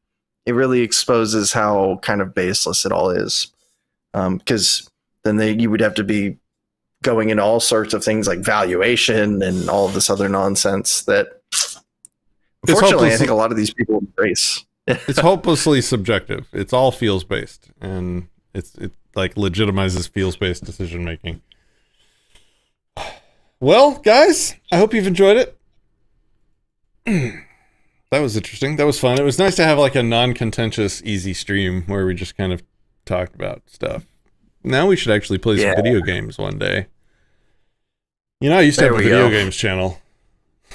it really exposes how kind of baseless it all is. Because then you would have to be going into all sorts of things like valuation and all of this other nonsense that, unfortunately, I think a lot of these people embrace. It's hopelessly subjective. It's all feels based, and it like legitimizes feels based decision making. Well, guys, I hope you've enjoyed it. That was interesting. That was fun. It was nice to have like a non-contentious, easy stream where we just kind of talked about stuff. Now we should actually play some video games one day. You know, I used to have a video games channel.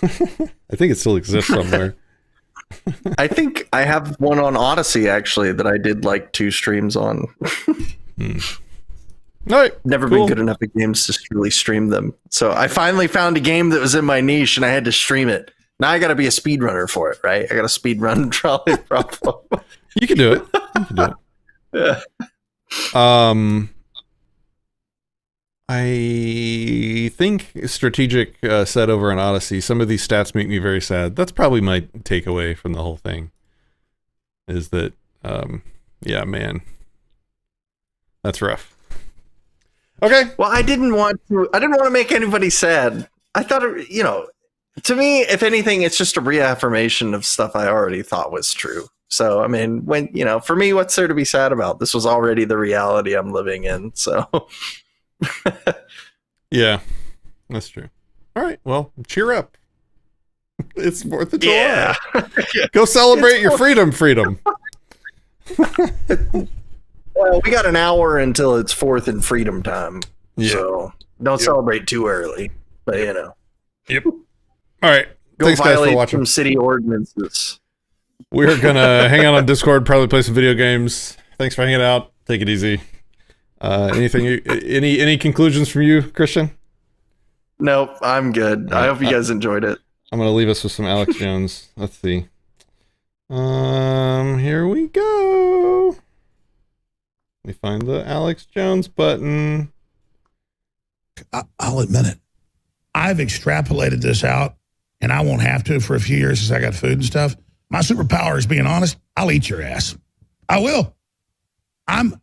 I think it still exists somewhere. I think I have one on Odysee, actually, that I did like 2 streams on. All right, Never been good enough at games to really stream them. So I finally found a game that was in my niche, and I had to stream it. Now I got to be a speedrunner for it, right? I got to speedrun Trolley Problem. You can do it. You can do it. Yeah. I think strategic set over on Odysee. Some of these stats make me very sad. That's probably my takeaway from the whole thing. Is that, yeah, man, that's rough. Okay. Well, I didn't want to make anybody sad. I thought, to me, if anything, it's just a reaffirmation of stuff I already thought was true. So, I mean, for me, what's there to be sad about? This was already the reality I'm living in. So, yeah, that's true. All right. Well, cheer up. It's 4th of July. Yeah. Go celebrate your freedom. Well, we got an hour until it's 4th and freedom time. Yeah. So don't celebrate too early. But, Yep. All right. Go Thanks, guys, for violate watching. some city ordinances. We're going to hang out on Discord, probably play some video games. Thanks for hanging out. Take it easy. Any conclusions from you, Christian? Nope, I'm good. I hope you guys enjoyed it. I'm going to leave us with some Alex Jones. Let's see. Here we go. Let me find the Alex Jones button. I'll admit it. I've extrapolated this out, and I won't have to for a few years since I got food and stuff. My superpower is being honest. I'll eat your ass. I will. I'm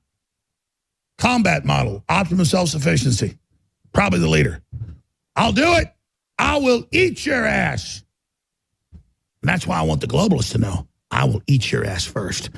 combat model, optimum self-sufficiency. Probably the leader. I'll do it. I will eat your ass. And that's why I want the globalists to know. I will eat your ass first.